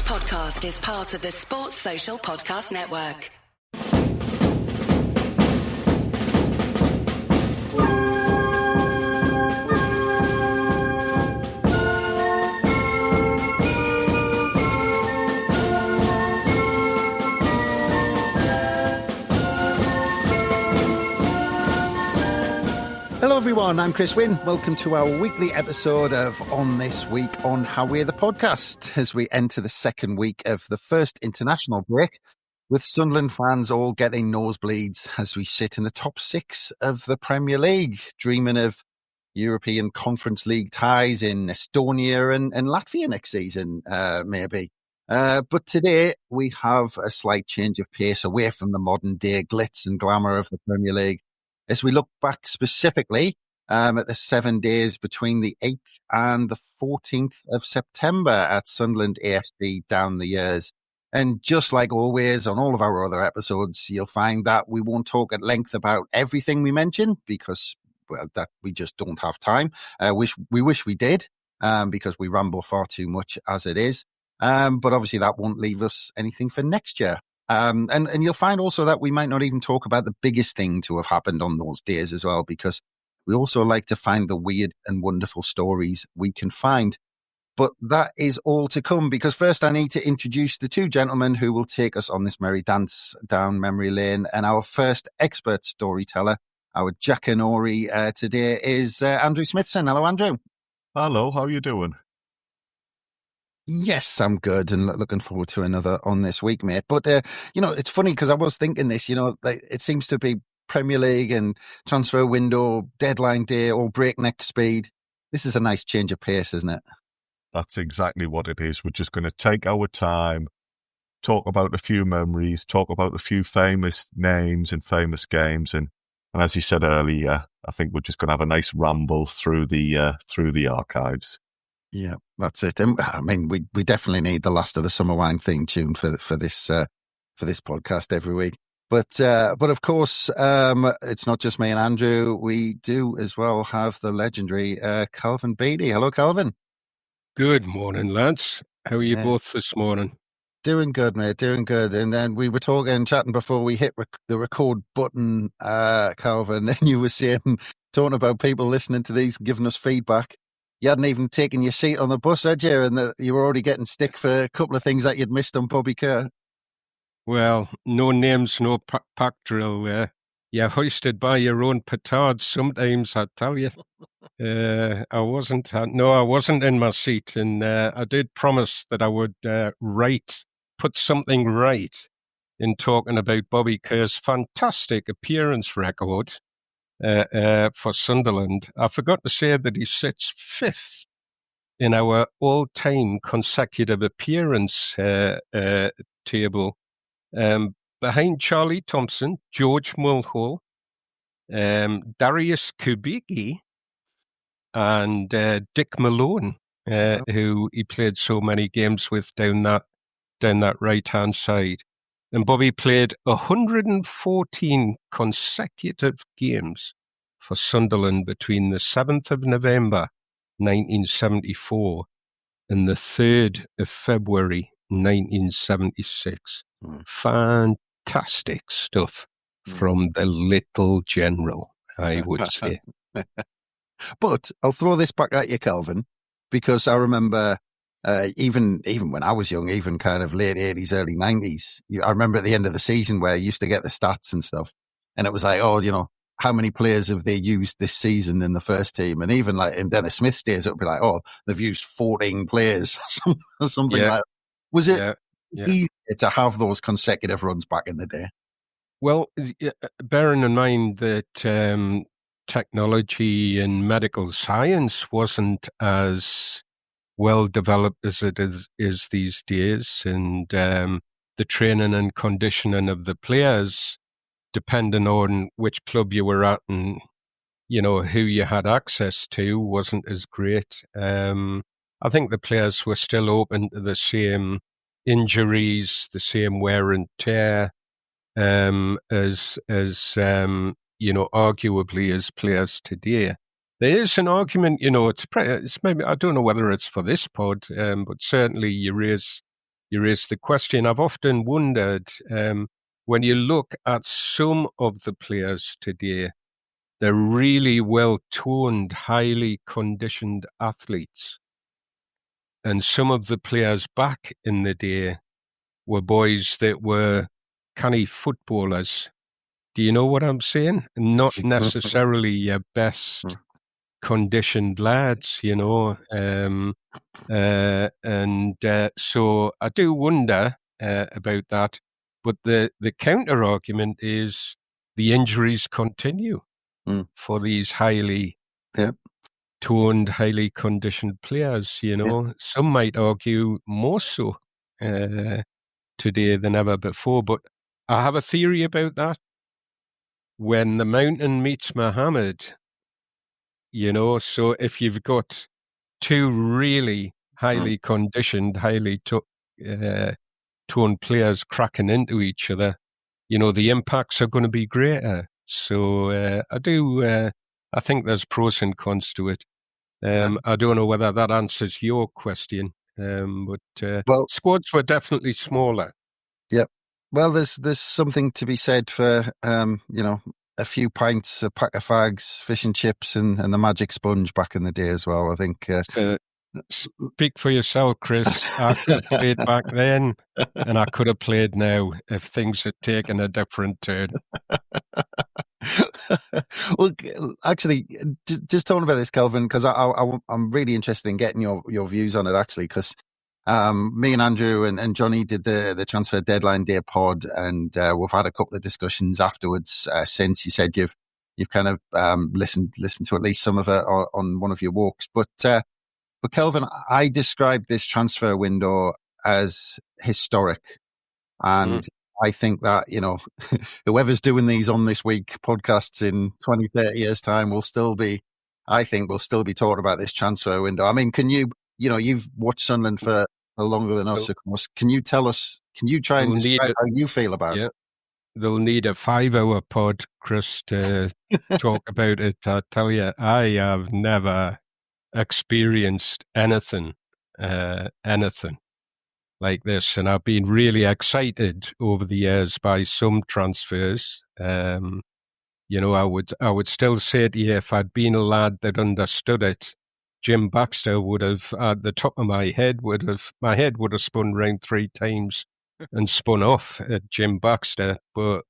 podcast is part of the Sports Social Podcast Network. Hello everyone, I'm Chris Wynn. Welcome to our weekly episode of On This Week on Haway The Podcast, as we enter the second week of the first international break, with Sunderland fans all getting nosebleeds as we sit in the top six of the Premier League, dreaming of European Conference League ties in Estonia and Latvia next season, maybe. But today we have a slight change of pace away from the modern day glitz and glamour of the Premier League, as we look back specifically at the 7 days between the 8th and the 14th of September at Sunderland AFC down the years. And just like always on all of our other episodes, you'll find that we won't talk at length about everything we mention because, well, that we just don't have time. We wish we did, because we ramble far too much as it is. But obviously that won't leave us anything for next year. And you'll find also that we might not even talk about the biggest thing to have happened on those days as well, because we also like to find the weird and wonderful stories we can find. But that is all to come, because first I need to introduce the two gentlemen who will take us on this merry dance down memory lane. And our first expert storyteller, our Jackanory today, is Andrew Smithson. Hello, Andrew. Hello, how are you doing? Yes, I'm good and looking forward to another On This Week, mate. But, it's funny because I was thinking this, like, it seems to be Premier League and transfer window, deadline day, all breakneck speed. This is a nice change of pace, isn't it? That's exactly what it is. We're just going to take our time, talk about a few memories, talk about a few famous names and famous games. And as you said earlier, I think we're just going to have a nice ramble through the archives. Yeah, that's it. And I mean, we definitely need the Last of the Summer Wine theme tune for this podcast every week. But of course, it's not just me and Andrew. We do as well have the legendary Kelvin Beattie. Hello, Kelvin. Good morning, lads. How are you both this morning? Doing good, mate. Doing good. And then we were chatting before we hit the record button, Kelvin, and you were talking about people listening to these, giving us feedback. You hadn't even taken your seat on the bus, had you? And you were already getting stick for a couple of things that you'd missed on Bobby Kerr. Well, no names, no pack drill. You're hoisted by your own petard sometimes, I tell you. I wasn't in my seat. And I did promise that I would put something right in talking about Bobby Kerr's fantastic appearance record for Sunderland. I forgot to say that he sits fifth in our all-time consecutive appearance table, behind Charlie Thompson, George Mulhall, Darius Kubicki, and Dick Malone, who he played so many games with down that right-hand side. And Bobby played 114 consecutive games for Sunderland between the 7th of November 1974 and the 3rd of February 1976. Fantastic stuff from the little general, I would say. But I'll throw this back at you, Kelvin, because I remember even when I was young, even kind of late 80s, early 90s, I remember at the end of the season where I used to get the stats and stuff, and it was like, how many players have they used this season in the first team? And even like in Dennis Smith's days, it would be like, they've used 14 players or something like that. Was it easier to have those consecutive runs back in the day? Well, bearing in mind that technology and medical science wasn't as well developed as it is these days, and the training and conditioning of the players, depending on which club you were at and who you had access to, wasn't as great. I think the players were still open to the same injuries, the same wear and tear, as arguably as players today. There is an argument, it's maybe, I don't know whether it's for this pod, but certainly you raise you raised the question. I've often wondered, when you look at some of the players today, they're really well-toned, highly conditioned athletes. And some of the players back in the day were boys that were canny footballers. Do you know what I'm saying? Not necessarily your best conditioned lads, you know. So I do wonder about that. But the counter argument is the injuries continue for these highly toned, highly conditioned players, you know. Yeah. Some might argue more so today than ever before. But I have a theory about that. When the mountain meets Muhammad, you know, so if you've got two really highly conditioned, highly toned players cracking into each other, you know, the impacts are going to be greater. So I think there's pros and cons to it. I don't know whether that answers your question, but squads were definitely smaller. Yep. Well, there's something to be said for, you know, a few pints, a pack of fags, fish and chips, and the magic sponge back in the day as well. I think. Speak for yourself, Chris. I could have played back then, and I could have played now if things had taken a different turn. Well, actually, just talking about this, Kelvin, because I'm really interested in getting your views on it, actually, because me and Andrew and Johnny did the transfer deadline day pod, and we've had a couple of discussions afterwards since. You said you've kind of listened to at least some of it on one of your walks, but Kelvin, I described this transfer window as historic, and I think that, you know, whoever's doing these On This Week podcasts in 20, 30 years' time will still be talking about this transfer window. I mean, can you know, you've watched Sunderland for longer than us, of course. Can you tell us, can you try and describe how you feel about it? They'll need a 5-hour pod, Chris, to talk about it. I tell you, I have never experienced anything like this, and I've been really excited over the years by some transfers. You know, I would still say to you, if I'd been a lad that understood it, Jim Baxter would have, at the top of my head would have spun round 3 times and spun off at Jim Baxter. But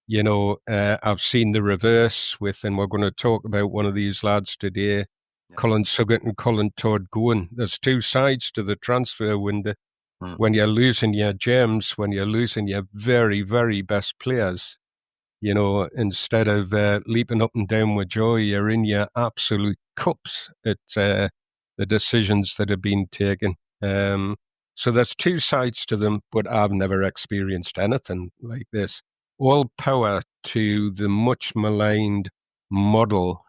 you know, I've seen the reverse with, and we're going to talk about one of these lads today, Colin Suggett and Colin Todd going. There's 2 sides to the transfer window. When you're losing your gems, when you're losing your very, very best players, you know, instead of leaping up and down with joy, you're in your absolute cups at the decisions that have been taken. So there's 2 sides to them, but I've never experienced anything like this. All power to the much maligned model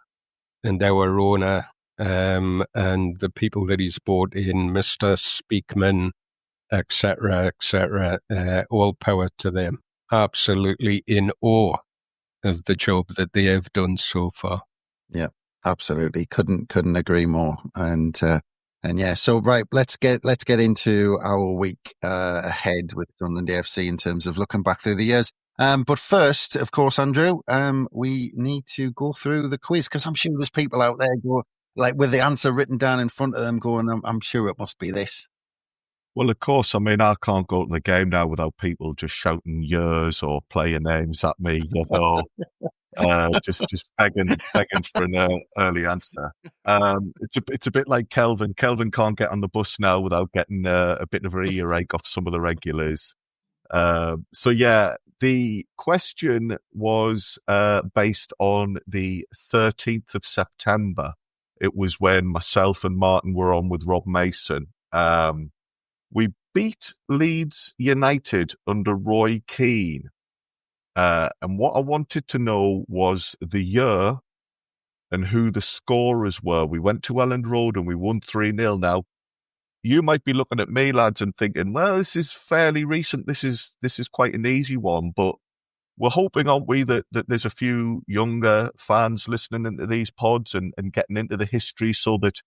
and our owner, and the people that he's brought in, Mr. Speakman, etc., etc. All power to them. Absolutely in awe of the job that they have done so far. Yeah, absolutely. Couldn't agree more. And yeah, so right, let's get into our week ahead with Sunderland AFC in terms of looking back through the years. But first, of course, Andrew, we need to go through the quiz, because I'm sure there's people out there with the answer written down in front of them going, I'm sure it must be this. Well, of course, I mean, I can't go to the game now without people just shouting years or player names at me, you know, just begging for an early answer. It's a bit like Kelvin. Kelvin can't get on the bus now without getting a bit of an earache off some of the regulars. So yeah, the question was based on the 13th of September. It was when myself and Martin were on with Rob Mason. We beat Leeds United under Roy Keane. And what I wanted to know was the year and who the scorers were. We went to Elland Road and we won 3-0. Now, you might be looking at me, lads, and thinking, well, this is fairly recent. This is quite an easy one. But we're hoping, aren't we, that there's a few younger fans listening into these pods and getting into the history so that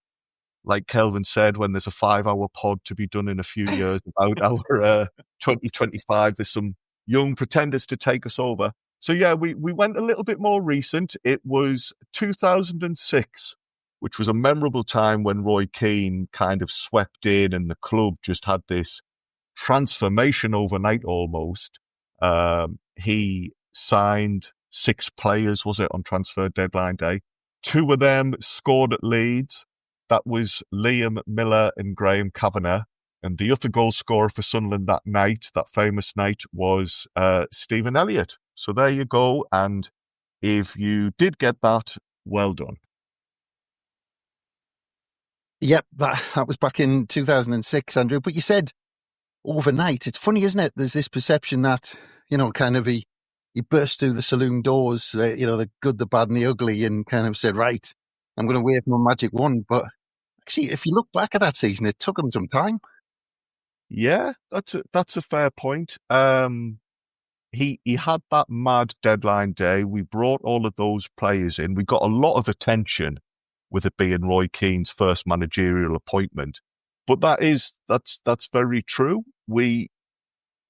like Kelvin said, when there's a 5-hour pod to be done in a few years about our 2025, there's some young pretenders to take us over. So yeah, we went a little bit more recent. It was 2006, which was a memorable time when Roy Keane kind of swept in and the club just had this transformation overnight almost. He signed 6 players, was it, on transfer deadline day? 2 of them scored at Leeds. That was Liam Miller and Graham Kavanagh. And the other goal scorer for Sunderland that night, that famous night, was Stephen Elliott. So there you go. And if you did get that, well done. Yep, that was back in 2006, Andrew. But you said overnight. It's funny, isn't it? There's this perception that, kind of he burst through the saloon doors, the good, the bad and the ugly, and kind of said, right, I'm going to wave my magic wand. But actually, if you look back at that season, it took him some time. Yeah, that's a fair point. He had that mad deadline day. We brought all of those players in. We got a lot of attention with it being Roy Keane's first managerial appointment. But that's very true.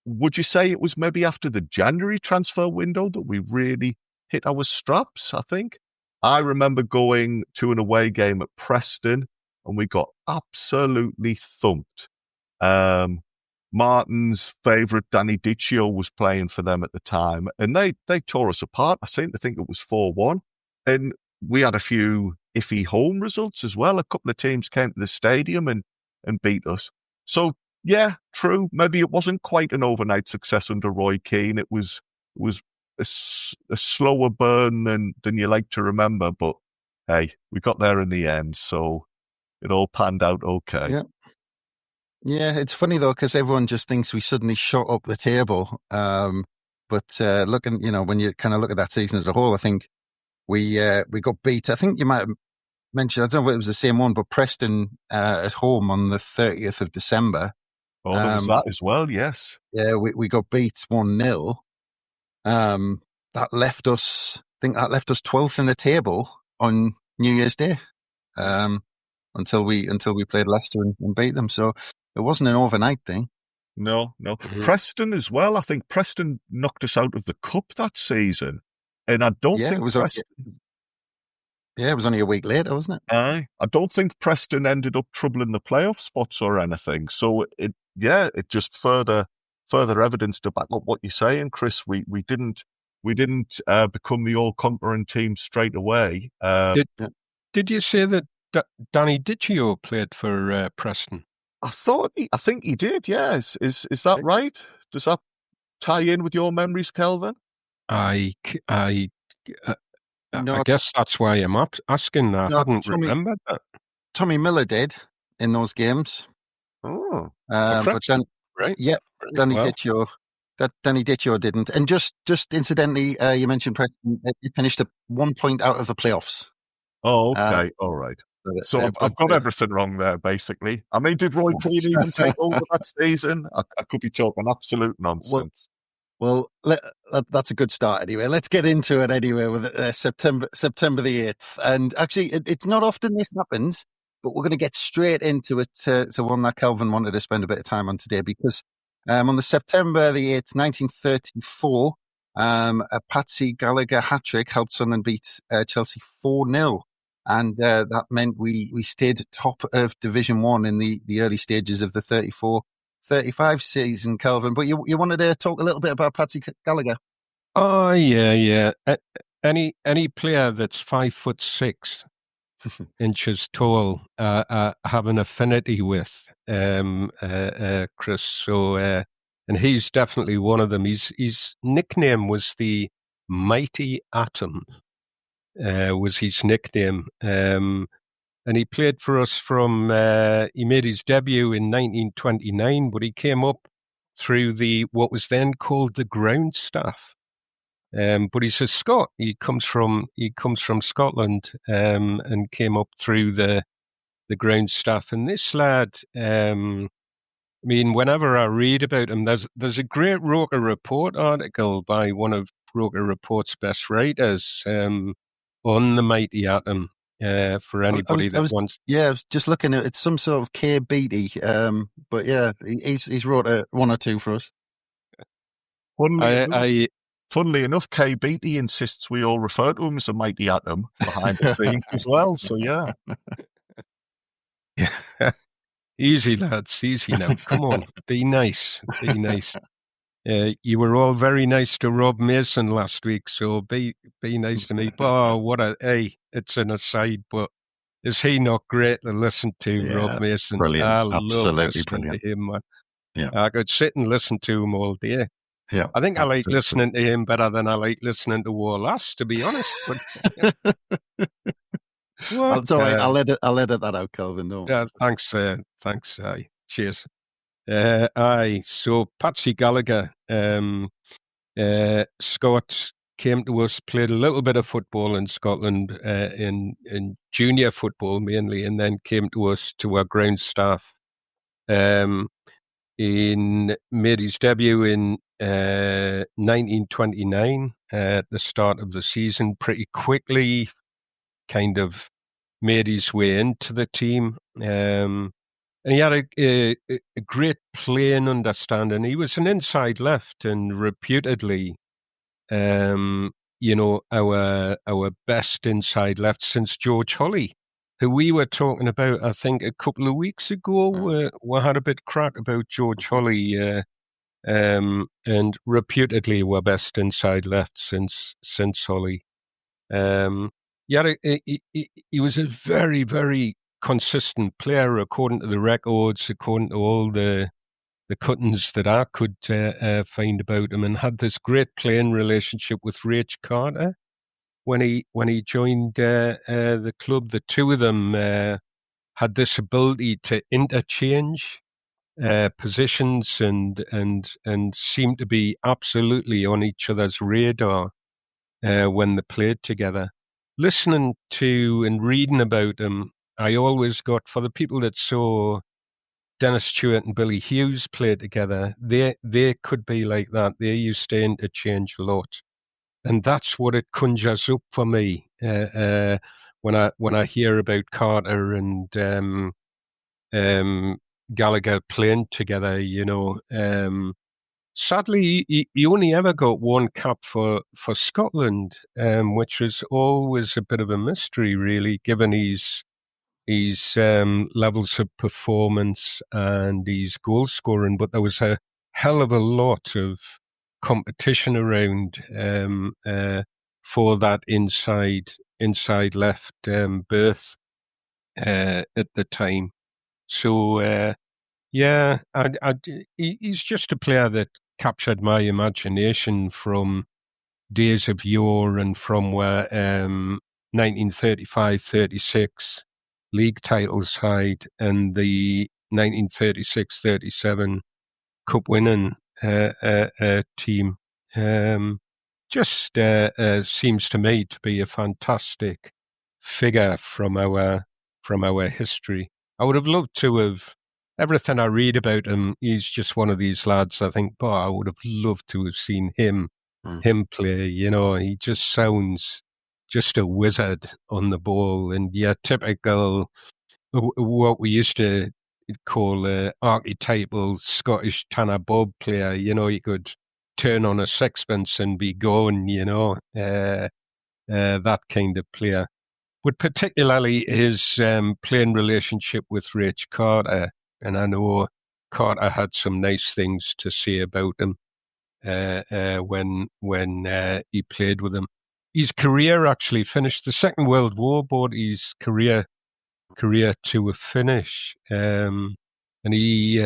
Would you say it was maybe after the January transfer window that we really hit our straps, I think? I remember going to an away game at Preston and we got absolutely thumped. Martin's favourite, Danny Diccio, was playing for them at the time, and they tore us apart. I seem to think it was 4-1. And we had a few iffy home results as well. A couple of teams came to the stadium and beat us. So, yeah, true. Maybe it wasn't quite an overnight success under Roy Keane. It was a slower burn than you like to remember. But, hey, we got there in the end, so it all panned out okay. Yeah. Yeah, it's funny though, because everyone just thinks we suddenly shot up the table. But looking, when you kind of look at that season as a whole, I think we got beat. I think you might have mentioned, I don't know if it was the same one, but Preston at home on the 30th of December. Oh, there was that as well, yes. Yeah, we got beat 1-0. That left us 12th in the table on New Year's Day. Until we played Leicester and beat them. So it wasn't an overnight thing. No. Mm-hmm. Preston as well. I think Preston knocked us out of the cup that season. And I don't think Preston... it was only a week later, wasn't it? I don't think Preston ended up troubling the playoff spots or anything. So it just further evidence to back up what you're saying, Chris. We didn't become the all-conquering team straight away. Did you say that Danny Diccio played for Preston? I think he did. Yes, is that right? Does that tie in with your memories, Kelvin? I guess that's why I'm asking. I hadn't remembered that. Tommy Miller did in those games. Oh, but then, right? Yeah, Danny Diccio didn't. And just incidentally, you mentioned Preston. It finished at 1 point out of the playoffs. Oh, okay, all right. So I've got everything wrong there, basically. I mean, did Roy Keane even take over that season? I could be talking absolute nonsense. Well, that's a good start anyway. Let's get into it anyway with September the 8th. And actually, it's not often this happens, but we're going to get straight into it to one that Kelvin wanted to spend a bit of time on today, because on the September the 8th, 1934, a Patsy Gallacher hat-trick helped Sunderland beat Chelsea 4-0. And that meant we stayed top of Division 1 in the early stages of the 34-35 season, Kelvin. But you wanted to talk a little bit about Patsy Gallacher. Oh, yeah. Any player that's 5'6" inches tall, have an affinity with, Chris. So, and he's definitely one of them. His nickname was the Mighty Atom. Was his nickname. And he played for us he made his debut in 1929, but he came up through what was then called the ground staff. But he's a Scot. He comes from Scotland, and came up through the ground staff. And this lad, whenever I read about him, there's a great Roker Report article by one of Roker Report's best writers, on the Mighty Atom. for anybody that wants. Yeah, I was just looking at it's some sort of K Beatty, but yeah, he's wrote one or two for us. Funnily enough, K Beatty insists we all refer to him as a mighty atom behind the scenes as well. So yeah. Easy, lads, easy now. Come on, be nice, be nice. You were all very nice to Rob Mason last week, so be nice to me. But it's an aside, but is he not great to listen to, Rob Mason? Brilliant. I Absolutely love listening brilliant. to him, man. Yeah. I could sit and listen to him all day. Yeah, I think I like listening to him better than I like listening to Wallace, to be honest. But, it's all right. I'll edit that out, Kelvin. No. Yeah, thanks. Cheers. So Patsy Gallacher, Scott came to us, played a little bit of football in Scotland, in junior football mainly, and then came to us to our ground staff. Made his debut in 1929 at the start of the season. Pretty quickly, kind of made his way into the team. And he had a great playing understanding. He was an inside left and reputedly, our best inside left since George Holley, who we were talking about, I think, a couple of weeks ago. We had a bit crack about George Holley, and reputedly were best inside left since Holley. He was a very, very consistent player according to the records, according to all the cuttings that I could find about him, and had this great playing relationship with Rach Carter when he joined the club. The two of them had this ability to interchange positions and seemed to be absolutely on each other's radar when they played together. Listening to and reading about him, I always got, for the people that saw Dennis Stewart and Billy Hughes play together, they could be like that. They used to interchange a lot. And that's what it conjures up for me when I hear about Carter and Gallagher playing together. Sadly, he only ever got one cap for Scotland, which was always a bit of a mystery, really, given his levels of performance and his goal scoring. But there was a hell of a lot of competition around for that inside left berth at the time. So he's just a player that captured my imagination from days of yore and from where 1935-36 league title side and the 1936-37 cup winning team. Just seems to me to be a fantastic figure from our history. I would have loved to have everything I read about him. He's just one of these lads. I think, I would have loved to have seen him play. He just sounds just a wizard on the ball, and typical what we used to call archetypal Scottish Tanner Bob player. You could turn on a sixpence and be gone. That kind of player. But particularly his playing relationship with Rach Carter, and I know Carter had some nice things to say about him when he played with him. His career actually finished. The Second World War brought his career to a finish, and he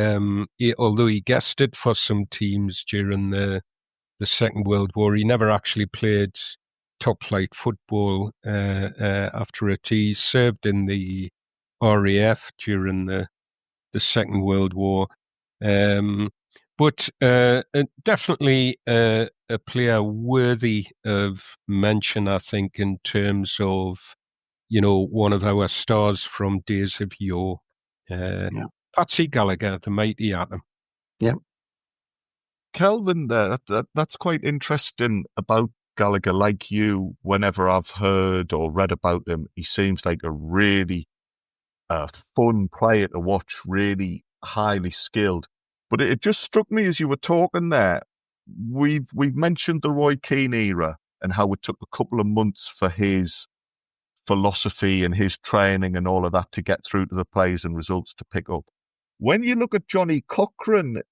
although he guested for some teams during the Second World War, he never actually played top flight football after it. He served in the RAF during the Second World War, but definitely a player worthy of mention, I think, in terms of one of our stars from days of yore. Patsy Gallacher, the mighty atom. Yeah. Kelvin, that's quite interesting about Gallagher, like you, whenever I've heard or read about him, he seems like a really fun player to watch, really highly skilled. But it just struck me as you were talking there, we've mentioned the Roy Keane era and how it took a couple of months for his philosophy and his training and all of that to get through to the players and results to pick up. When you look at Johnny Cochran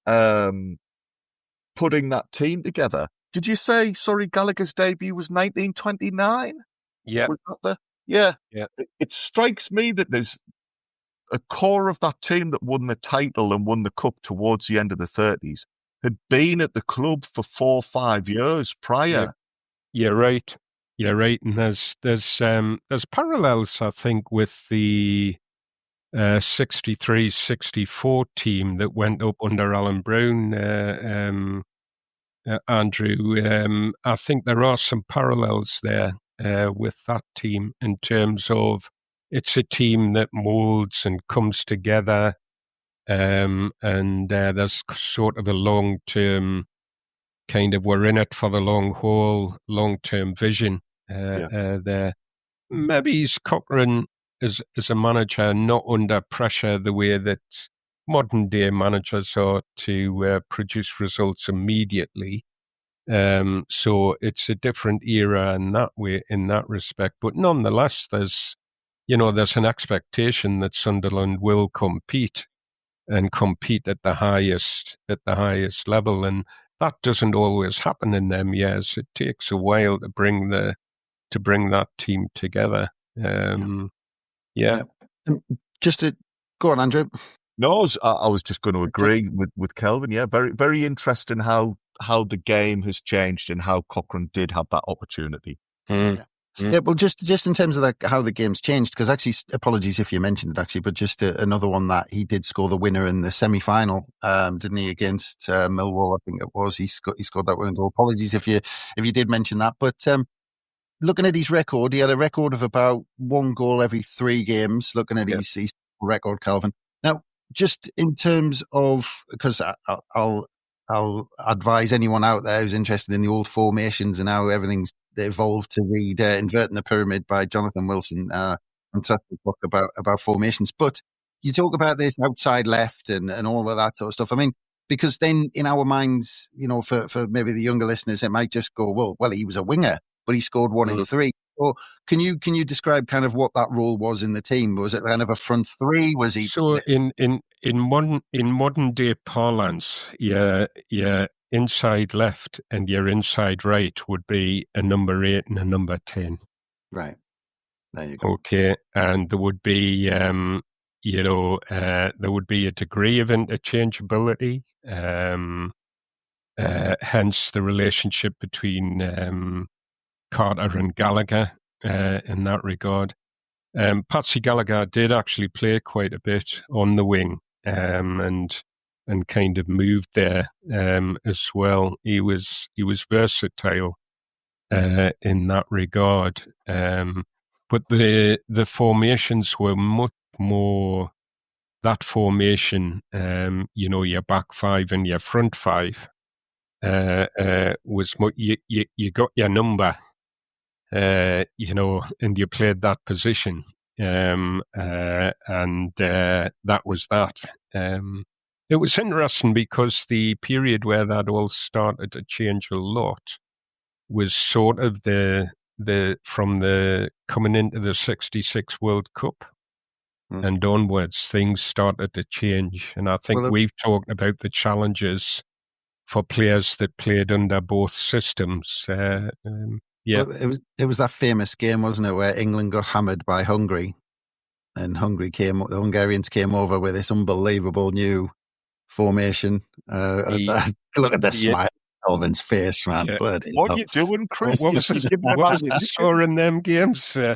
putting that team together, did you say, Gallagher's debut was 1929? Yeah. Was that the, yeah. Yeah. It strikes me that there's a core of that team that won the title and won the cup towards the end of the 30s had been at the club for 4 or 5 years prior. Yeah. You're right. You're right. And there's parallels, I think, with the 63-64 team that went up under Alan Brown, Andrew. I think there are some parallels there with that team in terms of it's a team that molds and comes together, and there's sort of a long-term kind of we're in it for the long haul, long-term vision there. Maybe Cochran is a manager not under pressure the way that modern-day managers are to produce results immediately. So it's a different era in that way, in that respect. But nonetheless, there's an expectation that Sunderland will compete at the highest level, and that doesn't always happen in them years. It takes a while to bring that team together. Just to go on, Andrew. No, I was just going to agree with Kelvin. Yeah, very, very interesting how the game has changed and how Cochran did have that opportunity. Yeah, well, just in terms of how the game's changed, because actually, apologies if you mentioned it, actually, but just another one that he did score the winner in the semi-final, didn't he, against Millwall? I think it was. He scored that winning goal. Apologies if you did mention that, but looking at his record, he had a record of about 1 goal every 3 games. Looking at his record, Kelvin. Now, just in terms of, because I'll advise anyone out there who's interested in the old formations and how everything's evolved to read Inverting the Pyramid by Jonathan Wilson. Fantastic book about formations. But you talk about this outside left and all of that sort of stuff. I mean, because then in our minds, for maybe the younger listeners, it might just go, well, he was a winger, but he scored 1 in 3. Or can you describe kind of what that role was in the team? Was it kind of a front 3? Was he? So in modern day parlance, your inside left and your inside right would be a number 8 and a number 10. Right. There you go. Okay, and there would be there would be a degree of interchangeability. Hence the relationship between Carter and Gallagher in that regard. Patsy Gallacher did actually play quite a bit on the wing, and kind of moved there as well. He was versatile in that regard. But the formations were much more that formation. Your back 5 and your front 5 was you got your number. And you played that position, and that was that. It was interesting because the period where that all started to change a lot was sort of from the coming into the 66 World Cup and onwards, things started to change. And I think we've talked about the challenges for players that played under both systems. Yeah, well, it was that famous game, wasn't it, where England got hammered by Hungary, and the Hungarians came over with this unbelievable new formation. Look at the smile on Kelvin's face, man. Yeah. What are you doing, Chris? What was the score in them games? I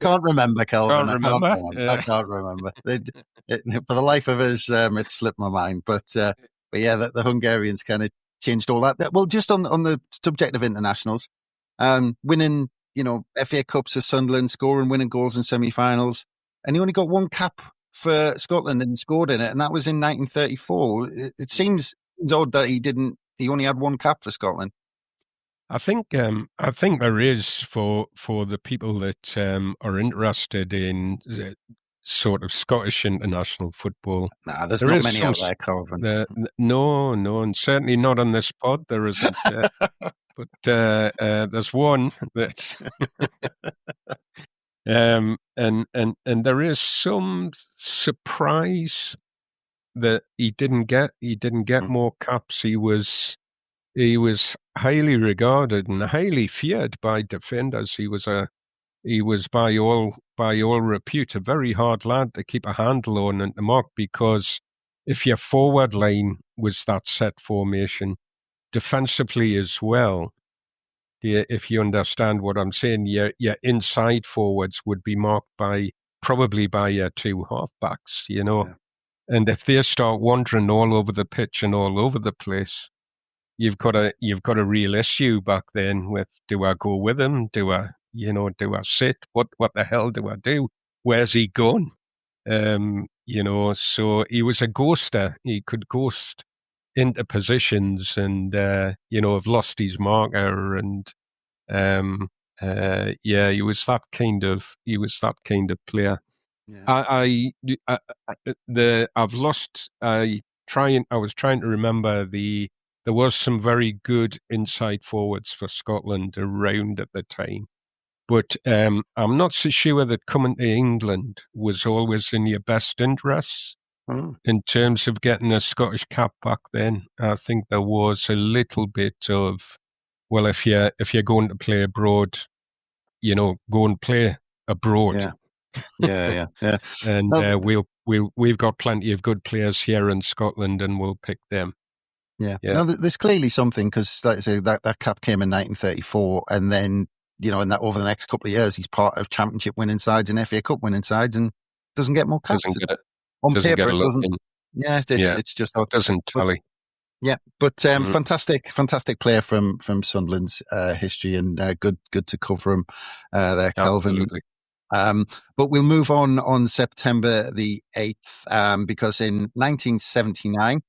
can't remember, Kelvin. I can't remember. For the life of us, it slipped my mind. But yeah, the Hungarians kind of changed all that. Well, just on the subject of internationals. Winning, FA Cups for Sunderland, scoring winning goals in semi-finals, and he only got 1 cap for Scotland and scored in it, and that was in 1934. It seems odd that he only had 1 cap for Scotland. I think there is for the people that are interested in sort of Scottish international football. Nah, there's There not is many some out there, Kelvin. no, and certainly not on this pod. There isn't. But there's one that, and there is some surprise that he didn't get more caps. He was highly regarded and highly feared by defenders. He was by all repute a very hard lad to keep a handle on and to mark, because if your forward line was that set formation, defensively as well, if you understand what I'm saying, your inside forwards would be marked probably by your two halfbacks, Yeah. and if they start wandering all over the pitch and all over the place, you've got a real issue back then with, do I go with him? Do I sit? What the hell do I do? Where's he gone? So he was a ghoster. He could ghost into positions and, have lost his marker. And, he was that kind of player. Yeah. I was trying to remember there was some very good inside forwards for Scotland around at the time. But I'm not so sure that coming to England was always in your best interests in terms of getting a Scottish cap back then. I think there was a little bit of, well, if you're going to play abroad, go and play abroad. Yeah. And we've got plenty of good players here in Scotland, and we'll pick them. Yeah. No, there's clearly something, because, like I say, that cap came in 1934, and then, and that over the next couple of years, he's part of Championship winning sides and FA Cup winning sides, and doesn't get more caps. On paper, it doesn't. It's just it doesn't tally. But fantastic player from Sunderland's history, and good to cover him there, Kelvin. But we'll move on September the 8th, because in 1979,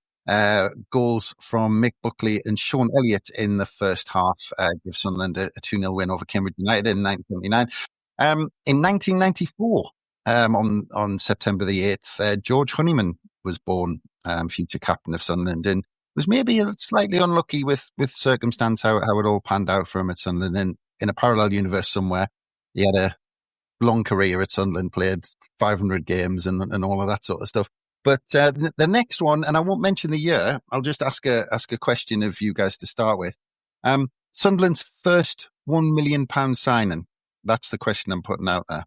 goals from Mick Buckley and Sean Elliott in the first half give Sunderland a 2-0 win over Cambridge United in 1979. In 1994, on September the 8th, George Honeyman was born, future captain of Sunderland, and was maybe slightly unlucky with circumstance how it all panned out for him at Sunderland. And in a parallel universe somewhere, he had a long career at Sunderland, played 500 games and all of that sort of stuff. But the next one, and I won't mention the year, I'll just ask a question of you guys to start with. Sunderland's first £1 million signing. That's the question I'm putting out there.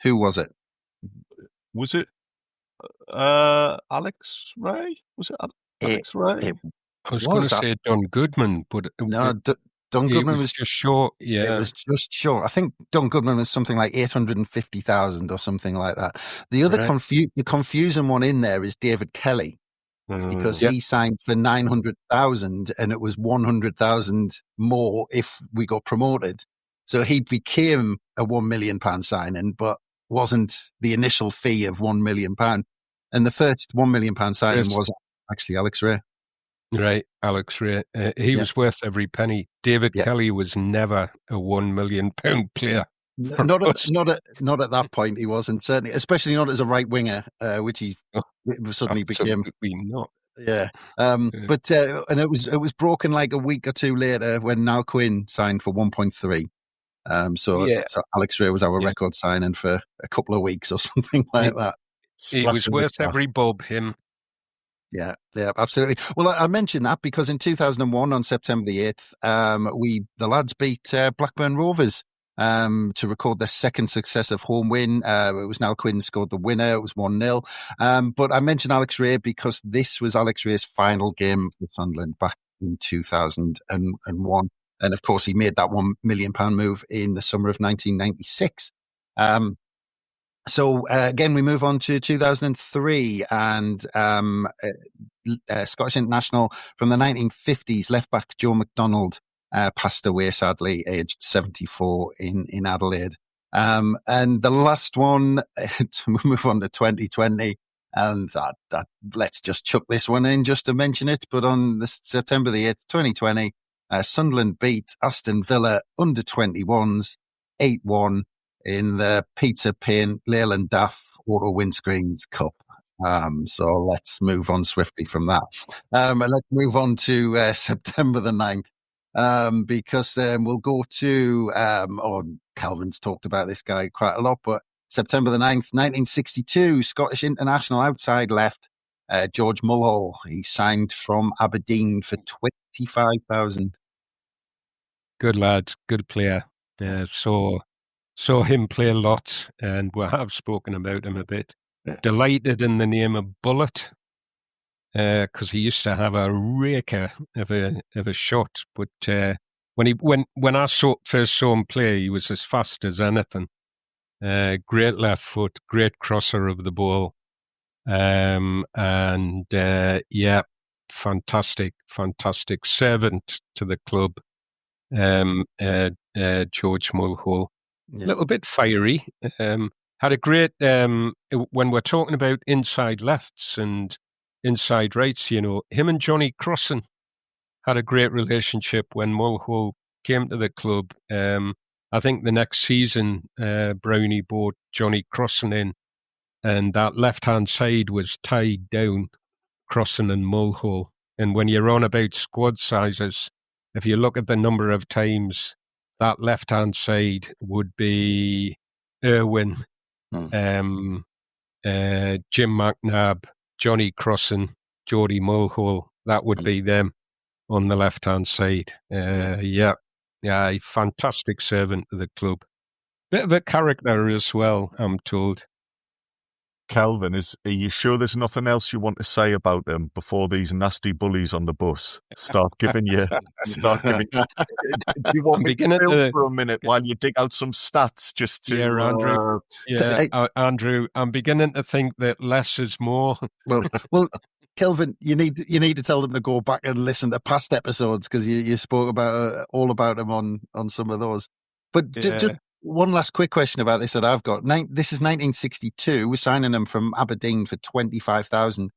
Who was it? Was it Alex Ray? Was it Alex Ray? I was going to say Don Goodman, but no, Don Goodman was just short. Yeah, it was just short. I think Don Goodman was something like 850,000 or something like that. The other the confusing one in there is David Kelly, because he signed for 900,000, and it was 100,000 more if we got promoted. So he became a £1 million signing, but wasn't the initial fee of £1 million. And the first £1 million signing was actually Alex Ray. Right, Alex Ray. He was worth every penny. David Kelly was never a £1 million player. Not at that point, he wasn't, certainly, especially not as a right winger, which he suddenly became. Not. Yeah. But and it was broken like a week or two later when Niall Quinn signed for 1.3. So Alex Ray was our record signing for a couple of weeks or something like that. He was worth every bob, him. Yeah, absolutely. Well, I mentioned that because in 2001, on September the 8th, the lads beat Blackburn Rovers to record their second successive home win. It was Niall Quinn scored the winner. It was 1-0. But I mentioned Alex Ray because this was Alex Ray's final game for Sunderland back in 2001. And of course, he made that £1 million move in the summer of 1996. So again, we move on to 2003, and Scottish international from the 1950s, left back Joe McDonald passed away sadly, aged 74 in Adelaide. And the last one, to move on to 2020, and that let's just chuck this one in just to mention it. But on September the 8th, 2020, Sunderland beat Aston Villa under-21s 8-1 in the Peter Payne Leyland Duff Auto Windscreens Cup. So let's move on swiftly from that. And let's move on to September the 9th, because we'll go to, Kelvin's talked about this guy quite a lot, but September the 9th, 1962, Scottish international outside left, George Mulhall. He signed from Aberdeen for 25,000. Good lad, good player. Saw him play a lot, and we have spoken about him a bit. Yeah. Delighted in the name of Bullet, because he used to have a raker of a shot. But when I first saw him play, he was as fast as anything. Great left foot, great crosser of the ball, fantastic servant to the club. George Mulhall, a little bit fiery. Had a great, when we're talking about inside lefts and inside rights, him and Johnny Crossan had a great relationship when Mulhall came to the club. I think the next season, Brownie brought Johnny Crossan in, and that left-hand side was tied down, Crossan and Mulhall. And when you're on about squad sizes, if you look at the number of times that left-hand side would be Irwin, Jim McNabb, Johnny Crossan, Geordie Mulhall. That would be them on the left-hand side. A fantastic servant to the club. Bit of a character as well, I'm told. Kelvin, are you sure there's nothing else you want to say about them before these nasty bullies on the bus start giving you? Do you want me to film for a minute while you dig out some stats just to? Yeah, Andrew. Andrew, I'm beginning to think that less is more. Well, Kelvin, you need to tell them to go back and listen to past episodes, because you spoke about all about them on some of those. But just one last quick question about this that I've got. This is 1962. We're signing them from Aberdeen for 25,000.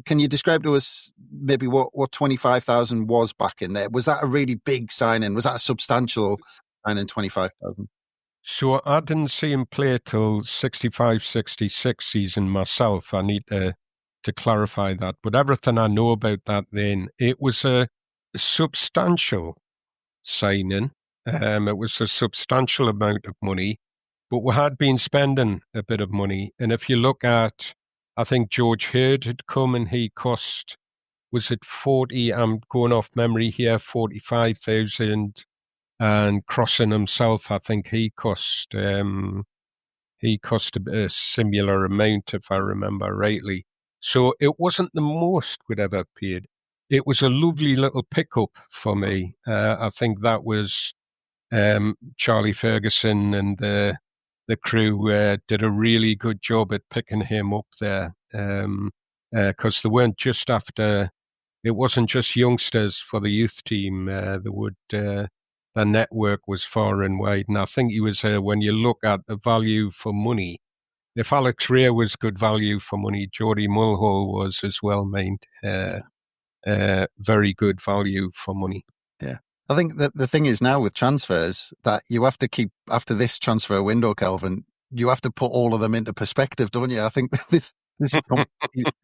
Can you describe to us maybe what 25,000 was back in there? Was that a really big signing? Was that a substantial signing, 25,000? So I didn't see him play till 65-66 season myself. I need to clarify that. But everything I know about that then, it was a substantial signing. It was a substantial amount of money, but we had been spending a bit of money. And if you look at, I think George Hurd had come and he cost, was it 40? I'm going off memory here, 45,000. And Crossan himself, I think he cost a similar amount, if I remember rightly. So it wasn't the most we'd ever paid. It was a lovely little pickup for me. I think that was Charlie Ferguson and the crew did a really good job at picking him up there, because they weren't just after. It wasn't just youngsters for the youth team. The network was far and wide, and I think he was. When you look at the value for money, if Alex Ray was good value for money, Geordie Mulhall was as well, mind. Very good value for money. Yeah. I think that the thing is now with transfers that you have to keep, after this transfer window, Kelvin, you have to put all of them into perspective, don't you? I think this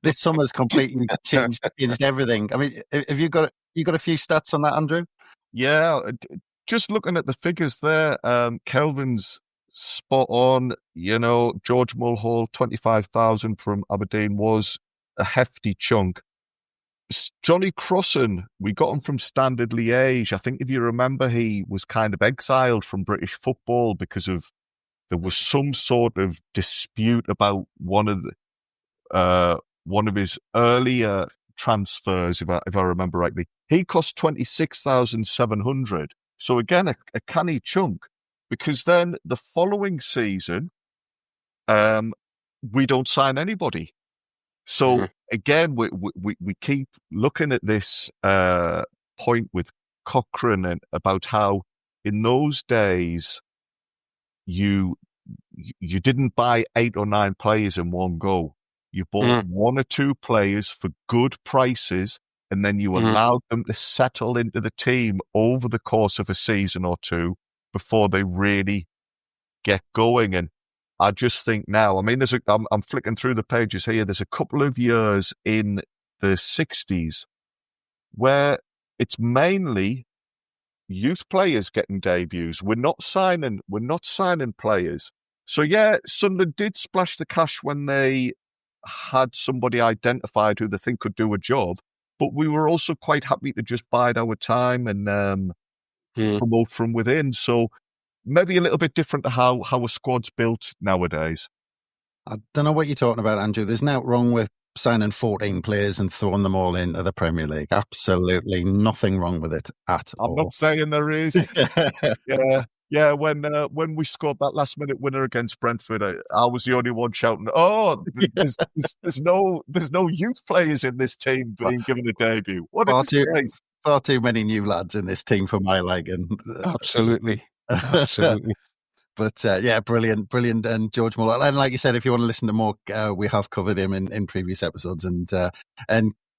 summer's completely changed everything. I mean, have you got a few stats on that, Andrew? Yeah, just looking at the figures there, Kelvin's spot on. George Mulhall, 25,000 from Aberdeen was a hefty chunk. Johnny Crossan, we got him from Standard Liège. I think if you remember, he was kind of exiled from British football because there was some sort of dispute about one of his earlier transfers, if I remember rightly. He cost 26,700. So again, a canny chunk, because then the following season, we don't sign anybody. So again, we keep looking at this point with Cochrane and about how in those days you didn't buy 8 or 9 players in one go. You bought 1 or 2 players for good prices, and then you allowed them to settle into the team over the course of a season or two before they really get going. And I just think now, I mean, I'm flicking through the pages here. There's a couple of years in the 60s where it's mainly youth players getting debuts. We're not signing players. So yeah, Sunderland did splash the cash when they had somebody identified who they think could do a job, but we were also quite happy to just bide our time and promote from within. So maybe a little bit different to how a squad's built nowadays. I don't know what you're talking about, Andrew. There's nothing wrong with signing 14 players and throwing them all into the Premier League. Absolutely nothing wrong with it at all. I'm not saying there is. Yeah. When we scored that last minute winner against Brentford, I was the only one shouting, "Oh, there's no youth players in this team being given a debut." What a disgrace! Far too many new lads in this team for my liking. Absolutely. But yeah, brilliant. And George Muller. And like you said, if you want to listen to more, we have covered him in previous episodes. And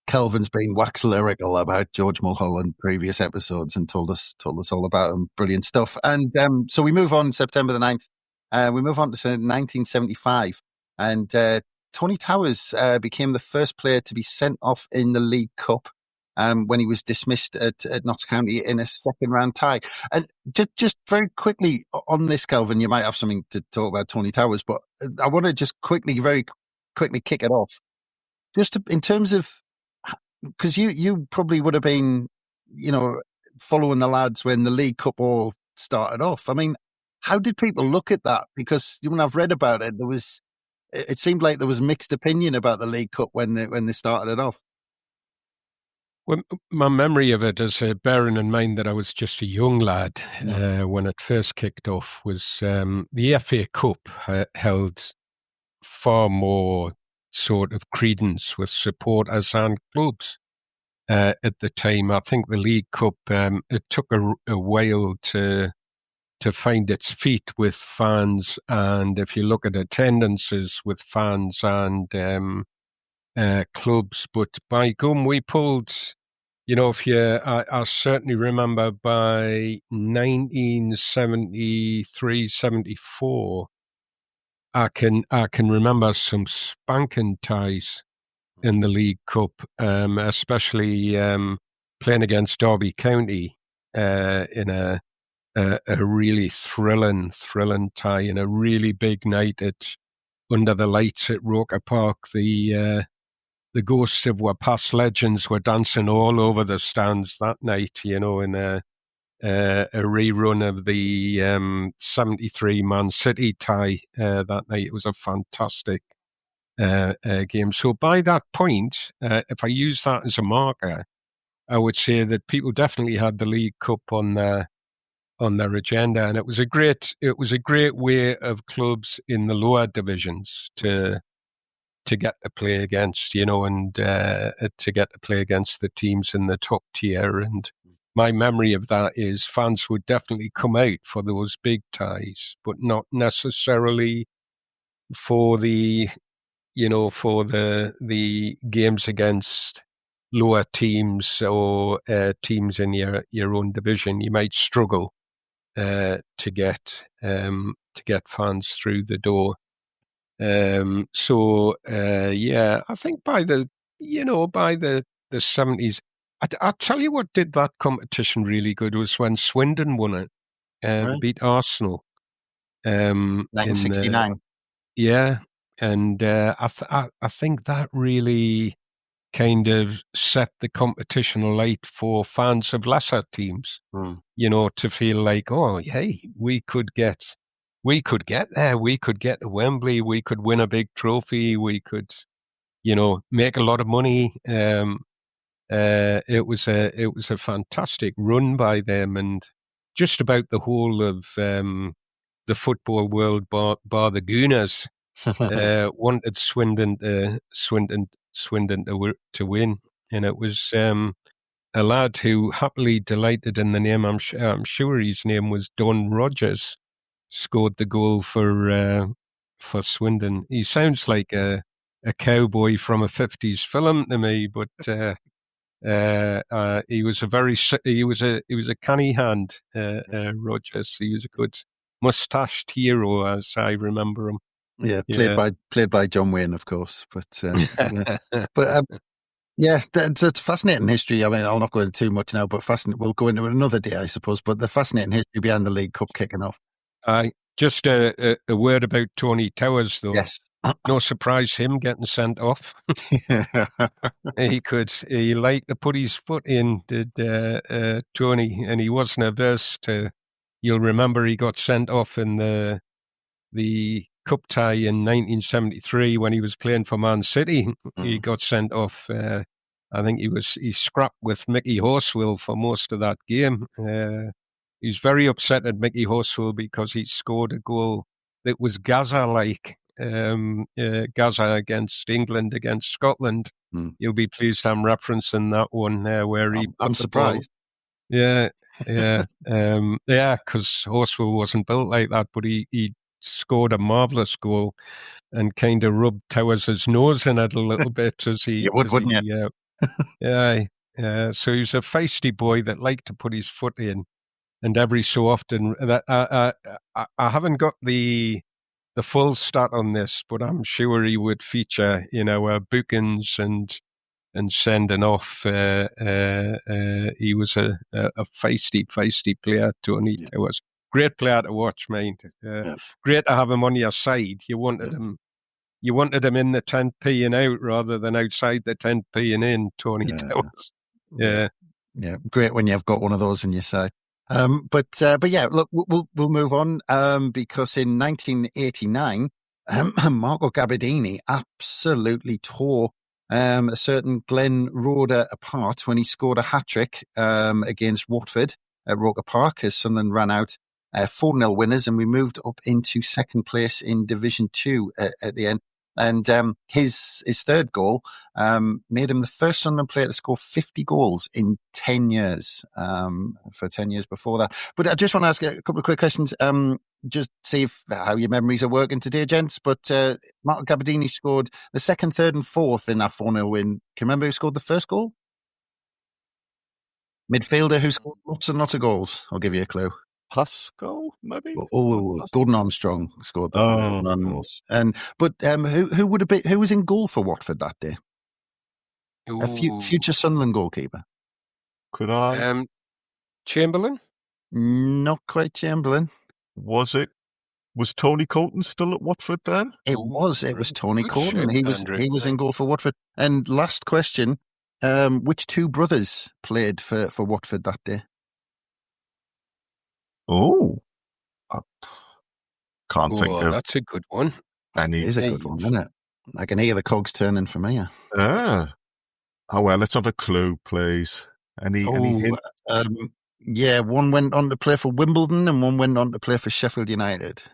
Kelvin's been wax lyrical about George Mulhall in previous episodes and told us all about him. Brilliant stuff. And so we move on September the 9th. We move on to 1975. And Tony Towers became the first player to be sent off in the League Cup when he was dismissed at Notts County in a second round tie. And just very quickly on this, Kelvin, you might have something to talk about Tony Towers, but I want to just very quickly kick it off. Just in terms of, because you probably would have been, following the lads when the League Cup all started off. I mean, how did people look at that? Because when I've read about it, it seemed like there was mixed opinion about the League Cup when they started it off. Well, my memory of it is bearing in mind that I was just a young lad when it first kicked off was the FA Cup held far more sort of credence with supporters and clubs at the time. I think the League Cup, it took a while to find its feet with fans, and if you look at attendances with fans and clubs, but by gum, we pulled. I certainly remember by 1973-74, I can remember some spanking ties in the League Cup, especially playing against Derby County in a really thrilling tie in a really big night under the lights at Roker Park. The ghosts of our past legends were dancing all over the stands that night, in a rerun of the 73 Man City tie that night. It was a fantastic game. So by that point, if I use that as a marker, I would say that people definitely had the League Cup on their agenda, and it was a great way of clubs in the lower divisions to get to play against, and to get to play against the teams in the top tier. And my memory of that is fans would definitely come out for those big ties, but not necessarily for the games against lower teams or teams in your own division. You might struggle to get fans through the door. I think by the 70s, I'll tell you what did that competition really good was when Swindon won it. They beat Arsenal. 1969. And I think that really kind of set the competition alight for fans of lesser teams, to feel like, oh, hey, we could get there. We could get to Wembley. We could win a big trophy. We could, make a lot of money. It was a fantastic run by them, and just about the whole of the football world, bar the Gooners, wanted Swindon to win, and it was a lad who happily delighted in the name. I'm sure his name was Don Rogers. Scored the goal for Swindon. He sounds like a cowboy from a 50s film to me, but He was a canny hand, Rogers. He was a good mustached hero, as I remember him. Yeah, played by John Wayne, of course. But yeah, it's a fascinating history. I mean, I'll not go into too much now, but we'll go into it another day, I suppose. But the fascinating history behind the League Cup kicking off. Just a word about Tony Towers, though. Yes. No surprise him getting sent off. He liked to put his foot in, did Tony, and he wasn't averse to. You'll remember he got sent off in the cup tie in 1973 when he was playing for Man City. He got sent off. I think he scrapped with Mickey Horswell for most of that game. He's very upset at Mickey Horswell because he scored a goal that was Gaza-like. Gaza against England, against Scotland. You'll be pleased I'm referencing that one where he. I'm surprised. Yeah, because Horswell wasn't built like that, but he scored a marvellous goal and kind of rubbed Towers' nose in it a little bit as he. You would, wouldn't you? So he's a feisty boy that liked to put his foot in, and every so often that I haven't got the full stat on this, but I'm sure he would feature, bookings and sending off. He was a feisty player, Tony Towers. Great player to watch, mate. Great to have him on your side. You wanted him. You wanted him in the 10p and out rather than outside the 10p and in, Tony Towers. Yeah. Great when you've got one of those in your side. But yeah, look, we'll move on because in 1989, Marco Gabardini absolutely tore a certain Glenn Roeder apart when he scored a hat-trick against Watford at Roker Park as Sunderland ran out 4-0 winners, and we moved up into second place in Division 2 at the end. And his third goal made him the first Sunderland player to score 50 goals in 10 years, for 10 years before that. But I just want to ask a couple of quick questions, just see how your memories are working today, gents. But Marco Gabardini scored the second, third and fourth in that 4-0 win. Can you remember who scored the first goal? Midfielder who scored lots and lots of goals. I'll give you a clue. Pascal, maybe? Gordon Armstrong scored that. Who was in goal for Watford that day? A future Sunderland goalkeeper. Could I? Chamberlain? Not quite Chamberlain. Was Tony Colton still at Watford then? It was Tony Colton. He was in goal for Watford. And last question, which two brothers played for Watford that day? Oh, I can't think of. That's a good one. It is a good one, isn't it? I can hear the cogs turning for me. Oh, well, let's have a clue, please. Any hint? One went on to play for Wimbledon and one went on to play for Sheffield United.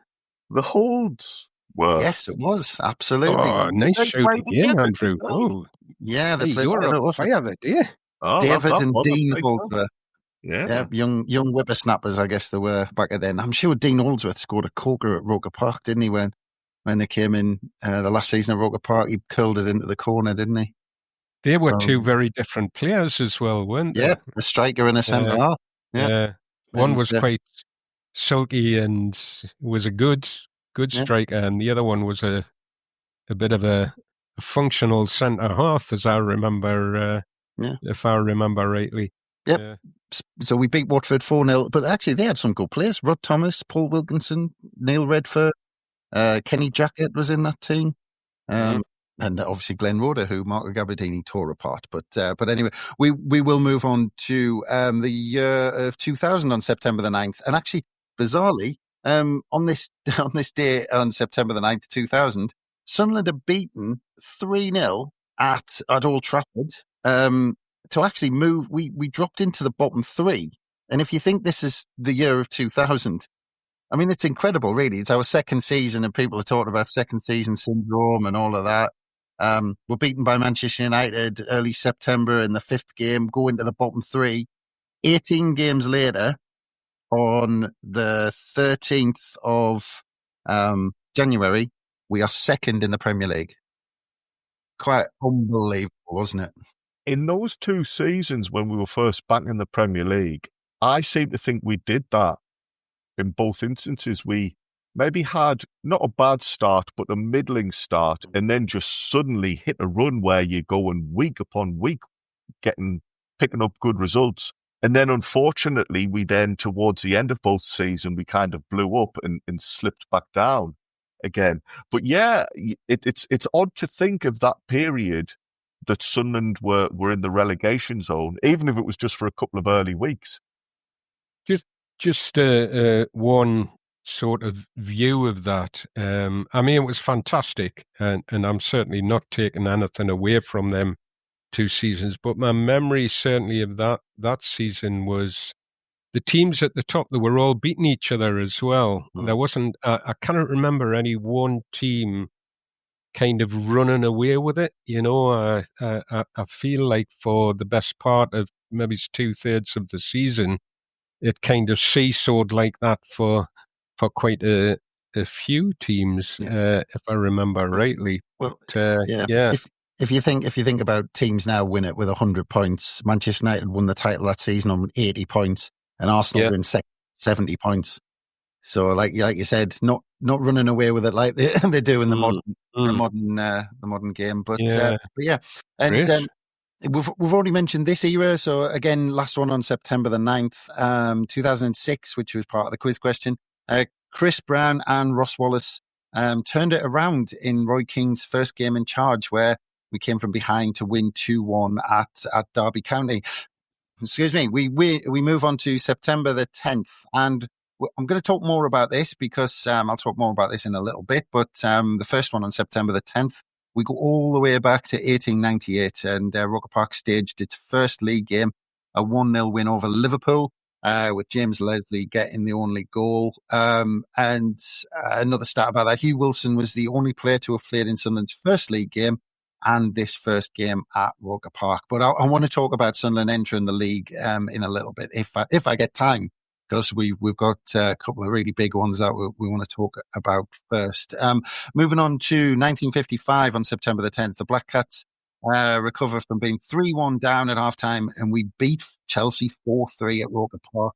The Holds were. Yes, it was. Absolutely. Oh, nice shout again, Andrew. Oh. Yeah, they played together. You're a fire the day. David and Dean Holdsworth. Yeah, young whippersnappers, I guess they were back then. I'm sure Dean Holdsworth scored a corker at Roker Park, didn't he? When they came in the last season at Roker Park, he curled it into the corner, didn't he? They were two very different players as well, weren't they? Yeah, a striker and a centre half. Yeah, one was quite silky and was a good striker, and the other one was a bit of a functional centre half, as I remember. If I remember rightly. Yep. So we beat Watford 4-0, but actually they had some good players. Rod Thomas, Paul Wilkinson, Neil Redford, Kenny Jackett was in that team. And obviously Glenn Roeder, who Marco Gabardini tore apart. But anyway, we will move on to the year of 2000 on September the 9th. And actually, bizarrely, on this day on September the 9th, 2000, Sunderland are beaten 3-0 at Old Trafford. To actually move, we dropped into the bottom three. And if you think this is the year of 2000, I mean, it's incredible, really. It's our second season and people are talking about second season syndrome and all of that. We're beaten by Manchester United early September in the fifth game, go into the bottom three. 18 games later, on the 13th of January, we are second in the Premier League. Quite unbelievable, wasn't it? in those 2 seasons when we were first back in the Premier League, I seem to think we did that in both instances. We maybe had not a bad start, but a middling start, and then just suddenly hit a run where you're going week upon week, picking up good results. And then, unfortunately, we then, towards the end of both seasons, we kind of blew up and slipped back down again. But yeah, it's odd to think of that period that Sunderland were in the relegation zone, even if it was just for a couple of early weeks. Just one sort of view of that. I mean, it was fantastic, and I'm certainly not taking anything away from them 2 seasons, but my memory certainly of that season was the teams at the top, they were all beating each other as well. There wasn't, I cannot remember any one team kind of running away with it. You know, I feel like for the best part of maybe 2/3 of the season, it kind of seesawed like that for quite a few teams, if I remember rightly. Well, but, yeah. If you think about teams now win it with 100 points, Manchester United won the title that season on 80 points, and Arsenal win 70 points. So, like you said, not running away with it like they do in the modern game. But yeah, and we've already mentioned this era. So again, last one on September the 9th, 2006, which was part of the quiz question. Chris Brown and Ross Wallace turned it around in Roy Keane's first game in charge, where we came from behind to win 2-1 at Derby County. Excuse me. We move on to September the 10th, and I'm going to talk more about this because I'll talk more about this in a little bit. But the first one on September the 10th, we go all the way back to 1898, and Roker Park staged its first league game, a 1-0 win over Liverpool, with James Leslie getting the only goal. And another stat about that, Hugh Wilson was the only player to have played in Sunderland's first league game and this first game at Roker Park. But I want to talk about Sunderland entering the league in a little bit, if I get time, because we've got a couple of really big ones that we want to talk about first. Moving on to 1955 on September the 10th, the Black Cats recover from being 3-1 down at halftime, and we beat Chelsea 4-3 at Roker Park.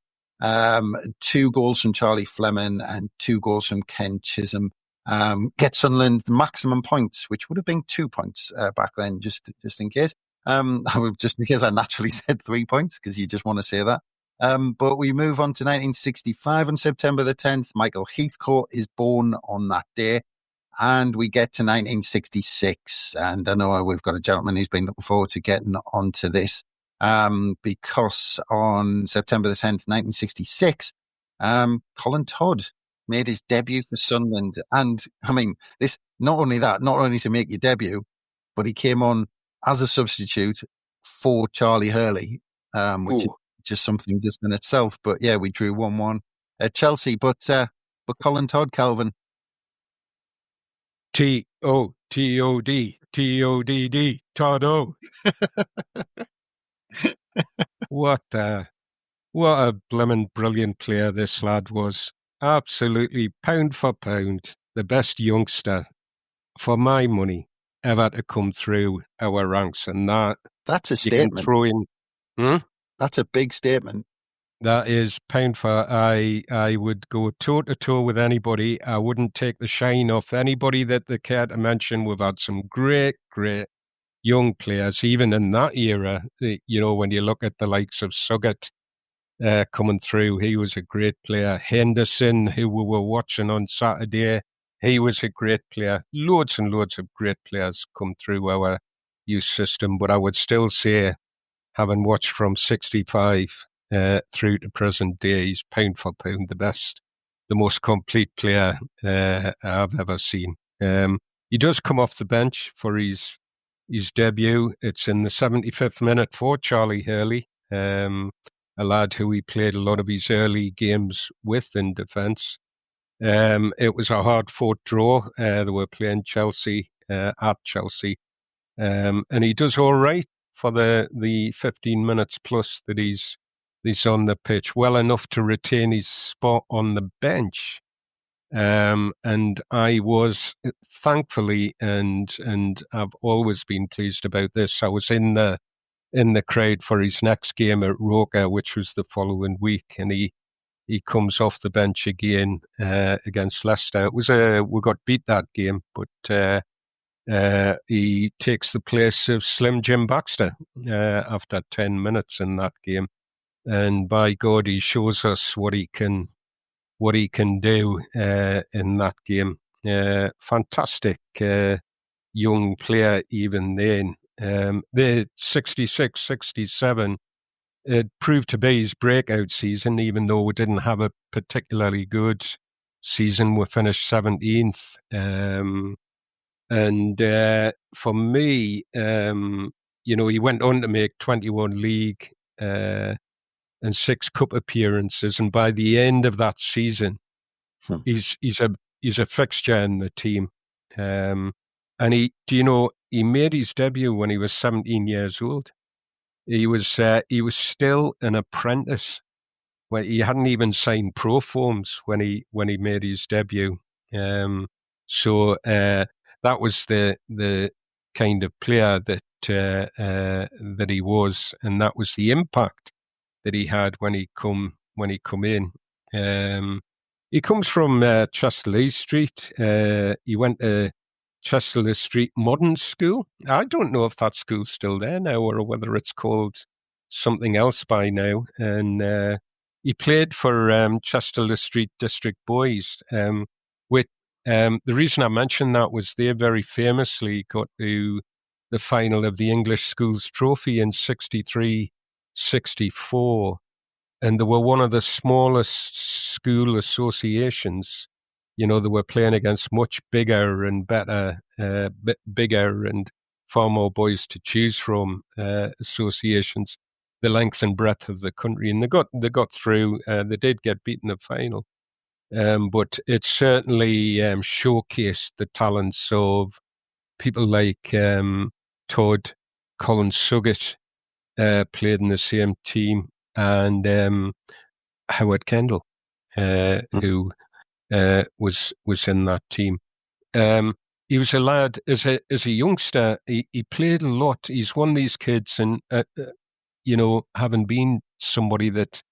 2 goals from Charlie Fleming and 2 goals from Ken Chisholm. Get Sunderland the maximum points, which would have been 2 points back then, just in case. Just because I naturally said 3 points, because you just want to say that. But we move on to 1965 on September the 10th. Michael Heathcote is born on that day. And we get to 1966. And I know we've got a gentleman who's been looking forward to getting onto this. Because on September the 10th, 1966, Colin Todd made his debut for Sunderland. And I mean, not only to make your debut, but he came on as a substitute for Charlie Hurley, which is just something just in itself. But yeah, we drew 1-1 at Chelsea. But Colin Todd, Kelvin. Todd, Todd. What a blimmin' brilliant player this lad was. Absolutely, pound for pound, the best youngster, for my money, ever to come through our ranks. And that's a statement. That's a big statement. That is pound for. I would go toe-to-toe with anybody. I wouldn't take the shine off anybody that they care to mention. We've had some great young players, even in that era. You know, when you look at the likes of Suggett coming through, he was a great player. Henderson, who we were watching on Saturday, he was a great player. Loads and loads of great players come through our youth system. But I would still say, having watched from 65 through to present day, he's pound for pound the best, the most complete player I've ever seen. He does come off the bench for his debut. It's in the 75th minute for Charlie Hurley, a lad who he played a lot of his early games with in defence. It was a hard-fought draw. They were playing Chelsea at Chelsea. And he does all right for the 15 minutes plus that he's on the pitch, well enough to retain his spot on the bench. And I was, thankfully, and I've always been pleased about this, I was in the in the crowd for his next game at Roker, which was the following week, and he comes off the bench again against Leicester. It was we got beat that game, but he takes the place of Slim Jim Baxter after 10 minutes in that game, and by God, he shows us what he can do in that game. Fantastic young player even then. The 66, 67, it proved to be his breakout season, even though we didn't have a particularly good season. We finished 17th. And for me, he went on to make 21 league and 6 cup appearances. And by the end of that season, he's a fixture in the team. And he made his debut when he was 17 years old. He was still an apprentice. Well, he hadn't even signed pro forms when he made his debut. So that was the kind of player that he was, and that was the impact that he had when he come in. He comes from Chester Street. He went to Chester Street Modern School. I don't know if that school's still there now or whether it's called something else by now. And he played for Chester Street District Boys. The reason I mentioned that was they very famously got to the final of the English Schools Trophy in 63-64. And they were one of the smallest school associations. They were playing against much bigger and better, bigger and far more boys to choose from associations, the length and breadth of the country. And they got through. They did get beaten in the final. But it certainly showcased the talents of people like Todd, Colin Suggett, played in the same team, and Howard Kendall, who was in that team. He was a lad as a youngster. He played a lot. He's one of these kids, and having been somebody that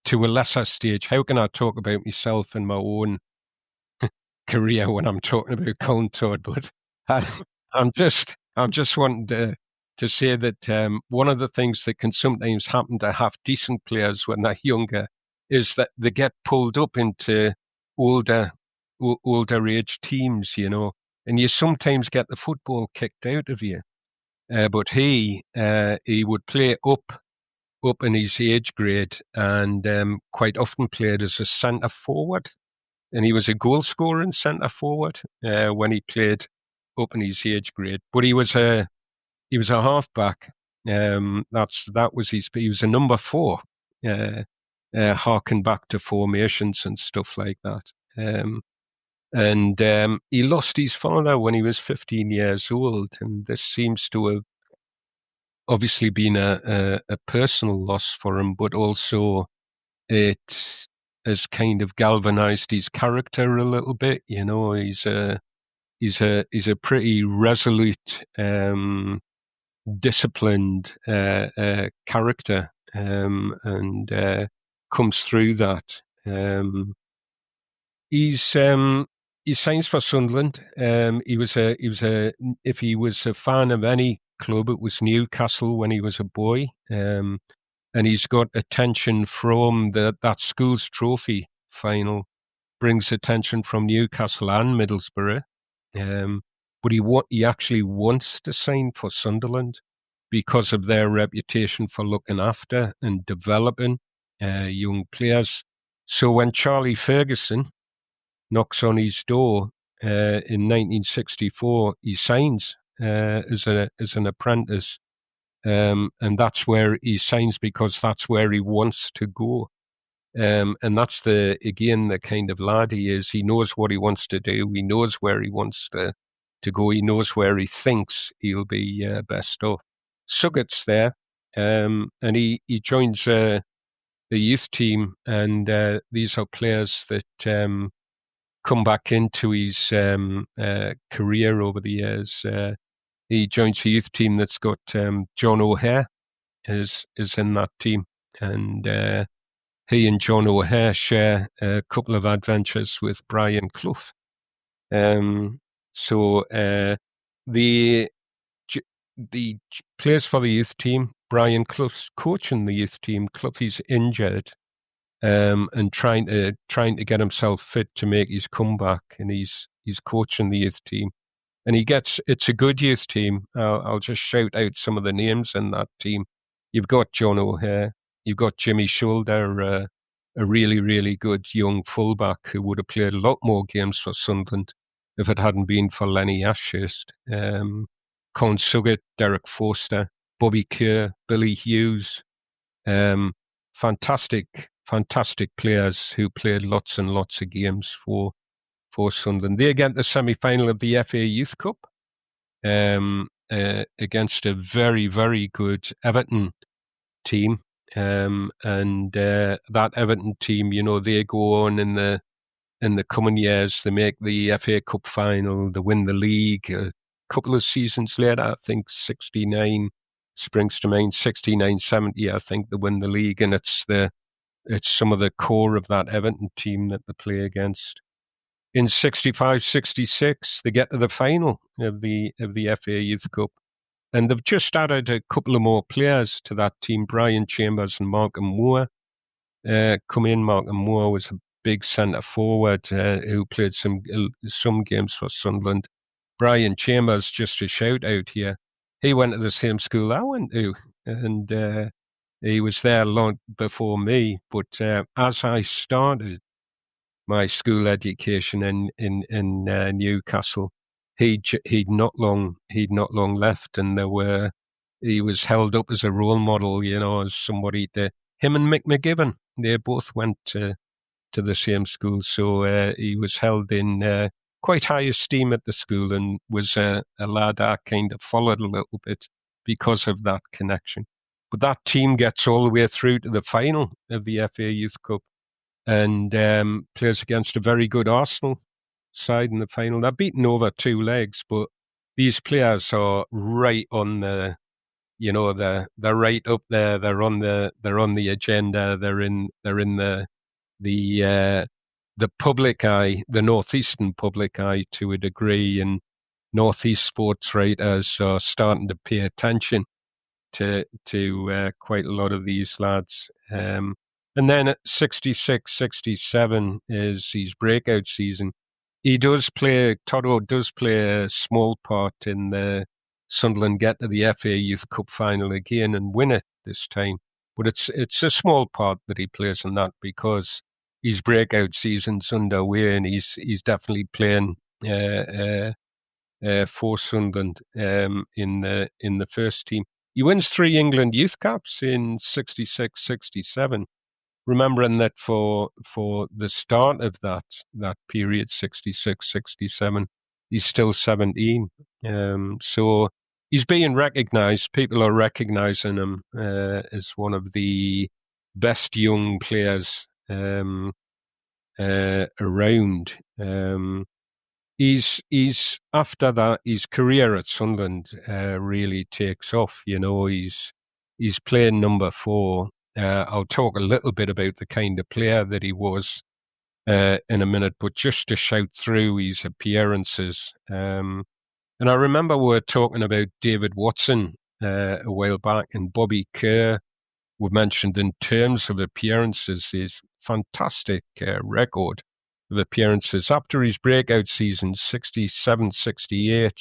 to a lesser stage. How can I talk about myself and my own career when I'm talking about Colin Todd? But I'm just wanting to say that one of the things that can sometimes happen to half decent players when they're younger is that they get pulled up into older age teams, and you sometimes get the football kicked out of you. But he would play up in his age grade, and quite often played as a centre forward, and he was a goal scorer in centre forward when he played up in his age grade. But he was a halfback. That was he was a number 4, harking back to formations and stuff like that. And he lost his father when he was 15 years old, and this seems to have obviously been a personal loss for him, but also it has kind of galvanized his character a little bit. He's a pretty resolute, disciplined character, and comes through that. He signs for Sunderland. If he was a fan of any club, it was Newcastle when he was a boy. And he's got attention from that Schools Trophy final, brings attention from Newcastle and Middlesbrough. But he actually wants to sign for Sunderland because of their reputation for looking after and developing young players. So when Charlie Ferguson knocks on his door in 1964, he signs as an apprentice. And that's where he signs because that's where he wants to go. And that's the kind of lad he is. He knows what he wants to do. He knows where he wants to go. He knows where he thinks he'll be best off. Suggett's there, and he joins the youth team, and these are players that come back into his career over the years. he joins a youth team that's got John O'Hare is in that team, and he and John O'Hare share a couple of adventures with Brian Clough. So the plays for the youth team. Brian Clough's coaching the youth team. Clough's injured, and trying to get himself fit to make his comeback, and he's coaching the youth team, and it's a good youth team. I'll just shout out some of the names in that team. You've got John O'Hare, you've got Jimmy Shoulder, a really, really good young fullback who would have played a lot more games for Sunderland if it hadn't been for Lenny Ashurst. Colin Suggett, Derek Forster, Bobby Kerr, Billy Hughes. Fantastic players who played lots and lots of games for Sunderland. They get the semi-final of the FA Youth Cup against a very, very good Everton team. And that Everton team, they go on in the coming years. They make the FA Cup final. They win the league. A couple of seasons later, I think 69 springs to mind. 69-70, I think they win the league, and it's some of the core of that Everton team that they play against. In 65-66, they get to the final of the FA Youth Cup, and they've just added a couple of more players to that team. Brian Chambers and Malcolm Moore come in. Malcolm Moore was a big centre forward who played some games for Sunderland. Brian Chambers, just a shout out here, he went to the same school I went to, and he was there long before me. But as I started my school education in Newcastle, he'd not long left, and he was held up as a role model, as somebody him and Mick McGibbon, they both went to the same school, so he was held in quite high esteem at the school, and was a lad I kind of followed a little bit because of that connection. But that team gets all the way through to the final of the FA Youth Cup, and plays against a very good Arsenal side in the final. They're beaten over two legs, but these players are right on the, they're right up there. They're on the agenda. They're in the public eye, the northeastern public eye to a degree, and northeast sports writers are starting to pay attention to quite a lot of these lads. And then at 66-67 is his breakout season. Toto does play a small part in the Sunderland get to the FA Youth Cup final again and win it this time. But it's a small part that he plays in that, because his breakout season's underway, and he's definitely playing for Sunderland in the first team. He wins 3 England youth caps in 66-67. Remembering that for the start of that period, 66-67, he's still 17. So he's being recognised. People are recognising him as one of the best young players around. He's after that, his career at Sunderland really takes off. He's playing number 4. I'll talk a little bit about the kind of player that he was in a minute, but just to shout through his appearances. And I remember we were talking about David Watson a while back, and Bobby Kerr we mentioned in terms of appearances, his fantastic record of appearances. After his breakout season, 67-68,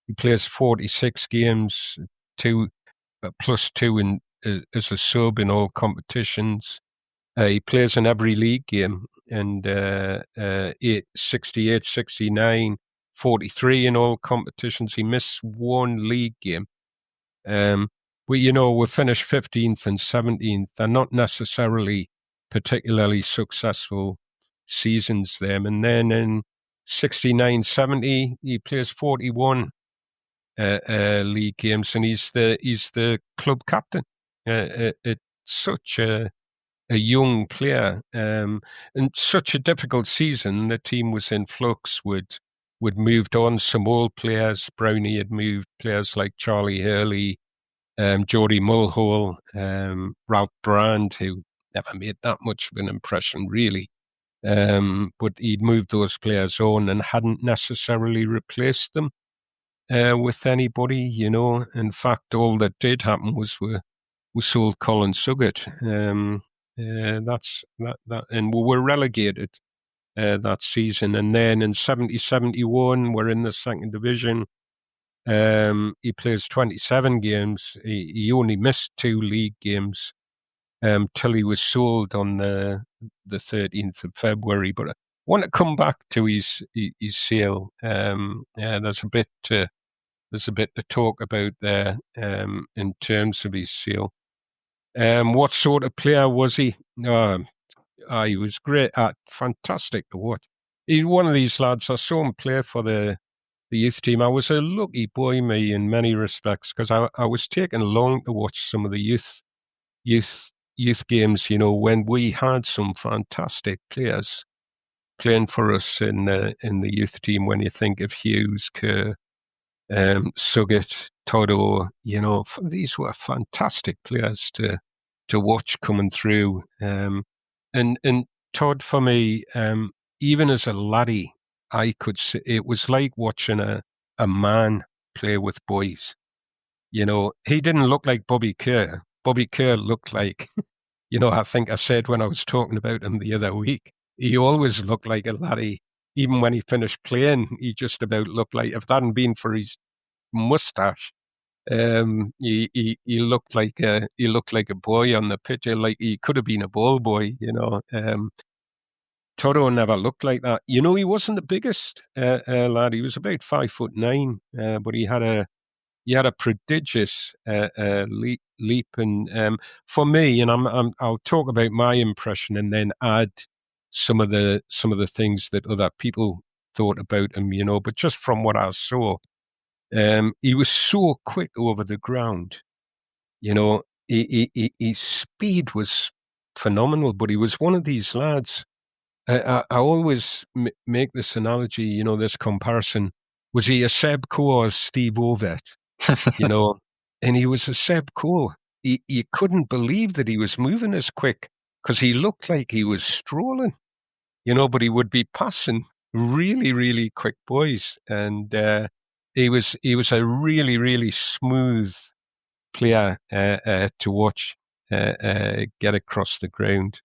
he plays 46 games, plus 2 as a sub in all competitions. He plays in every league game, and 68, 69, 43 in all competitions. He missed 1 league game. But, we finished 15th and 17th. They're not necessarily particularly successful seasons them. And then in 69-70, he plays 41 league games, and he's the club captain. It's such a young player, and such a difficult season. The team was in flux with we'd moved on some old players. Brownie had moved players like Charlie Hurley, Geordie Mulhall, Ralph Brand, who never made that much of an impression, really. But he'd moved those players on and hadn't necessarily replaced them with anybody, you know. In fact, all that did happen was we sold Colin Suggett. And we were relegated that season. And then in 70-71, we're in the second division. He plays 27 games. He only missed 2 league games till he was sold on the 13th of February. But I want to come back to his sale. There's a bit to talk about there in terms of his sale. What sort of player was he? He was great, fantastic to watch. He's one of these lads. I saw him play for the youth team. I was a lucky boy, me, in many respects, because I was taken along to watch some of the youth games, you know, when we had some fantastic players playing for us in the youth team. When you think of Hughes, Kerr, Suggett, Todo, you know, these were fantastic players to watch coming through. And Todd, for me, even as a laddie, I could see it was like watching a man play with boys. You know, he didn't look like Bobby Kerr. Bobby Kerr looked like, you know, I think I said when I was talking about him the other week, he always looked like a laddie. Even when he finished playing, he just about looked like, if it hadn't been for his moustache, he looked like a boy on the pitch. Like he could have been a ball boy, you know. Toto never looked like that. You know, he wasn't the biggest lad. He was about 5'9", but he had a prodigious leap. And for me, and I'll talk about my impression and then add some of the things that other people thought about him. You know, but just from what I saw, he was so quick over the ground. You know, his speed was phenomenal. But he was one of these lads. I always make this analogy, you know, this comparison. Was he a Seb Coe or Steve Ovett? You know, and he was a Seb Coe. You couldn't believe that he was moving as quick because he looked like he was strolling, you know, but he would be passing really, really quick boys. And he was a really, really smooth player to watch get across the ground.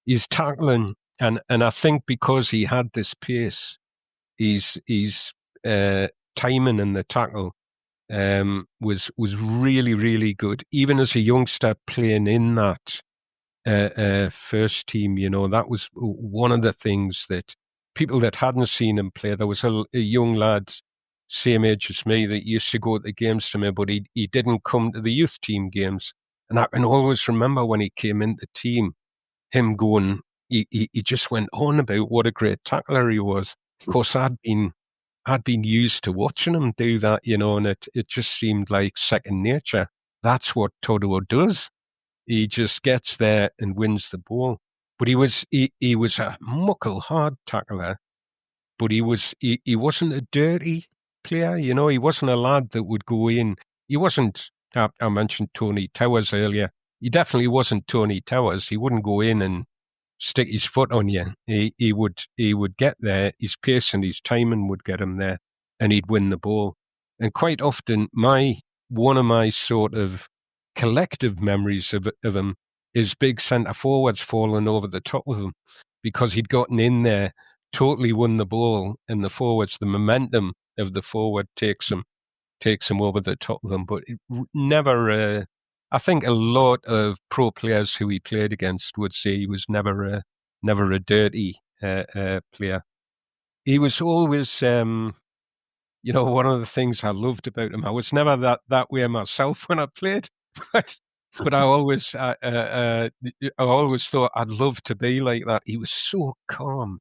His tackling, and I think because he had this pace, his timing in the tackle was really, really good. Even as a youngster playing in that first team, you know, that was one of the things that people that hadn't seen him play. There was a young lad, same age as me, that used to go to the games to me, but he didn't come to the youth team games. And I can always remember when he came into the team, him going, he just went on about what a great tackler he was. Of course, I'd been used to watching him do that, you know, and it just seemed like second nature. That's what Todo does. He just gets there and wins the ball. But he was a muckle hard tackler, but he wasn't a dirty player, you know. He wasn't a lad that would go in. He wasn't. I mentioned Tony Towers earlier. He definitely wasn't Tony Towers. He wouldn't go in and stick his foot on you. He would get there. His pace and his timing would get him there, and he'd win the ball. And quite often, one of my sort of collective memories of him is big centre forwards falling over the top of him because he'd gotten in there, totally won the ball, and the forwards, the momentum of the forward takes him over the top of him. But it never. I think a lot of pro players who he played against would say he was never a dirty player. He was always, you know, one of the things I loved about him. I was never that way myself when I played, but I always thought I'd love to be like that. He was so calm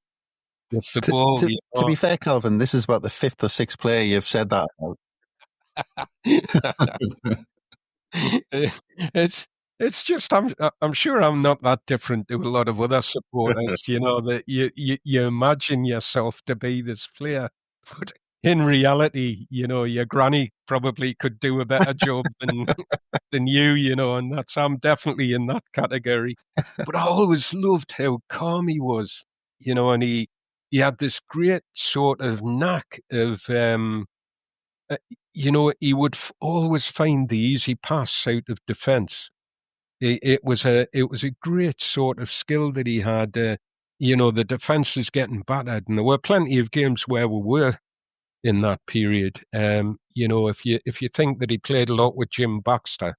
with the ball. To be fair, Kelvin, this is about the 5th or 6th player you've said that about. It's just I'm sure I'm not that different to a lot of other supporters. You know, that you imagine yourself to be this player, But in reality, your granny probably could do a better job than you, and I'm definitely in that category. But I always loved how calm he was, and he had this great sort of knack of, he would always find the easy pass out of defence. It was a great sort of skill that he had. The defence is getting battered, and there were plenty of games where we were in that period. If you think that he played a lot with Jim Baxter,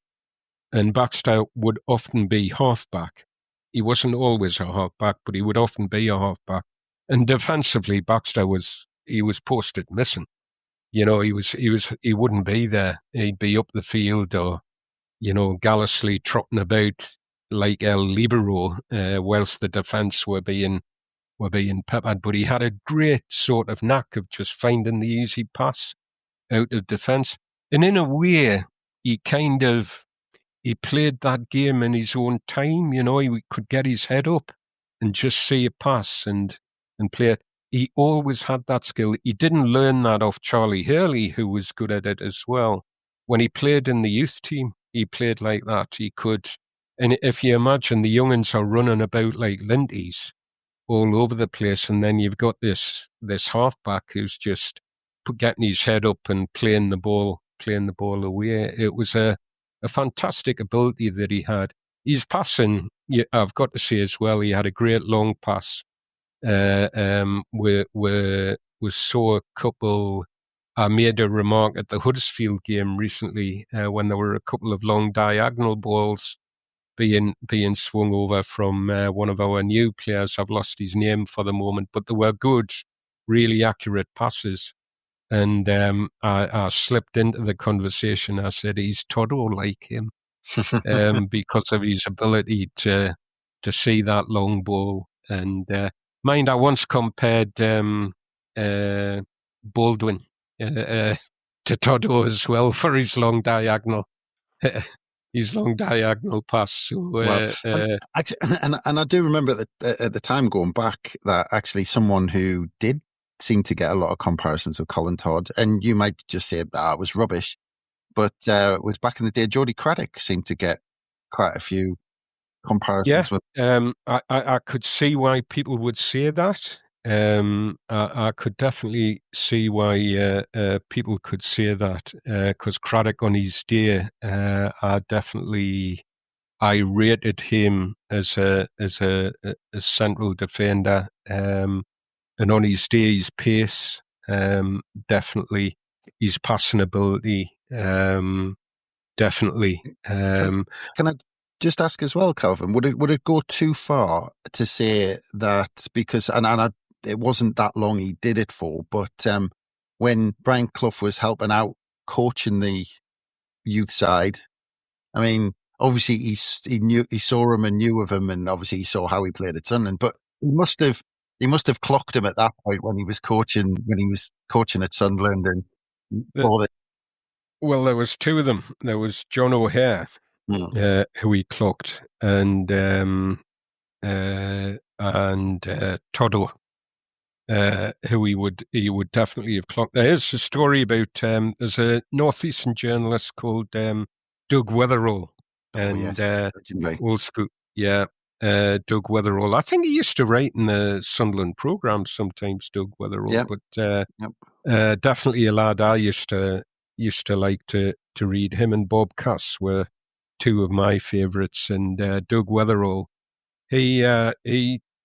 and Baxter would often be halfback. He wasn't always a halfback, but he would often be a halfback. And defensively, Baxter was posted missing. He wouldn't be there. He'd be up the field or, gallantly trotting about like El Libero, whilst the defence were being peppered. But he had a great sort of knack of just finding the easy pass out of defence. And in a way, he played that game in his own time. He could get his head up and just see a pass and play it. He always had that skill. He didn't learn that off Charlie Hurley, who was good at it as well. When he played in the youth team, he played like that. He could, and if you imagine the young'uns are running about like linties all over the place, and then you've got this halfback who's just getting his head up and playing the ball away. It was a fantastic ability that he had. His passing, I've got to say as well, he had a great long pass. We saw a couple. I made a remark at the Huddersfield game recently when there were a couple of long diagonal balls being swung over from one of our new players. I've lost his name for the moment, but they were good, really accurate passes. And I slipped into the conversation. I said, he's Toto like him because of his ability to see that long ball. And mind, I once compared Baldwin to Toto as well for his long diagonal. His long diagonal pass. So, and I do remember that at the time going back that actually someone who did seem to get a lot of comparisons with Colin Todd, and you might just say it was rubbish, but it was back in the day. Jody Craddock seemed to get quite a few comparisons. Yeah, I could see why people would say that. I could definitely see why people could say that because Craddock on his day, I rated him as a central defender, and on his day, his pace, definitely, his passing ability, definitely. Can I just ask as well, Kelvin? Would it go too far to say that because it wasn't that long he did it for, but when Brian Clough was helping out coaching the youth side, I mean, obviously he saw him and knew of him, and obviously he saw how he played at Sunderland, but he must have clocked him at that point when he was coaching at Sunderland and Well, there was two of them. There was John O'Hare, who he clocked, and Todo, who he would definitely have clocked. There is a story about there's a northeastern journalist called Doug Weatherall, and old school, Doug Weatherall. I think he used to write in the Sunderland programme sometimes, Doug Weatherall, but definitely a lad I used to like to read. Him and Bob Cass were two of my favourites, and Doug Weatherall, he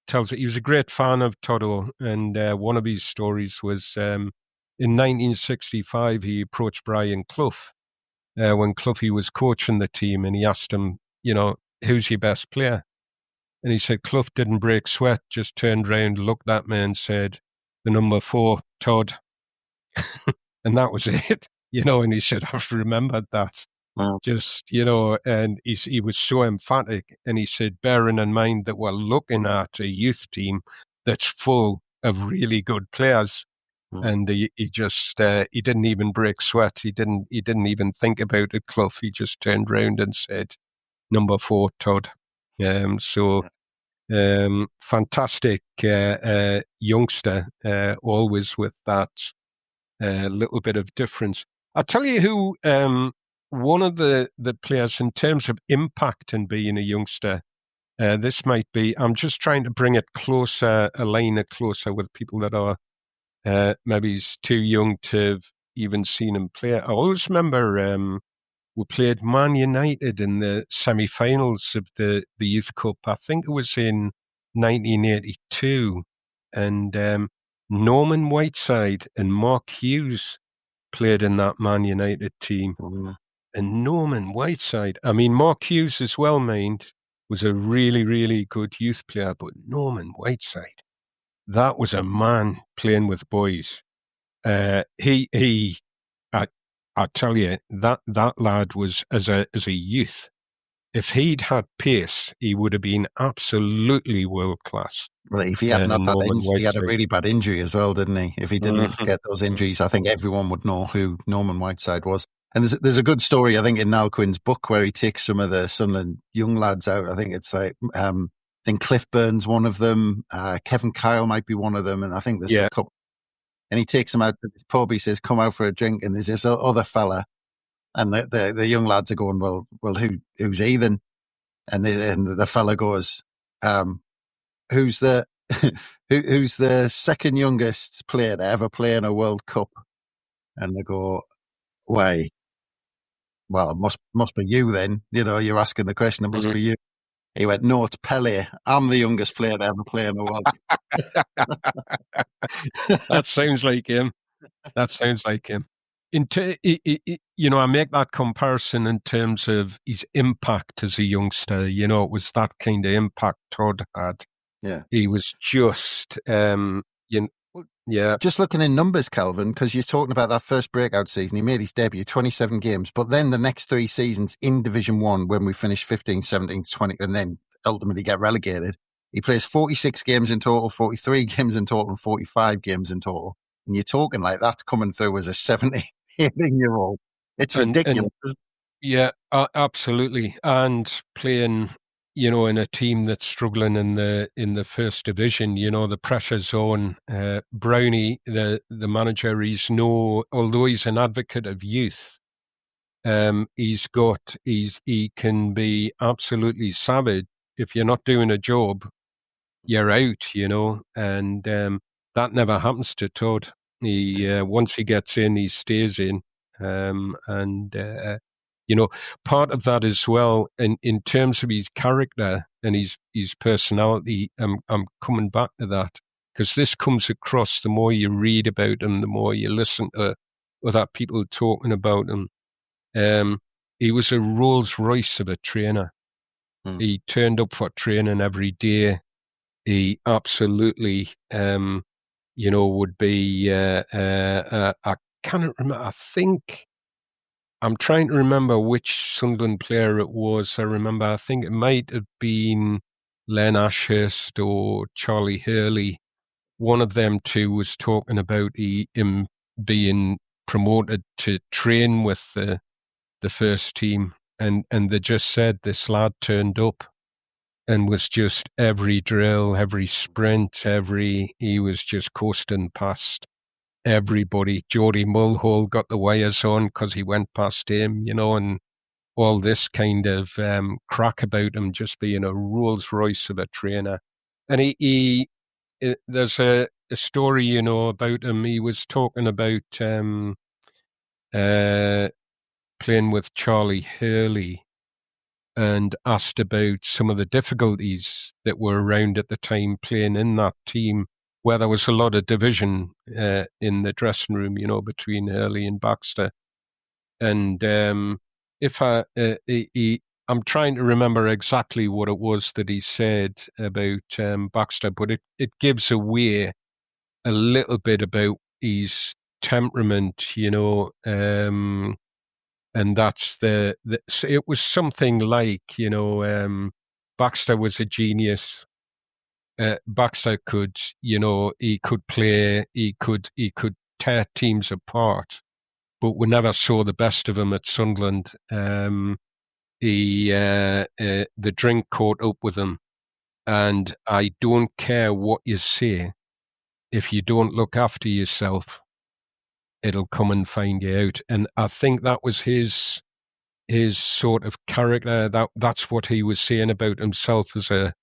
tells it he was a great fan of Toto, and one of his stories was in 1965 he approached Brian Clough when Cloughy was coaching the team, and he asked him, who's your best player? And he said Clough didn't break sweat, just turned round, looked at me and said, the number 4, Todd. And that was it, and he said, I've remembered that. Wow. Just, and he was so emphatic, and he said, bearing in mind that we're looking at a youth team that's full of really good players. And he didn't even break sweat. He didn't even think about it, Clough. He just turned round and said, number 4, Todd. Fantastic youngster, always with that a little bit of difference. I'll tell you who one of the players in terms of impact in being a youngster. This might be. I'm just trying to bring it closer, align it closer with people that are maybe too young to have even seen him play. I always remember we played Man United in the semi-finals of the Youth Cup. I think it was in 1982, and Norman Whiteside and Mark Hughes played in that Man United team. Mm. And Norman Whiteside, I mean, Mark Hughes as well, mind, was a really, really good youth player, but Norman Whiteside, that was a man playing with boys. I tell you, that lad was, as a youth, if he'd had pace, he would have been absolutely world class. Well, if he hadn't had that Norman injury, he had a Whiteside. really bad injury as well, didn't he? If he didn't get those injuries, I think everyone would know who Norman Whiteside was. And there's a good story, I think, in Niall Quinn's book where he takes some of the Sunderland young lads out. I think it's like, I think Cliff Byrne's one of them, Kevin Kyle might be one of them, and I think there's a couple. And he takes them out to this pub. He says, "Come out for a drink." And there's this other fella, and the young lads are going, "Well, who's he then?" And the fella goes, "Who's the who's the second youngest player to ever play in a World Cup?" And they go, "Why? Well, it must be you then. You know, you're asking the question. It must be you." He went, "No, it's Pelé. I'm the youngest player to ever play in the World Cup." That sounds like him. That sounds like him. I make that comparison in terms of his impact as a youngster. You know, it was that kind of impact Todd had. Yeah. He was just, Just looking in numbers, Kelvin, because you're talking about that first breakout season. He made his debut, 27 games, but then the next 3 seasons in Division 1, when we finished 15, 17, 20, and then ultimately get relegated, he plays 46 games in total, 43 games in total, and 45 games in total. And you're talking like that's coming through as a 18-year-old. It's ridiculous. Yeah, absolutely. And playing, in a team that's struggling in the first division, the pressure's on. Brownie, the manager, although he's an advocate of youth, he can be absolutely savage. If you're not doing a job, you're out, and that never happens to Todd. He once he gets in, he stays in, part of that as well, in terms of his character and his personality. I'm coming back to that because this comes across the more you read about him, the more you listen to other people talking about him. He was a Rolls Royce of a trainer. He turned up for training every day. He absolutely, would be. I cannot remember. I'm trying to remember which Sunderland player it was. I think it might have been Len Ashurst or Charlie Hurley. One of them two was talking about him being promoted to train with the first team, and they just said this lad turned up and was just every drill, every sprint, he was just coasting past everybody. Jody Mulhall got the wires on because he went past him, and all this kind of crack about him just being a Rolls Royce of a trainer. And there's a story, about him. He was talking about playing with Charlie Hurley and asked about some of the difficulties that were around at the time playing in that team, where there was a lot of division in the dressing room, between Hurley and Baxter. And I'm trying to remember exactly what it was that he said about Baxter, but it gives away a little bit about his temperament, and that's so it was something like, Baxter was a genius. Baxter could, he could play, he could tear teams apart, but we never saw the best of him at Sunderland. The drink caught up with him, and I don't care what you say if you don't look after yourself. it'll come and find you out. And I think that was his sort of character. That's what he was saying about himself as a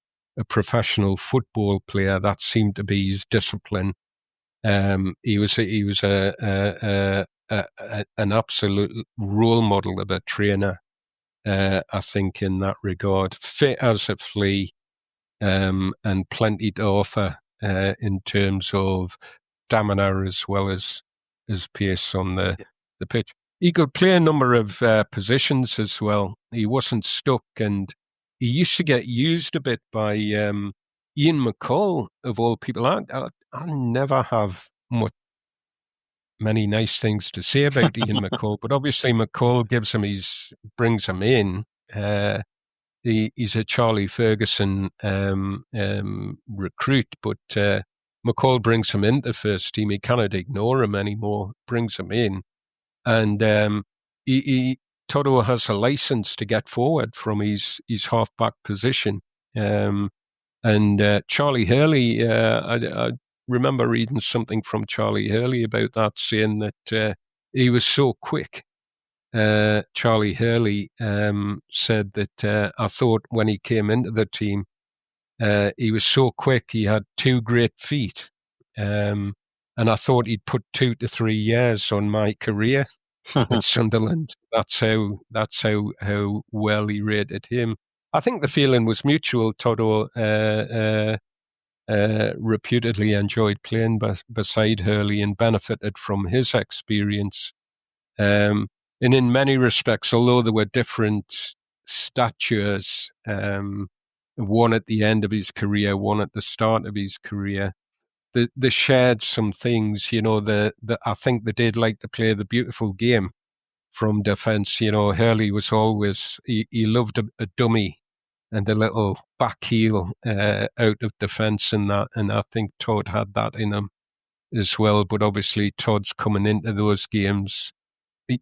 professional football player. That seemed to be his discipline. He was an absolute role model of a trainer. I think in that regard, fit as a flea, and plenty to offer in terms of stamina as well as pace on the pitch. He could play a number of positions as well. He wasn't stuck, and he used to get used a bit by Ian McCall, of all people. I never have many nice things to say about Ian McCall, but obviously McCall brings him in. He's a Charlie Ferguson recruit, but McCall brings him into the first team. He cannot ignore him anymore, brings him in. And Toto has a license to get forward from his half-back position. And Charlie Hurley, I remember reading something from Charlie Hurley about that, saying that he was so quick. Charlie Hurley said that I thought when he came into the team, he was so quick, he had 2 great feet. And I thought he'd put 2 to 3 years on my career at Sunderland. That's how well he rated him. I think the feeling was mutual. Toto reputedly enjoyed playing beside Hurley and benefited from his experience. And in many respects, although there were different statures, one at the end of his career, one at the start of his career, they shared some things. I think they did like to play the beautiful game from defence. Hurley was always, he loved a dummy and a little back heel out of defence and that. And I think Todd had that in him as well. But obviously Todd's coming into those games,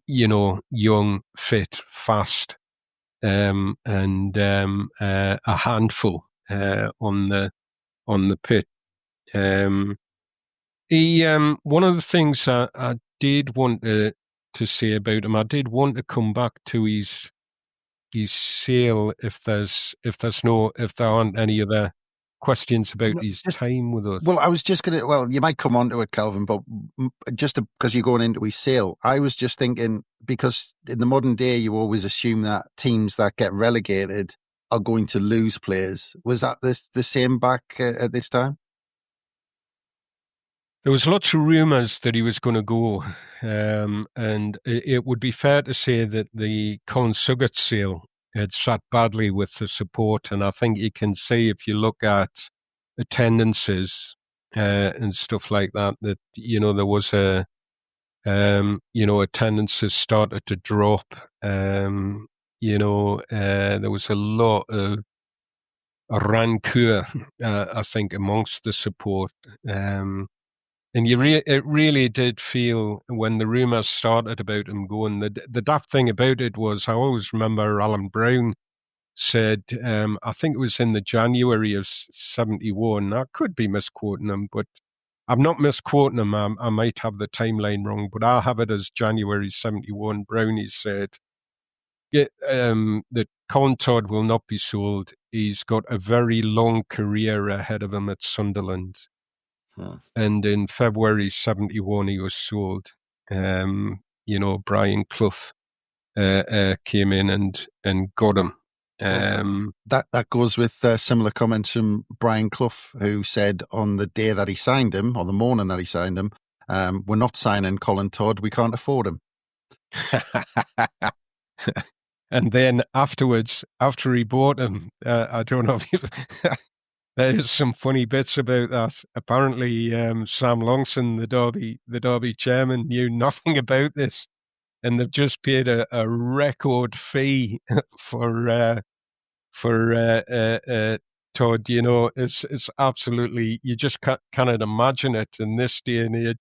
young, fit, fast, and a handful on the pitch. One of the things I did want to say about him, I did want to come back to his sale if there aren't any other questions about his time with us. Well, I was just going to, you might come on to it, Kelvin, but just because you're going into his sale, I was just thinking, because in the modern day, you always assume that teams that get relegated are going to lose players. Was that the same back at this time? There was lots of rumours that he was going to go, and it would be fair to say that the Colin Suggett sale had sat badly with the support, and I think you can see if you look at attendances and stuff like that, that there was attendances started to drop. There was a lot of rancor, I think, amongst the support. And it really did feel, when the rumours started about him going, the daft thing about it was, I always remember Alan Brown said, I think it was in the January of 71, I could be misquoting him, but I'm not misquoting him, I might have the timeline wrong, but I have it as January 71. Brownie said that Colin Todd will not be sold. He's got a very long career ahead of him at Sunderland. And in February 71, he was sold. Brian Clough came in and got him. That goes with similar comments from Brian Clough, who said on the day that he signed him, or the morning that he signed him, we're not signing Colin Todd, we can't afford him. And then afterwards, after he bought him, I don't know if you... There's some funny bits about that. Apparently, Sam Longson, the Derby chairman, knew nothing about this, and they've just paid a record fee for Todd. It's absolutely, you just cannot imagine it in this day and age.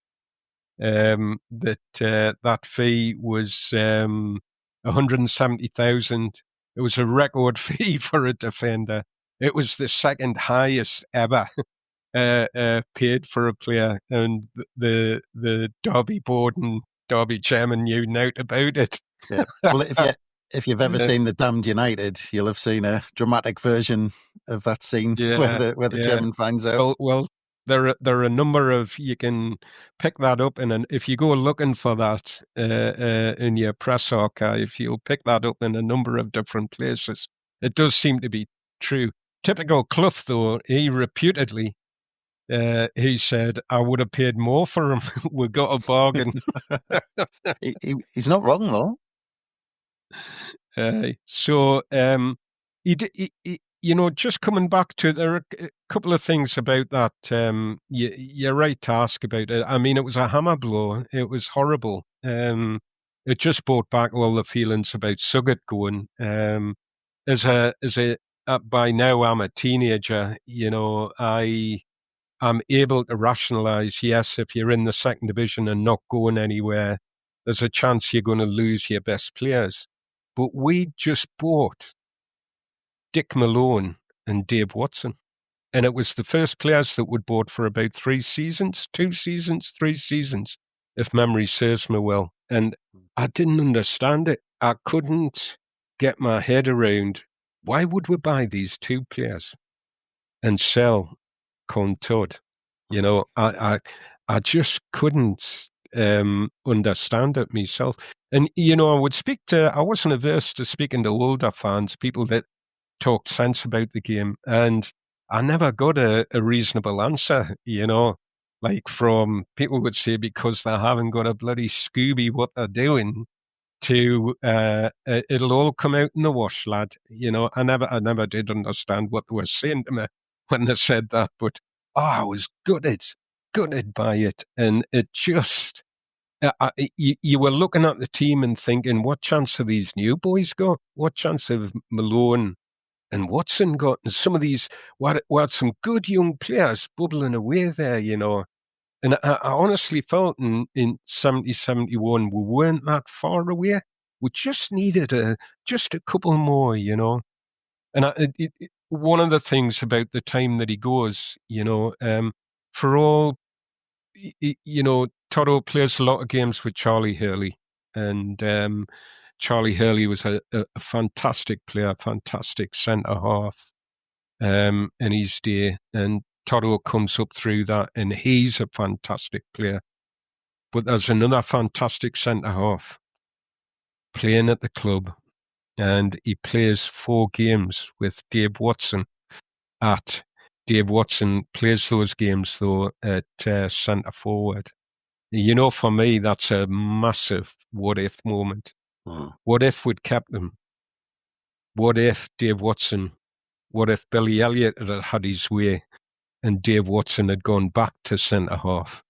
That fee was 170,000. It was a record fee for a defender. It was the second highest ever paid for a player, and the Derby board and Derby chairman knew naught about it. Yeah. Well, if you've ever seen The Damned United, you'll have seen a dramatic version of that scene where the chairman finds out. Well, there are a number of, you can pick that up, and if you go looking for that in your press archive, you'll pick that up in a number of different places. It does seem to be true. Typical Clough, though, he reputedly, he said, I would have paid more for him. We got a bargain. He's not wrong, though. Just coming back to, there are a couple of things about that. You're right to ask about it. I mean, it was a hammer blow. It was horrible. It just brought back all the feelings about Suggett going. By now I'm a teenager. I'm able to rationalise. Yes, if you're in the second division and not going anywhere, there's a chance you're going to lose your best players. But we just bought Dick Malone and Dave Watson. And it was the first players that we'd bought for about 3 seasons, if memory serves me well. And I didn't understand it. I couldn't get my head around, why would we buy these 2 players and sell Colin Todd? I just couldn't understand it myself. And, I wasn't averse to speaking to older fans, people that talked sense about the game, and I never got a reasonable answer, like from people would say because they haven't got a bloody Scooby what they're doing, to it'll all come out in the wash, lad. I never did understand what they were saying to me when they said that, but I was gutted by it. And it just, you were looking at the team and thinking, what chance have these new boys got? What chance have Malone and Watson got? And some of these were some good young players bubbling away there, And I honestly felt in 70, 71, we weren't that far away. We just needed just a couple more, And one of the things about the time that he goes, for all, Toto plays a lot of games with Charlie Hurley. And Charlie Hurley was a fantastic player, fantastic centre-half in his day. And Toto comes up through that, and he's a fantastic player. But there's another fantastic centre-half playing at the club, and he plays 4 games with Dave Watson. Dave Watson plays those games, though, at centre-forward. For me, that's a massive what-if moment. What if we'd kept him? What if Dave Watson, what if Billy Elliott had his way and Dave Watson had gone back to centre-half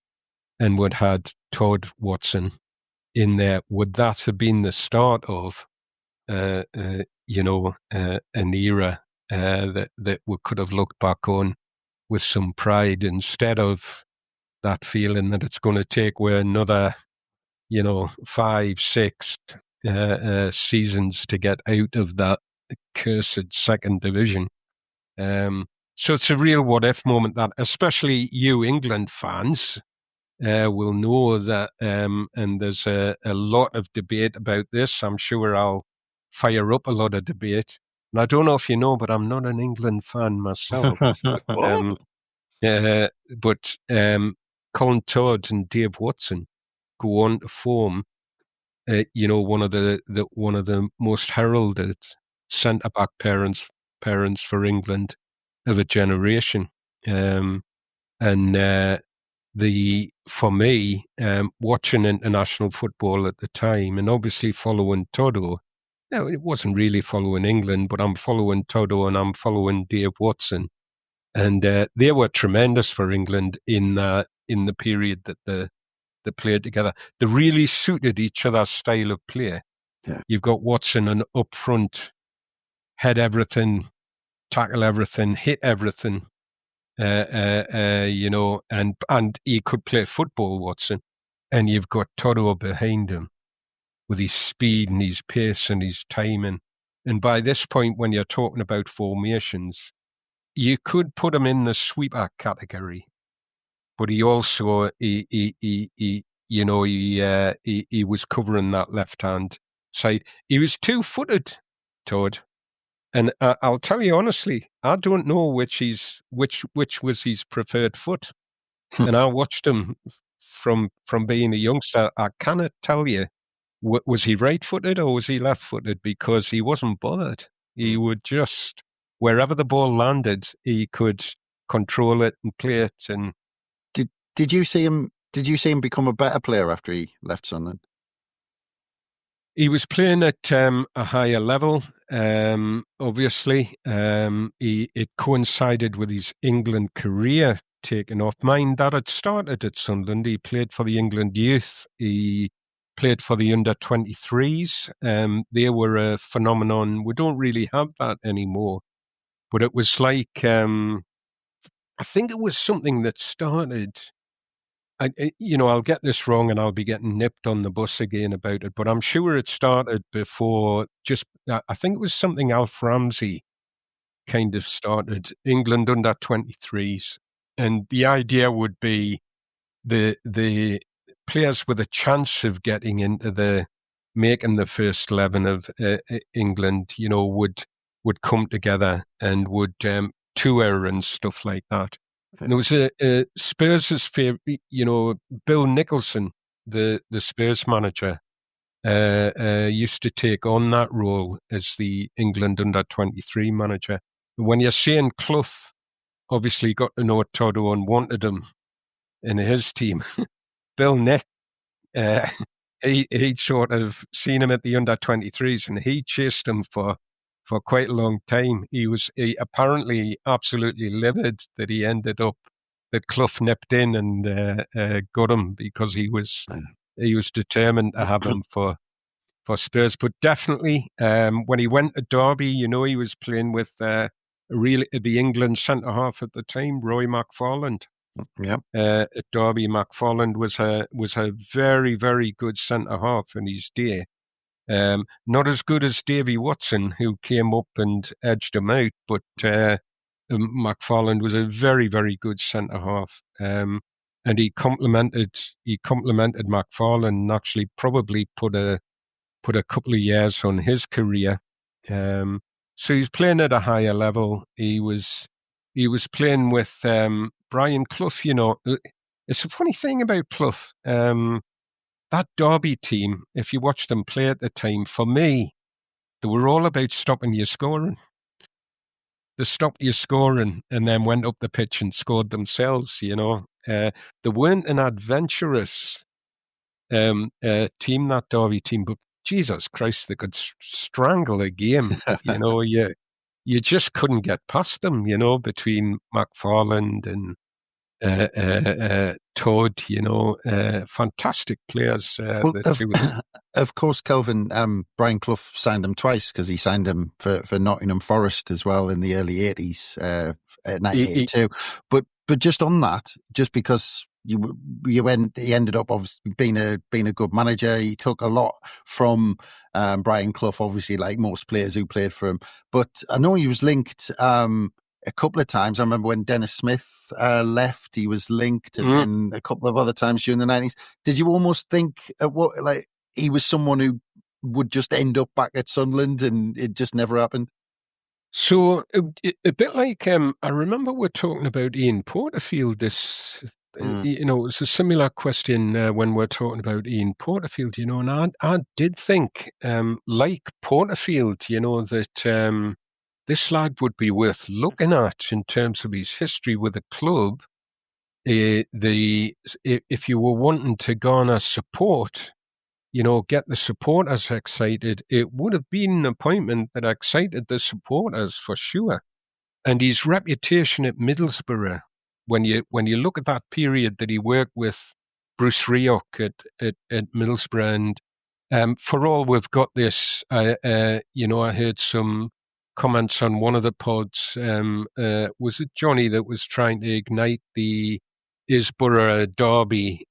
and would had Todd Watson in there? Would that have been the start of, an era that we could have looked back on with some pride, instead of that feeling that it's going to take another, 5, 6 seasons to get out of that cursed second division. So it's a real what-if moment, that especially you England fans will know that, and there's a lot of debate about this. I'm sure I'll fire up a lot of debate. And I don't know if you know, but I'm not an England fan myself. But Colin Todd and Dave Watson go on to form, one of the most heralded centre-back parents for England of a generation. For me, watching international football at the time, and obviously following Toto, it wasn't really following England, but I'm following Toto and I'm following Dave Watson. And they were tremendous for England in the period that they played together. They really suited each other's style of play. Yeah. You've got Watson and up front, head everything, tackle everything, hit everything, and he could play football, Watson. And you've got Toto behind him with his speed and his pace and his timing. And by this point, when you're talking about formations, you could put him in the sweeper category, but he also he was covering that left hand side. He was 2-footed, Todd, and I'll tell you honestly, I don't know which was his preferred foot. And I watched him from being a youngster. I cannot tell you, was he right-footed or was he left-footed, because he wasn't bothered. He would just, wherever the ball landed, he could control it and play it. And did you see him become a better player after he left Sunderland? he was playing at a higher level. Obviously, it coincided with his England career taken off. Mine, that had started at Sunderland. He played for the England youth. He played for the under-23s. They were a phenomenon. We don't really have that anymore. But it was like, I think it was something that started... I'll get this wrong and I'll be getting nipped on the bus again about it, but I'm sure it started before I think it was something Alf Ramsey kind of started, England under-23s. And the idea would be the players with a chance of getting into making the first 11 of England, would come together and would tour and stuff like that. And there was a Spurs' favourite, Bill Nicholson, the Spurs manager, used to take on that role as the England under-23 manager. And when you're saying Clough obviously got to know Todo and wanted him in his team, Bill Nick, he'd sort of seen him at the under-23s and he chased him for quite a long time. He apparently absolutely livid that he ended up, that Clough nipped in and got him, because he was determined to have him for Spurs. But definitely, when he went to Derby, he was playing with the England centre-half at the time, Roy McFarland. Yeah. At Derby, McFarland was a very, very good centre-half in his day. Not as good as Davy Watson, who came up and edged him out, but McFarland was a very, very good centre half, and he complimented McFarland and actually probably put a couple of years on his career. So he's playing at a higher level. He was playing with Brian Clough. It's a funny thing about Clough. That Derby team, if you watch them play at the time, for me, they were all about stopping you scoring. They stopped you scoring and then went up the pitch and scored themselves, They weren't an adventurous team, that Derby team, but Jesus Christ, they could strangle a game. You just couldn't get past them, between McFarland and Todd, fantastic players. Of course, Kelvin, Brian Clough signed him twice, because he signed him for Nottingham Forest as well in the early 80s, 1982. But just on that, just because he ended up obviously being a good manager. He took a lot from Brian Clough, obviously, like most players who played for him. But I know he was linked a couple of times. I remember when Dennis Smith left, he was linked, and then a couple of other times during the 90s. Did you almost think he was someone who would just end up back at Sunderland, and it just never happened? So a bit like I remember we're talking about Ian Porterfield. It was a similar question when we're talking about Ian Porterfield. And I did think, like Porterfield, that this lad would be worth looking at in terms of his history with the club. If you were wanting to garner support, get the supporters excited, it would have been an appointment that excited the supporters for sure. And his reputation at Middlesbrough, when you look at that period that he worked with Bruce Rioch at Middlesbrough, and for all we've got this, I heard some comments on one of the pods. Was it Johnny that was trying to ignite the Isborough derby?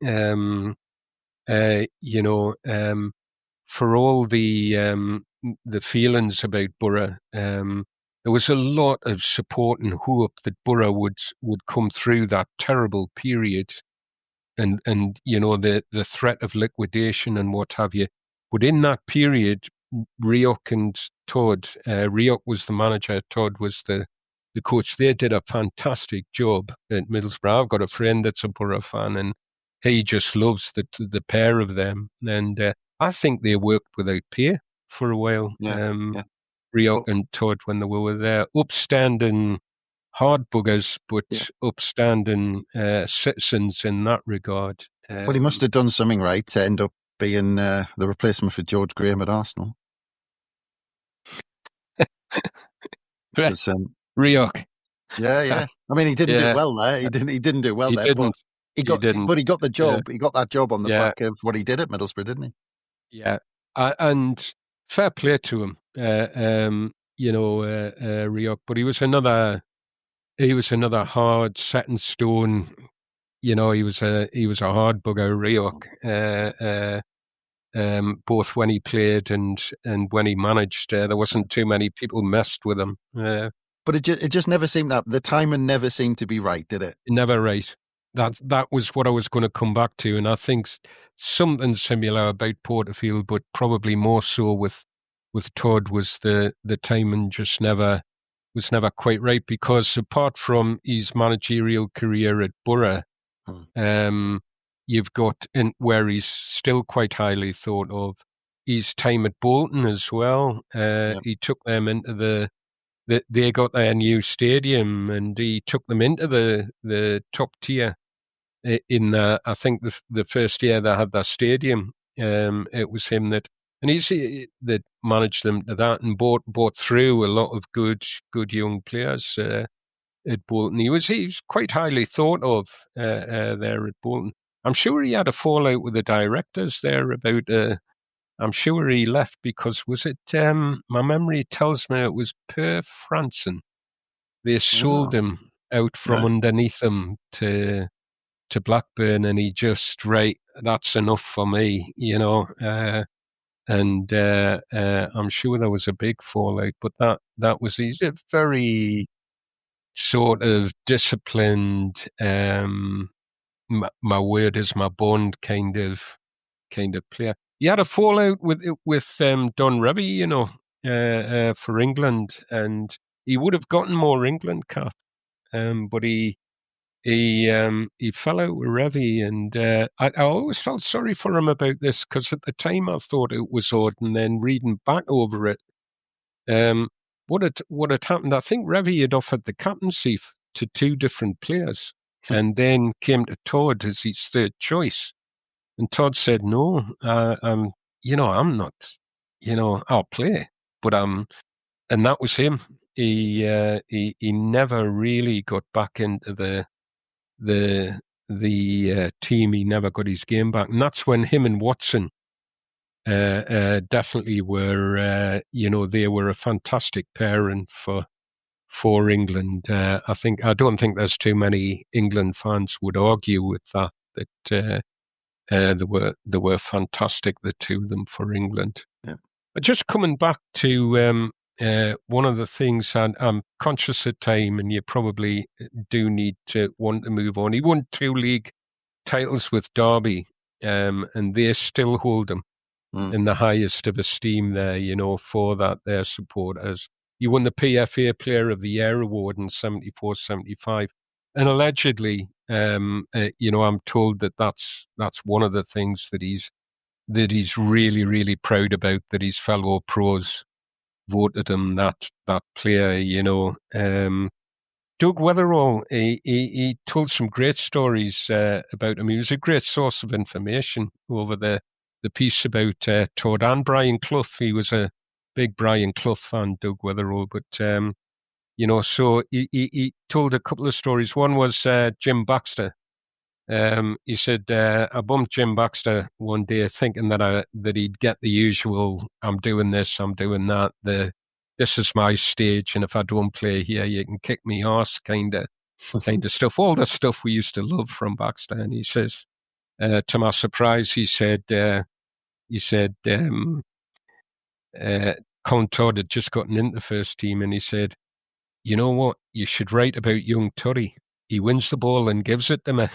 For all the feelings about Borough, there was a lot of support and hope that Borough would come through that terrible period, and the threat of liquidation and what have you. But in that period, Rioch and Todd, Rioch was the manager, Todd was the coach. They did a fantastic job at Middlesbrough. I've got a friend that's a Borough fan, and he just loves the pair of them. And I think they worked without pay for a while. Rioch and Todd, when they were there, upstanding hard buggers, but upstanding citizens in that regard. Well, he must have done something right to end up being the replacement for George Graham at Arsenal. Rioch. Yeah. I mean, he didn't do well there. He didn't do well there. Didn't. But he got the job. Yeah. He got that job on the back of what he did at Middlesbrough, didn't he? Yeah, and fair play to him. Rioch. But he was another hard set in stone. He was a hard bugger, Rioch. Both when he played and when he managed, there wasn't too many people messed with him. But it just never seemed that the timing never seemed to be right, did it? Never right. That was what I was going to come back to, and I think something similar about Porterfield, but probably more so with Todd, was the timing just was never quite right, because apart from his managerial career at Borough, you've got where he's still quite highly thought of, his time at Bolton as well. He took them into they got their new stadium, and he took them into the top tier in I think the first year they had their stadium. It was him that managed them to that, and brought through a lot of good young players at Bolton. He was quite highly thought of there at Bolton. I'm sure he had a fallout with the directors there about. I'm sure he left because was it? My memory tells me it was Per Franson. They sold him out from underneath him to Blackburn, and he just, right, that's enough for me, and I'm sure there was a big fallout, but that was he's a very sort of disciplined, my word is my bond kind of player. He had a fallout with Don Revie, for England, and he would have gotten more England cap, but he fell out with Revie, and I always felt sorry for him about this, because at the time I thought it was odd, and then reading back over it, what had happened, I think Revie had offered the captaincy to two different players, and then came to Todd as his third choice, and Todd said, "No, I'm not, I'll play, but and that was him. He never really got back into the team. He never got his game back, and that's when him and Watson definitely were. They were a fantastic pairing for England. I don't think there's too many England fans would argue with that. They were fantastic, the two of them, for England. Yeah. Just coming back to one of the things, and I'm conscious of time, and you probably do want to move on. He won 2 league titles with Derby, and they still hold him in the highest of esteem there, for that, their supporters. He won the PFA Player of the Year award in 74-75. And allegedly, I'm told that that's one of the things that he's really, really proud about, that his fellow pros voted him that player, Doug Weatherall, he told some great stories about him. He was a great source of information over the piece about Todd and Brian Clough. He was a big Brian Clough fan, Doug Weatherall, but so he told a couple of stories. One was Jim Baxter. He said, I bumped Jim Baxter one day thinking that he'd get the usual, I'm doing this, I'm doing that, this is my stage, and if I don't play here, you can kick me arse kind of stuff. All the stuff we used to love from Baxter. And he says, to my surprise, he said, Colin Todd had just gotten into the first team, and he said, you know what? You should write about young Tuddy. He wins the ball and gives it to me.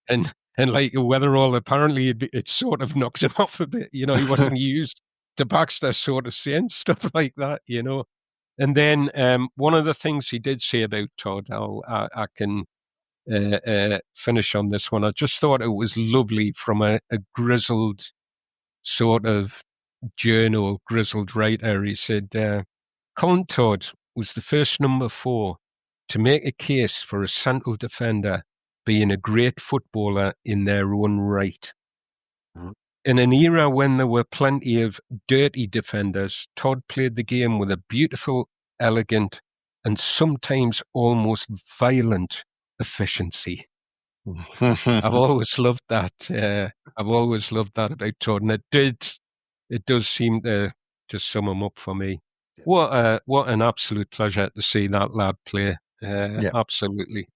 and like Weatherall, apparently it sort of knocks him off a bit. He wasn't used to Baxter sort of saying stuff like that, And then one of the things he did say about Todd, I can finish on this one. I just thought it was lovely from a grizzled sort of journal, grizzled writer. He said, Colin Todd was the first number 4 to make a case for a central defender being a great footballer in their own right. In an era when there were plenty of dirty defenders, Todd played the game with a beautiful, elegant, and sometimes almost violent efficiency. I've always loved that. I've always loved that about Todd, and it does seem to sum him up for me. What an absolute pleasure to see that lad play. Absolutely.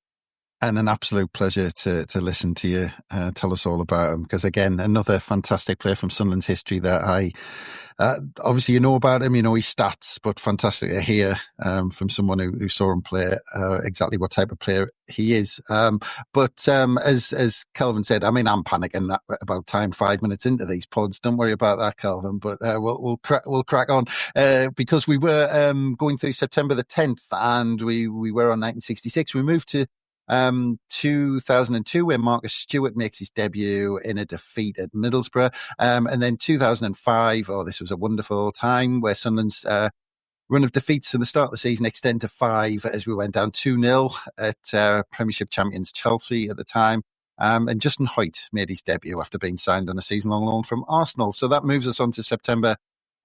And an absolute pleasure to listen to you tell us all about him. Because again, another fantastic player from Sunderland's history that I obviously about him, his stats, but fantastic to hear from someone who saw him play exactly what type of player he is. But as Kelvin said, I'm panicking about time 5 minutes into these pods. Don't worry about that, Kelvin. But we'll crack on because we were going through September the 10th, and we were on 1966. We moved to 2002, where Marcus Stewart makes his debut in a defeat at Middlesbrough. And then 2005, this was a wonderful time where Sunderland's run of defeats to the start of the season extend to 5 as we went down 2-0 at Premiership champions Chelsea at the time. And Justin Hoyt made his debut after being signed on a season-long loan from Arsenal. So that moves us on to September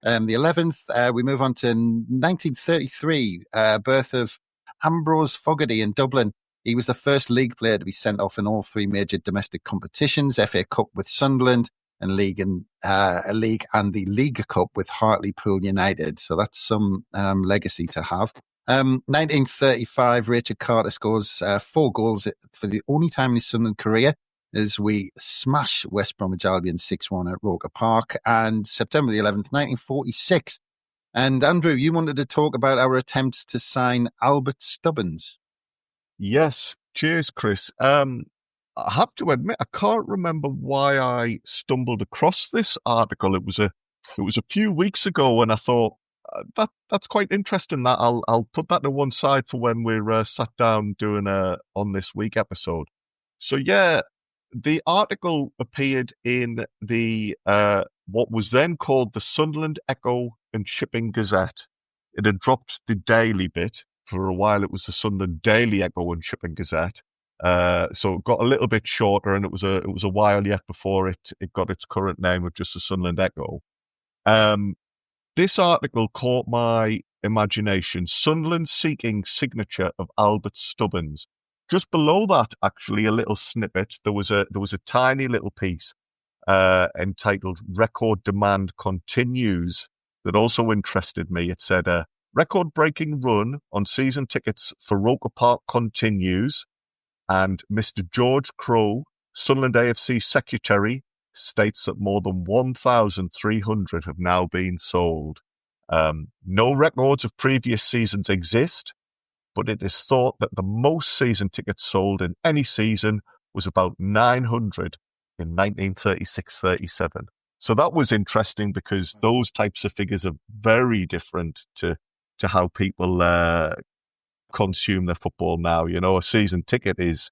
the 11th. We move on to 1933, birth of Ambrose Fogarty in Dublin. He was the first league player to be sent off in all 3 major domestic competitions: FA Cup with Sunderland, and League and the League Cup with Hartlepool United. So that's some legacy to have. 1935, Richard Carter scores 4 goals for the only time in his Sunderland career as we smash West Bromwich Albion 6-1 at Roker Park. And September the 11th, 1946. And Andrew, you wanted to talk about our attempts to sign Albert Stubbins. Yes, cheers, Chris. I have to admit, I can't remember why I stumbled across this article. It was a few weeks ago, and I thought that's quite interesting. That I'll put that to one side for when we're sat down doing a On This Week episode. So yeah, the article appeared in the what was then called the Sunderland Echo and Shipping Gazette. It had dropped the daily bit. For a while, it was the Sunderland Daily Echo and Shipping Gazette. So it got a little bit shorter, and it was a while yet before it got its current name of just the Sunderland Echo. This article caught my imagination. Sunderland seeking signature of Albert Stubbins. Just below that, actually, a little snippet. There was a tiny little piece entitled "Record Demand Continues" that also interested me. It said, record-breaking run on season tickets for Roker Park continues, and Mr. George Crowe, Sunderland AFC secretary, states that more than 1,300 have now been sold. No records of previous seasons exist, but it is thought that the most season tickets sold in any season was about 900 in 1936-37. So that was interesting because those types of figures are very different to how people consume their football now. A season ticket is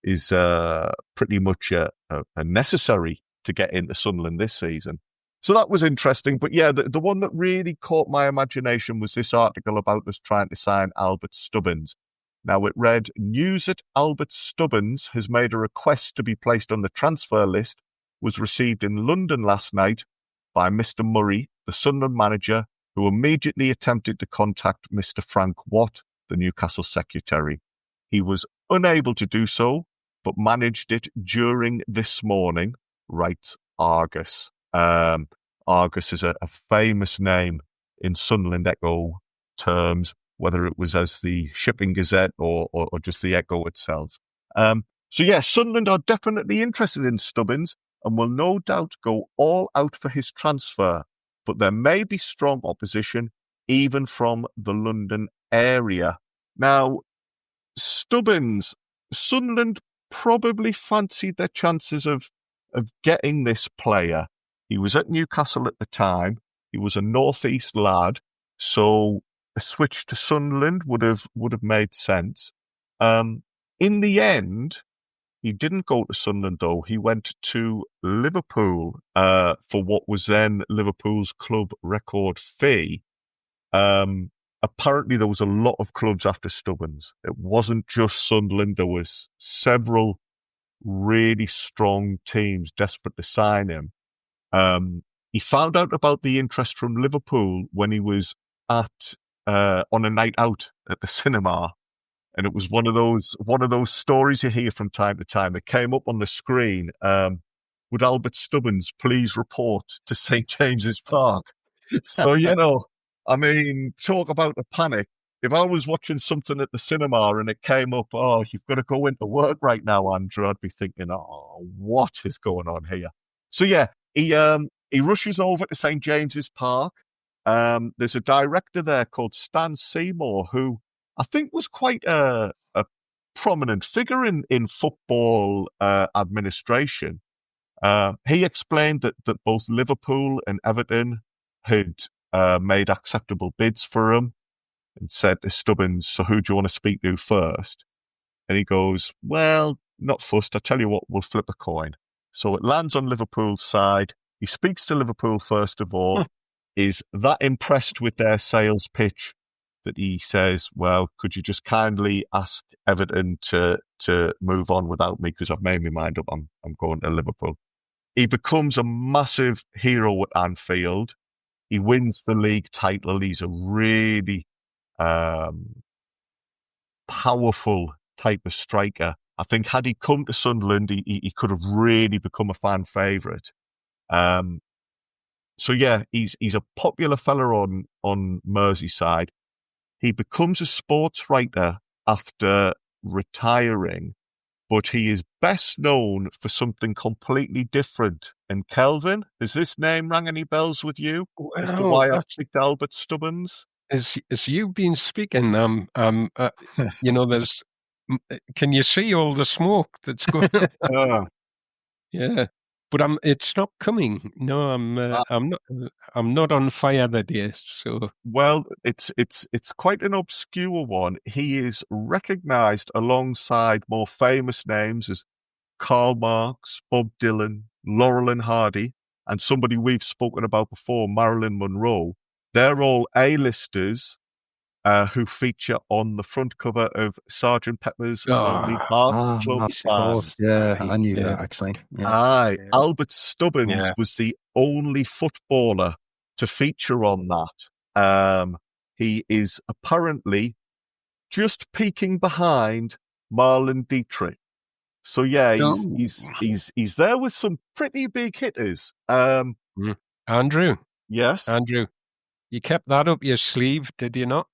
pretty much a necessary to get into Sunderland this season. So that was interesting. But yeah, the one that really caught my imagination was this article about us trying to sign Albert Stubbins. Now it read, news that Albert Stubbins has made a request to be placed on the transfer list was received in London last night by Mr. Murray, the Sunderland manager, who immediately attempted to contact Mr. Frank Watt, the Newcastle secretary. He was unable to do so, but managed it during this morning, writes Argus. Argus is a famous name in Sunderland Echo terms, whether it was as the Shipping Gazette or just the Echo itself. So yeah, Sunderland are definitely interested in Stubbins and will no doubt go all out for his transfer, but there may be strong opposition even from the London area. Now, Stubbins, Sunderland probably fancied their chances of getting this player. He was at Newcastle at the time. He was a northeast lad, so a switch to Sunderland would have made sense. In the end, he didn't go to Sunderland, though. He went to Liverpool for what was then Liverpool's club record fee. Apparently, there was a lot of clubs after Stubbins. It wasn't just Sunderland. There was several really strong teams desperate to sign him. He found out about the interest from Liverpool when he was at on a night out at the cinema. And it was one of those stories you hear from time to time. It came up on the screen. Would Albert Stubbins please report to St. James's Park? So, I mean, talk about the panic. If I was watching something at the cinema and it came up, oh, you've got to go into work right now, Andrew, I'd be thinking, oh, what is going on here? So, yeah, he rushes over to St. James's Park. There's a director there called Stan Seymour, who I think was quite a prominent figure in football administration. He explained that both Liverpool and Everton had made acceptable bids for him and said to Stubbins, so who do you want to speak to first? And he goes, well, not fussed. I tell you what, we'll flip a coin. So it lands on Liverpool's side. He speaks to Liverpool first of all, is that impressed with their sales pitch that he says, well, could you just kindly ask Everton to move on without me because I've made my mind up, I'm going to Liverpool. He becomes a massive hero at Anfield. He wins the league title. He's a really powerful type of striker. I think had he come to Sunderland, he could have really become a fan favourite. So yeah, he's a popular fella on Merseyside. He becomes a sports writer after retiring, but he is best known for something completely different. And Kelvin, has this name rang any bells with you as to why I picked Albert Stubbins? As you've been speaking, there's. Can you see all the smoke that's going on? Yeah, but it's not coming. No, I'm not on fire that day. So well, it's quite an obscure one. He is recognised alongside more famous names as Karl Marx, Bob Dylan, Laurel and Hardy, and somebody we've spoken about before, Marilyn Monroe. They're all A-listers who feature on the front cover of Sgt. Pepper's Lonely Hearts Club Band. Yeah, I knew that actually. Yeah. Aye, Albert Stubbins was the only footballer to feature on that. He is apparently just peeking behind Marlon Dietrich. So yeah, he's there with some pretty big hitters. Andrew. Yes, Andrew. You kept that up your sleeve, did you not?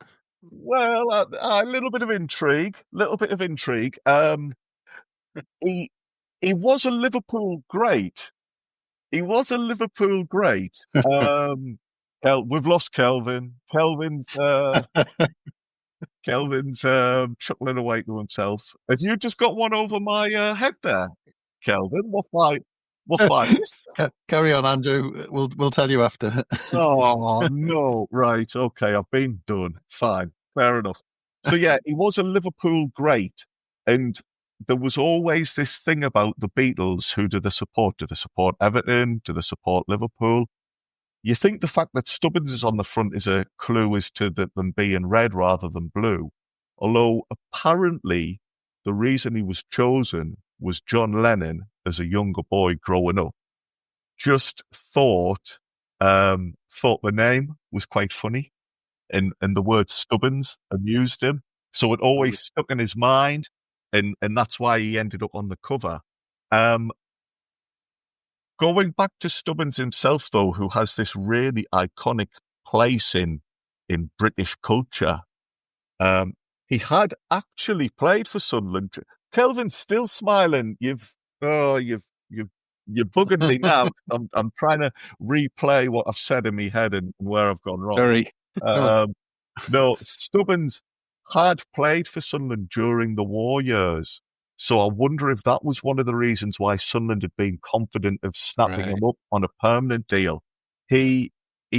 Well, a little bit of intrigue. He was a Liverpool great. We've lost Kelvin. Kelvin's chuckling away to himself. Have you just got one over my head there, Kelvin? What fight? Carry on, Andrew. We'll tell you after. Oh, no. Right. Okay. I've been done. Fine. Fair enough. So, yeah, he was a Liverpool great. And there was always this thing about the Beatles. Who do they support? Do they support Everton? Do they support Liverpool? You think the fact that Stubbins is on the front is a clue as to them being red rather than blue. Although, apparently, the reason he was chosen was John Lennon, as a younger boy growing up, just thought the name was quite funny, and the word Stubbins amused him, so it always stuck in his mind, and that's why he ended up on the cover. Going back to Stubbins himself, though, who has this really iconic place in British culture, he had actually played for Sunderland. Kelvin's still smiling. You've buggered me now. I'm trying to replay what I've said in my head and where I've gone wrong. Sorry. Um, no, Stubbins had played for Sunderland during the war years. So I wonder if that was one of the reasons why Sunderland had been confident of snapping him up on a permanent deal. He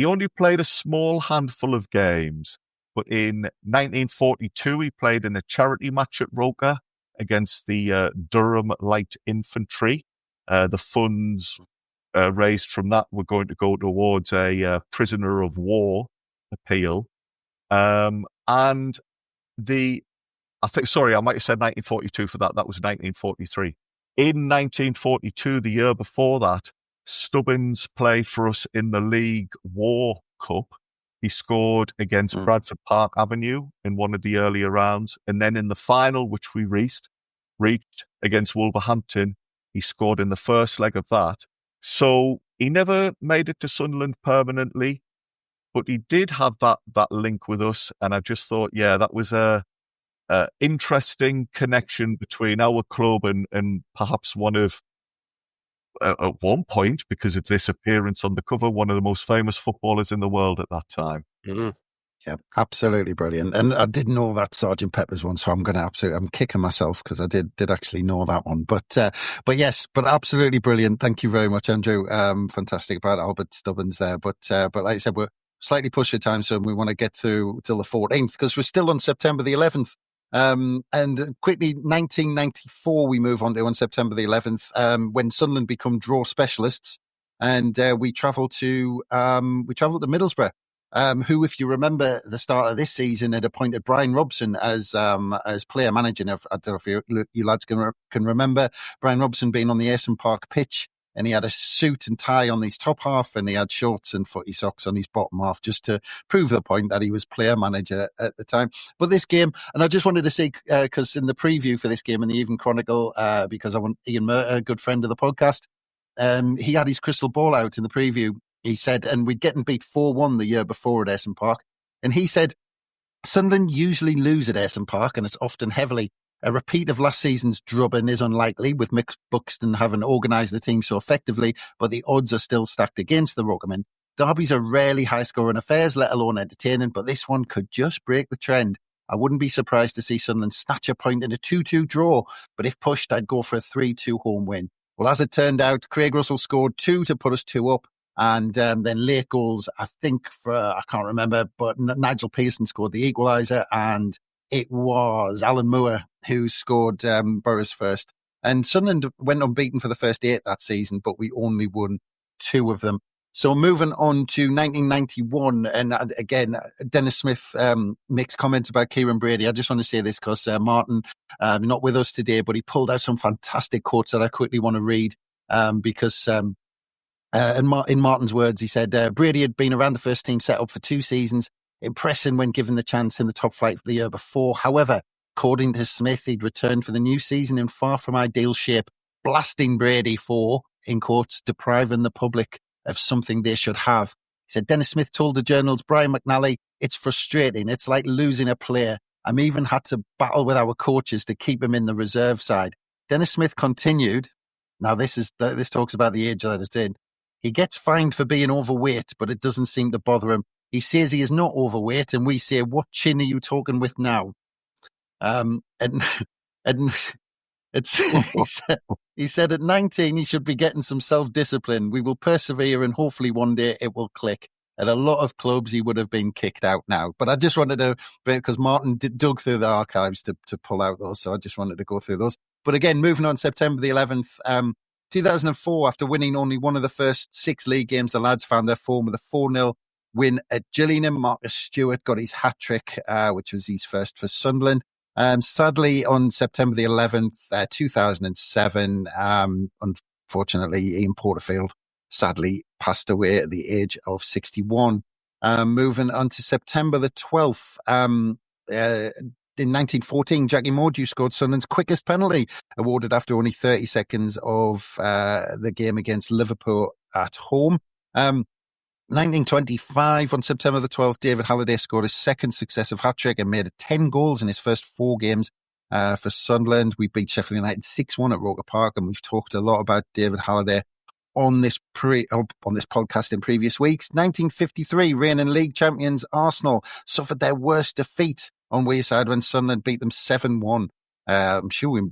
only played a small handful of games, but in 1942 he played in a charity match at Roker against the Durham Light Infantry. The funds raised from that were going to go towards a prisoner of war appeal. And I might have said 1942 for that. That was 1943. In 1942, the year before that, Stubbins played for us in the League War Cup. He scored against Bradford Park Avenue in one of the earlier rounds. And then in the final, which we reached against Wolverhampton, he scored in the first leg of that. So he never made it to Sunderland permanently, but he did have that link with us. And I just thought, that was a interesting connection between our club and perhaps one of, at one point, because of this appearance on the cover, one of the most famous footballers in the world at that time. Mm-hmm. Yeah, absolutely brilliant. And I didn't know that Sergeant Pepper's one, so I'm kicking myself because I did actually know that one. But yes, but absolutely brilliant. Thank you very much, Andrew. Fantastic about Albert Stubbins there. But like I said, we're slightly pushed for time, so we want to get through till the 14th because we're still on September the 11th. And quickly, 1994, we move on to on September the 11th, when Sunderland become draw specialists, and we travel to Middlesbrough, who, if you remember, the start of this season had appointed Brian Robson as player manager. Now, I don't know if you lads can remember Brian Robson being on the Ayson Park pitch. And he had a suit and tie on his top half, and he had shorts and footy socks on his bottom half, just to prove the point that he was player manager at the time. But this game, and I just wanted to say, because in the preview for this game in the Evening Chronicle, because I want Ian Murter, a good friend of the podcast, he had his crystal ball out in the preview. He said, and we'd gotten beat 4-1 the year before at Ayson Park. And he said, Sunderland usually lose at Ayson Park, and it's often heavily. A repeat of last season's drubbing is unlikely, with Mick Buxton having organised the team so effectively, but the odds are still stacked against the Ruggermen. Derbies are rarely high-scoring affairs, let alone entertaining, but this one could just break the trend. I wouldn't be surprised to see Sunderland snatch a point in a 2-2 draw, but if pushed, I'd go for a 3-2 home win. Well, as it turned out, Craig Russell scored 2 to put us 2 up, and then late goals, I think, I can't remember, but Nigel Pearson scored the equaliser, and it was Alan Moore who scored Borough's first. And Sunderland went unbeaten for the first 8 that season, but we only won 2 of them. So moving on to 1991, and again, Dennis Smith makes comments about Kieran Brady. I just want to say this because Martin, not with us today, but he pulled out some fantastic quotes that I quickly want to read because in Martin's words, he said, Brady had been around the first team set up for 2 seasons, impressing when given the chance in the top flight for the year before. However, according to Smith, he'd returned for the new season in far from ideal shape, blasting Brady for, in quotes, depriving the public of something they should have. He said, Dennis Smith told the Journal's Brian McNally, it's frustrating. It's like losing a player. I'm even had to battle with our coaches to keep him in the reserve side. Dennis Smith continued. Now, this talks about the age that it's in. He gets fined for being overweight, but it doesn't seem to bother him. He says he is not overweight, and we say, what chin are you talking with now? And he said at 19 he should be getting some self-discipline. We will persevere, and hopefully one day it will click. At a lot of clubs, he would have been kicked out now. But I just wanted to, because Martin dug through the archives to pull out those, so I just wanted to go through those. But again, moving on, September the 11th, 2004, after winning only one of the first 6 league games, the lads found their form with a 4-0 win at Gillingham. Marcus Stewart got his hat-trick, which was his first for Sunderland. Sadly, on September the 11th, 2007, unfortunately, Ian Porterfield sadly passed away at the age of 61. Moving on to September the 12th, in 1914, Jackie Mordew scored Sunderland's quickest penalty, awarded after only 30 seconds of the game against Liverpool at home. 1925, on September the 12th, David Halliday scored his second successive hat-trick and made 10 goals in his first 4 games for Sunderland. We beat Sheffield United 6-1 at Roker Park, and we've talked a lot about David Halliday on this podcast in previous weeks. 1953, reigning league champions Arsenal suffered their worst defeat on Wearside when Sunderland beat them 7-1. I'm sure we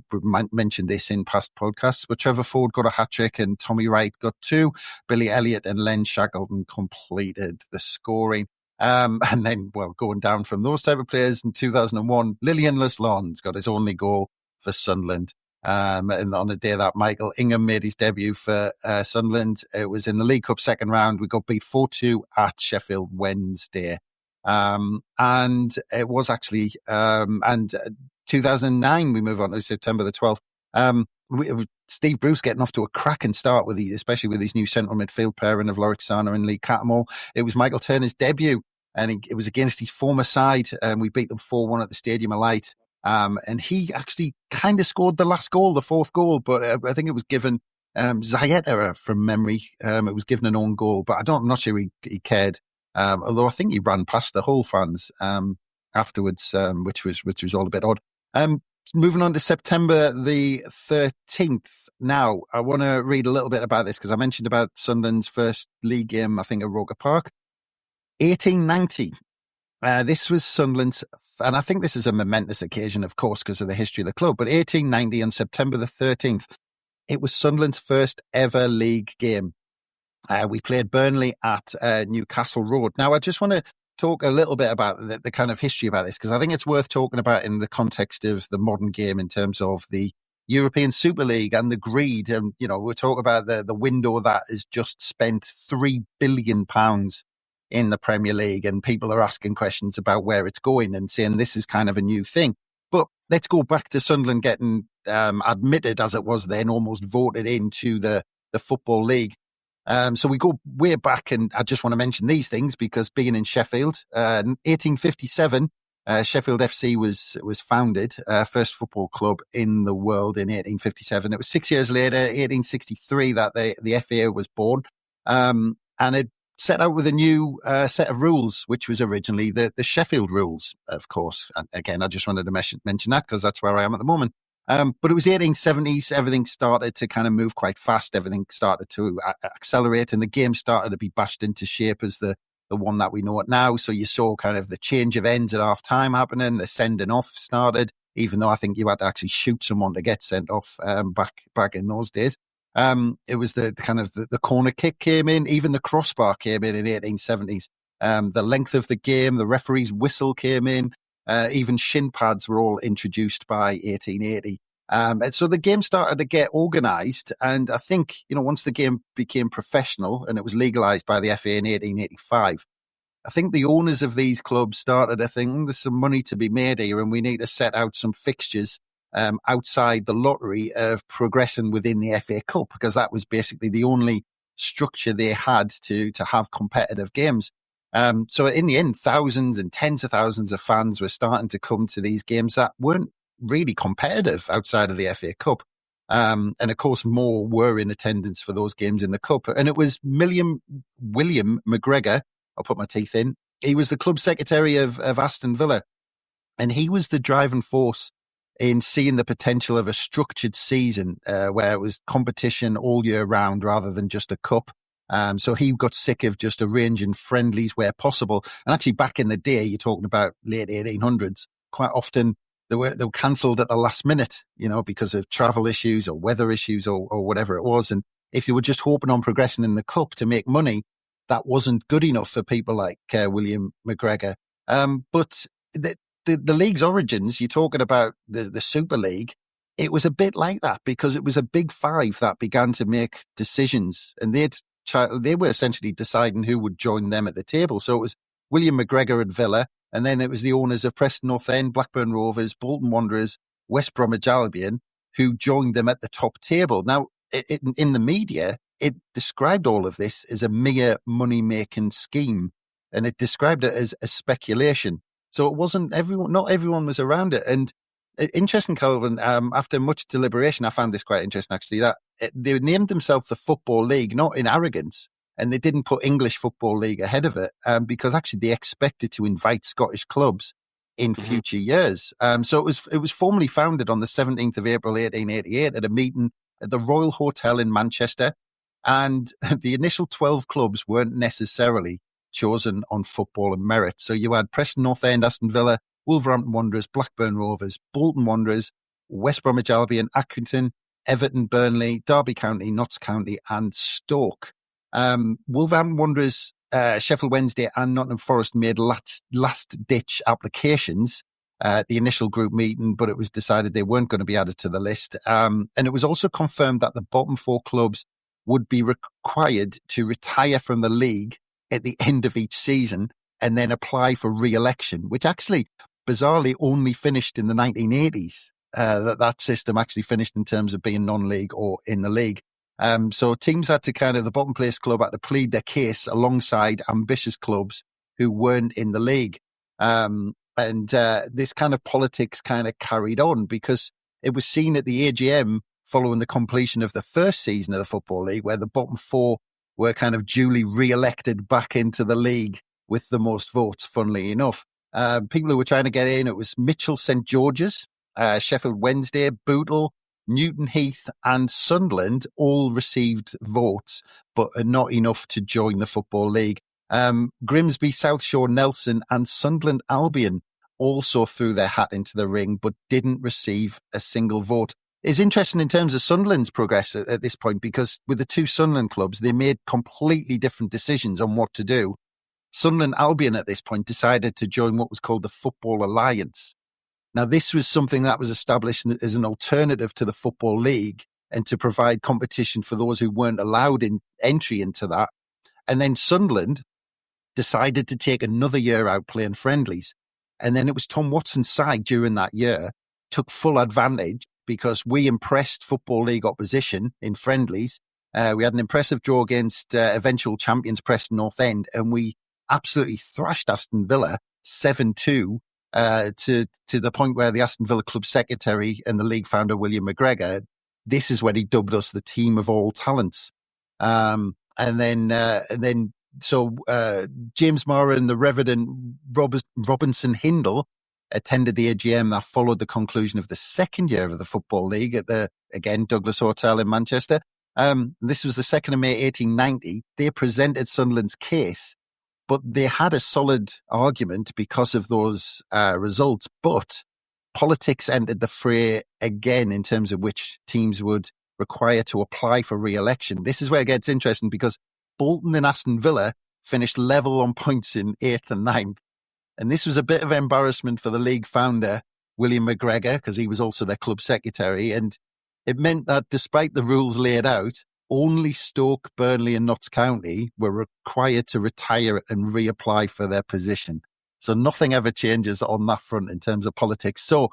mentioned this in past podcasts, but Trevor Ford got a hat-trick and Tommy Wright got 2. Billy Elliott and Len Shackleton completed the scoring. And then, going down from those type of players, in 2001, Lilian Leslon's got his only goal for Sunderland. And on the day that Michael Ingham made his debut for Sunderland, it was in the League Cup second round. We got beat 4-2 at Sheffield Wednesday. And it was actually, 2009, we move on to September the 12th. Steve Bruce getting off to a cracking start especially with his new central midfield pairing of Lorik Sana and Lee Cattermole. It was Michael Turner's debut, and it was against his former side, and we beat them 4-1 at the Stadium of Light. And he actually kind of scored the last goal, the fourth goal, but I think it was given Zayeta from memory. It was given an own goal, but I'm not sure he cared. Although I think he ran past the Hull fans afterwards, which was all a bit odd. Moving on to September the 13th. Now, I want to read a little bit about this because I mentioned about Sunderland's first league game, I think, at Roker Park. 1890. This was Sunderland's, and I think this is a momentous occasion, of course, because of the history of the club, but 1890 on September the 13th, it was Sunderland's first ever league game. We played Burnley at Newcastle Road. Now, I just want to talk a little bit about the kind of history about this, because I think it's worth talking about in the context of the modern game in terms of the European Super League and the greed. And, we're talking about the window that has just spent £3 billion in the Premier League, and people are asking questions about where it's going and saying this is kind of a new thing. But let's go back to Sunderland getting admitted, as it was then, almost voted into the Football League. So we go way back, and I just want to mention these things because being in Sheffield, 1857, Sheffield FC was founded, first football club in the world in 1857. It was 6 years later, 1863, that the FA was born, and it set out with a new set of rules, which was originally the Sheffield rules, of course. And again, I just wanted to mention that because that's where I am at the moment. But it was 1870s. Everything started to kind of move quite fast. Everything started to accelerate, and the game started to be bashed into shape as the one that we know it now. So you saw kind of the change of ends at half time happening. The sending off started, even though I think you had to actually shoot someone to get sent off back in those days. It was the kind of the corner kick came in. Even the crossbar came in 1870s. The length of the game, the referee's whistle came in. Even shin pads were all introduced by 1880. And so the game started to get organised. And I think, once the game became professional and it was legalised by the FA in 1885, I think the owners of these clubs started to think there's some money to be made here and we need to set out some fixtures outside the lottery of progressing within the FA Cup, because that was basically the only structure they had to have competitive games. So in the end, thousands and tens of thousands of fans were starting to come to these games that weren't really competitive outside of the FA Cup. And of course, more were in attendance for those games in the Cup. And it was William McGregor, I'll put my teeth in, he was the club secretary of Aston Villa. And he was the driving force in seeing the potential of a structured season where it was competition all year round rather than just a cup. So he got sick of just arranging friendlies where possible. And actually back in the day, you're talking about late 1800s, quite often they were cancelled at the last minute, because of travel issues or weather issues or whatever it was. And if you were just hoping on progressing in the cup to make money, that wasn't good enough for people like William McGregor. But the league's origins, you're talking about the Super League, it was a bit like that because it was a big five that began to make decisions, and they were essentially deciding who would join them at the table. So it was William McGregor at Villa, and then it was the owners of Preston North End, Blackburn Rovers, Bolton Wanderers, West Bromwich Albion, who joined them at the top table. Now, in the media, it described all of this as a mere money-making scheme, and it described it as a speculation. So it wasn't not everyone was around it. And interesting, Kelvin, after much deliberation, I found this quite interesting, actually, that they named themselves the Football League, not in arrogance, and they didn't put English Football League ahead of it because actually they expected to invite Scottish clubs in future years. So it was formally founded on the 17th of April, 1888 at a meeting at the Royal Hotel in Manchester. And the initial 12 clubs weren't necessarily chosen on football and merit. So you had Preston North End, Aston Villa, Wolverhampton Wanderers, Blackburn Rovers, Bolton Wanderers, West Bromwich Albion, Accrington, Everton, Burnley, Derby County, Notts County, and Stoke. Wolverhampton Wanderers, Sheffield Wednesday, and Nottingham Forest made last-ditch applications at the initial group meeting, but it was decided they weren't going to be added to the list. And it was also confirmed that the bottom 4 clubs would be required to retire from the league at the end of each season and then apply for re-election, which actually bizarrely only finished in the 1980s. That system actually finished in terms of being non-league or in the league. So teams had to the bottom place club had to plead their case alongside ambitious clubs who weren't in the league. And this kind of politics carried on because it was seen at the AGM following the completion of the first season of the Football League, where the bottom 4 were duly re-elected back into the league with the most votes, funnily enough. People who were trying to get in, it was Mitchell St George's, Sheffield Wednesday, Bootle, Newton Heath and Sunderland all received votes, but not enough to join the Football League. Grimsby, South Shore, Nelson and Sunderland Albion also threw their hat into the ring, but didn't receive a single vote. It's interesting in terms of Sunderland's progress at this point, because with the 2 Sunderland clubs, they made completely different decisions on what to do. Sunderland Albion at this point decided to join what was called the Football Alliance. Now, this was something that was established as an alternative to the Football League and to provide competition for those who weren't allowed entry into that. And then Sunderland decided to take another year out playing friendlies. And then it was Tom Watson's side during that year took full advantage because we impressed Football League opposition in friendlies. We had an impressive draw against eventual champions Preston North End, and we absolutely thrashed Aston Villa 7-2 to the point where the Aston Villa club secretary and the league founder, William McGregor, this is when he dubbed us the team of all talents. So James Mara and the Reverend Robinson Hindle attended the AGM that followed the conclusion of the second year of the Football League at the, again, Douglas Hotel in Manchester. This was the 2nd of May, 1890. They presented Sunderland's case, but they had a solid argument because of those results. But politics entered the fray again in terms of which teams would require to apply for re-election. This is where it gets interesting because Bolton and Aston Villa finished level on points in 8th and 9th. And this was a bit of embarrassment for the league founder, William McGregor, because he was also their club secretary. And it meant that despite the rules laid out, only Stoke, Burnley and Notts County were required to retire and reapply for their position. So nothing ever changes on that front in terms of politics. So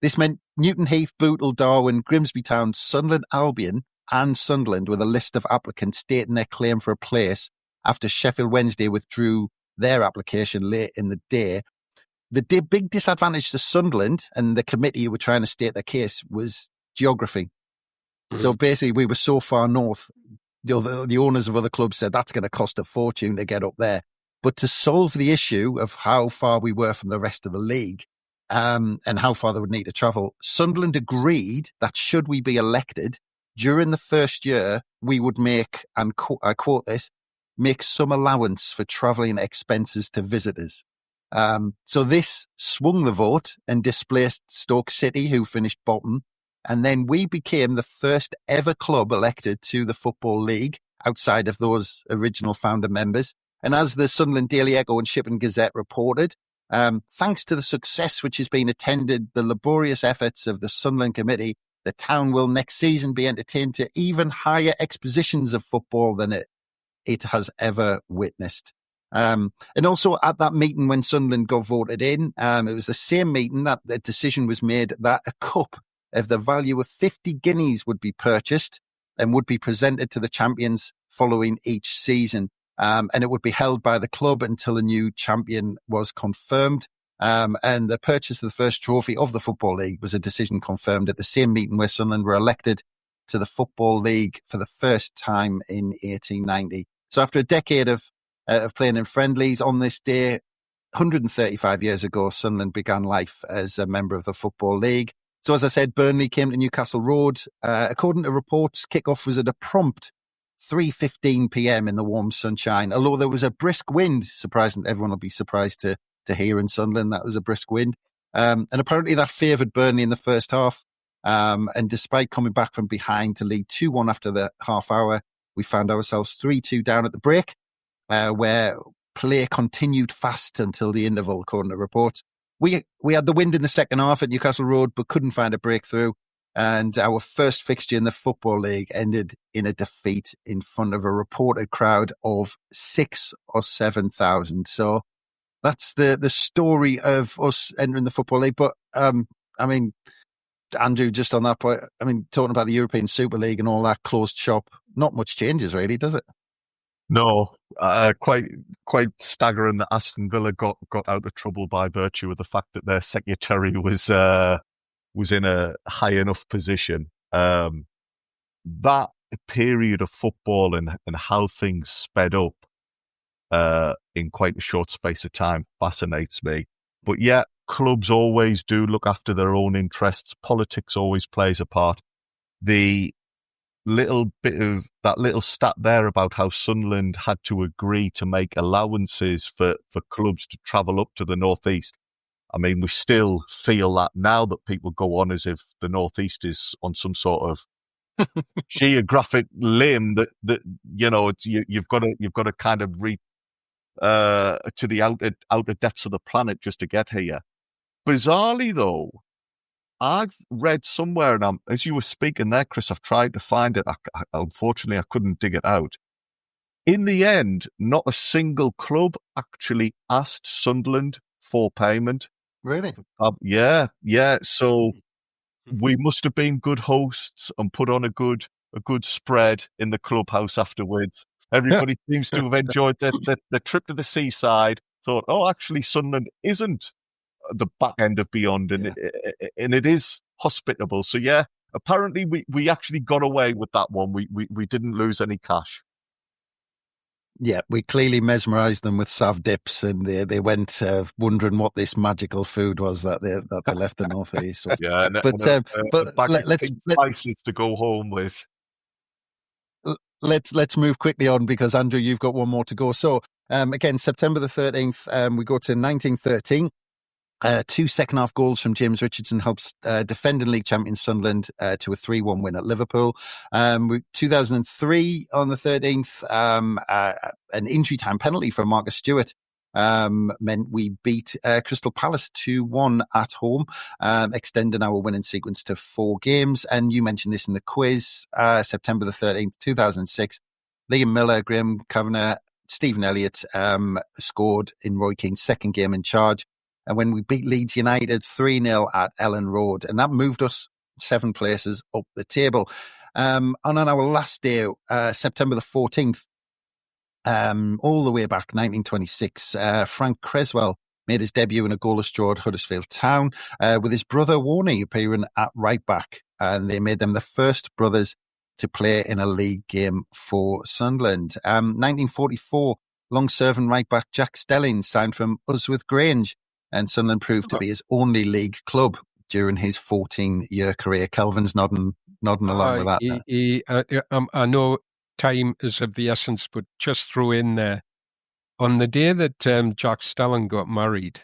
this meant Newton Heath, Bootle, Darwen, Grimsby Town, Sunderland Albion and Sunderland with a list of applicants stating their claim for a place after Sheffield Wednesday withdrew their application late in the day. The big disadvantage to Sunderland and the committee who were trying to state their case was geography. Mm-hmm. So basically we were so far north, the owners of other clubs said that's going to cost a fortune to get up there. But to solve the issue of how far we were from the rest of the league and how far they would need to travel, Sunderland agreed that should we be elected, during the first year, we would make, and I quote this, make some allowance for travelling expenses to visitors. So this swung the vote and displaced Stoke City, who finished bottom. And then we became the first ever club elected to the Football League outside of those original founder members. And as the Sunderland Daily Echo and Shipping Gazette reported, thanks to the success which has been attended the laborious efforts of the Sunderland Committee, the town will next season be entertained to even higher expositions of football than it has ever witnessed. And also at that meeting when Sunderland got voted in, it was the same meeting that the decision was made that a cup of the value of 50 guineas would be purchased and would be presented to the champions following each season. And it would be held by the club until a new champion was confirmed. And the purchase of the first trophy of the Football League was a decision confirmed at the same meeting where Sunderland were elected to the Football League for the first time in 1890. So after a decade of playing in friendlies, on this day, 135 years ago, Sunderland began life as a member of the Football League. So as I said, Burnley came to Newcastle Road. According to reports, kickoff was at a prompt 3:15 p.m. in the warm sunshine, although there was a brisk wind. Surprising, everyone will be surprised to hear in Sunderland that was a brisk wind. And apparently that favoured Burnley in the first half. And despite coming back from behind to lead 2-1 after the half hour, we found ourselves 3-2 down at the break, where play continued fast until the interval, according to reports. We had the wind in the second half at Newcastle Road, but couldn't find a breakthrough. And our first fixture in the Football League ended in a defeat in front of a reported crowd of 6,000 or 7,000. So that's the story of us entering the Football League. But, I mean, Andrew, just on that point, I mean, talking about the European Super League and all that closed shop, not much changes really, does it? No, quite staggering that Aston Villa got out of trouble by virtue of the fact that their secretary was in a high enough position. That period of football and how things sped up in quite a short space of time fascinates me. But yeah, clubs always do look after their own interests. Politics always plays a part. The little bit of that little stat there about how Sunderland had to agree to make allowances for clubs to travel up to the northeast. I mean, we still feel that now that people go on as if the northeast is on some sort of geographic limb that you know you've got to kind of reach to the outer depths of the planet just to get here. Bizarrely, though, I've read somewhere, and as you were speaking there, Chris, I've tried to find it. Unfortunately, I couldn't dig it out. In the end, not a single club actually asked Sunderland for payment. Really? Yeah. So we must have been good hosts and put on a good spread in the clubhouse afterwards. Everybody seems to have enjoyed the trip to the seaside. Thought, oh, actually, Sunderland isn't the back end of Beyond, and it is hospitable. So yeah, apparently we actually got away with that one. We didn't lose any cash. Yeah, we clearly mesmerised them with sav dips, and they went wondering what this magical food was that they left the northeast. Yeah, but let's spices to go home with. Let's move quickly on, because Andrew, you've got one more to go. So again, September the 13th, we go to 1913. 2 second-half goals from James Richardson helps defending league champion Sunderland to a 3-1 win at Liverpool. 2003 on the 13th, an injury time penalty from Marcus Stewart meant we beat Crystal Palace 2-1 at home, extending our winning sequence to 4 games. And you mentioned this in the quiz, September the 13th, 2006. Liam Miller, Graham Kavanagh, Stephen Elliott scored in Roy Keane's second game in charge. And when we beat Leeds United 3-0 at Ellen Road, and that moved us 7 places up the table. And on our last day, September the 14th, all the way back, 1926, Frank Creswell made his debut in a goalless draw at Huddersfield Town, with his brother Warney appearing at right back. And they made them the first brothers to play in a league game for Sunderland. 1944, long-serving right back Jack Stelling signed from Usworth Grange, and Sunderland proved to be his only league club during his 14-year career. Kelvin's nodding along with that. I know time is of the essence, but just throw in there, on the day that Jack Stelling got married,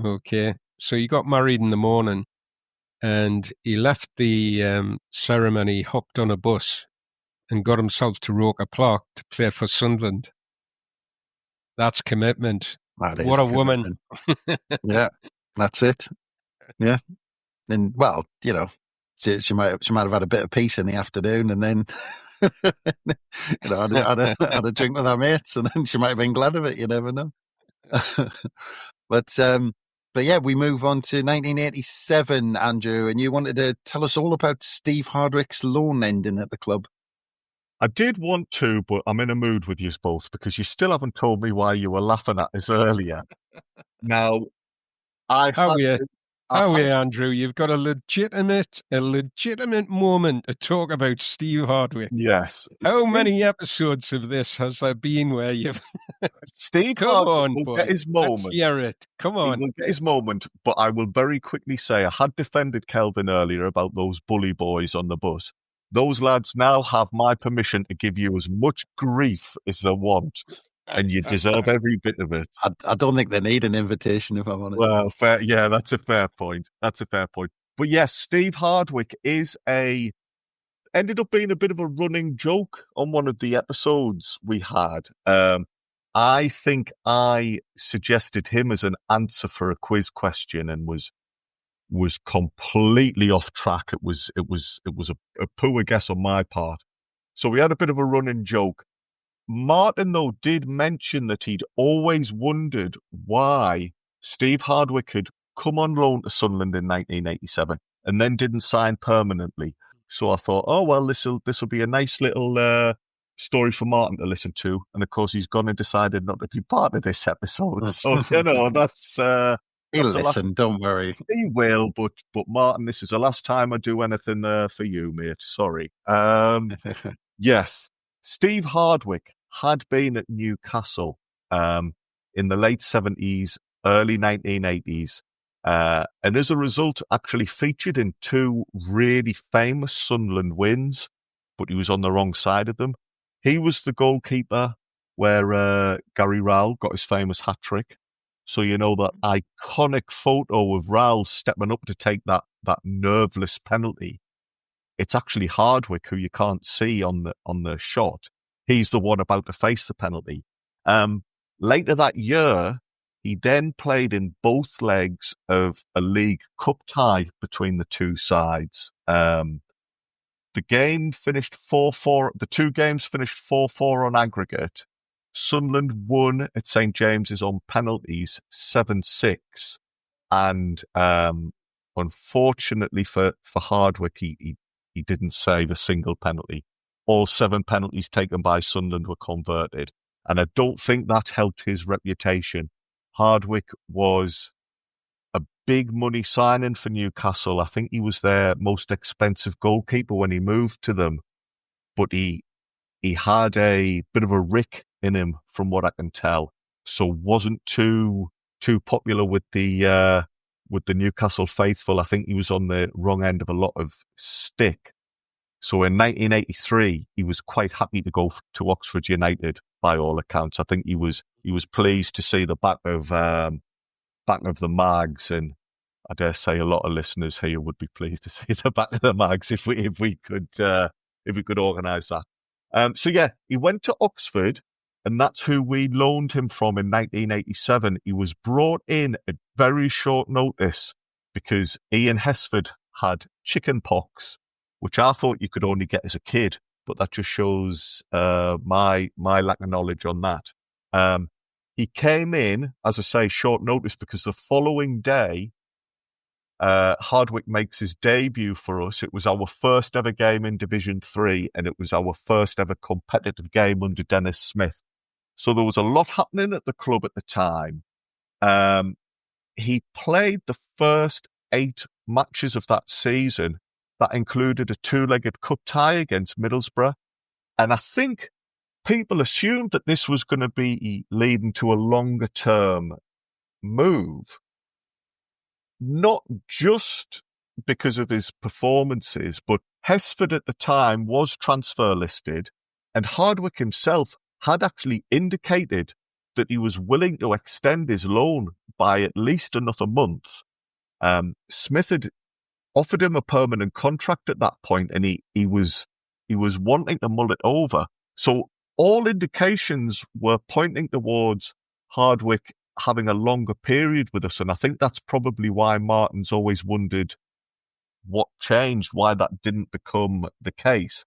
okay, so he got married in the morning, and he left the ceremony, hopped on a bus, and got himself to Roker Park to play for Sunderland. That's commitment. What a woman. Yeah, that's it. Yeah. And, well, you know, she might have had a bit of peace in the afternoon, and then you know, had a drink with her mates, and then she might have been glad of it. You never know. But yeah, we move on to 1987, Andrew, and you wanted to tell us all about Steve Hardwick's loan ending at the club. I did want to, but I'm in a mood with you both, because you still haven't told me why you were laughing at us earlier. Now, Andrew, you've got a legitimate moment to talk about Steve Hardwick. Yes. How many episodes of this has there been where you've... Steve Hardwick will get his moment. Let's hear it. Come on. He will get his moment, but I will very quickly say I had defended Kelvin earlier about those bully boys on the bus. those lads now have my permission to give you as much grief as they want, and you deserve every bit of it. I don't think they need an invitation, if I'm honest. Well, fair, yeah, that's a fair point. That's a fair point. But yes, Steve Hardwick ended up being a bit of a running joke on one of the episodes we had. I think I suggested him as an answer for a quiz question and was completely off track. It was a poor guess on my part. So we had a bit of a running joke. Martin, though, did mention that he'd always wondered why Steve Hardwick had come on loan to Sunderland in 1987 and then didn't sign permanently. So I thought, oh, well, this will be a nice little story for Martin to listen to. And, of course, he's gone and decided not to be part of this episode. So, that's... He'll listen, don't worry. He will, but Martin, this is the last time I do anything for you, mate. Sorry. Yes, Steve Hardwick had been at Newcastle in the late 70s, early 1980s, and as a result actually featured in two really famous Sunderland wins, but he was on the wrong side of them. He was the goalkeeper where Gary Rowell got his famous hat-trick. So that iconic photo of Rowell stepping up to take that nerveless penalty. It's actually Hardwick, who you can't see on the shot. He's the one about to face the penalty. Later that year, he then played in both legs of a League Cup tie between the two sides. The game finished 4-4. The two games finished 4-4 on aggregate. Sunderland won at St James's on penalties 7-6. And unfortunately for Hardwick, he didn't save a single penalty. All 7 penalties taken by Sunderland were converted. And I don't think that helped his reputation. Hardwick was a big money signing for Newcastle. I think he was their most expensive goalkeeper when he moved to them. But he had a bit of a rick in him, from what I can tell. So wasn't too popular with the Newcastle faithful. I think he was on the wrong end of a lot of stick. So in 1983, he was quite happy to go to Oxford United, by all accounts. I think he was pleased to see the back of the mags, and I dare say a lot of listeners here would be pleased to see the back of the mags if we could organise that. So yeah, he went to Oxford, and that's who we loaned him from in 1987. He was brought in at very short notice because Ian Hesford had chicken pox, which I thought you could only get as a kid, but that just shows my lack of knowledge on that. He came in, as I say, short notice, because the following day, Hardwick makes his debut for us. It was our first ever game in Division 3, and it was our first ever competitive game under Dennis Smith. So there was a lot happening at the club at the time. He played the first 8 matches of that season. That included a 2-legged cup tie against Middlesbrough. And I think people assumed that this was going to be leading to a longer-term move. Not just because of his performances, but Hesford at the time was transfer listed, and Hardwick himself had actually indicated that he was willing to extend his loan by at least another month. Smith had offered him a permanent contract at that point, and he was wanting to mull it over. So all indications were pointing towards Hardwick having a longer period with us, and I think that's probably why Martin's always wondered what changed, why that didn't become the case.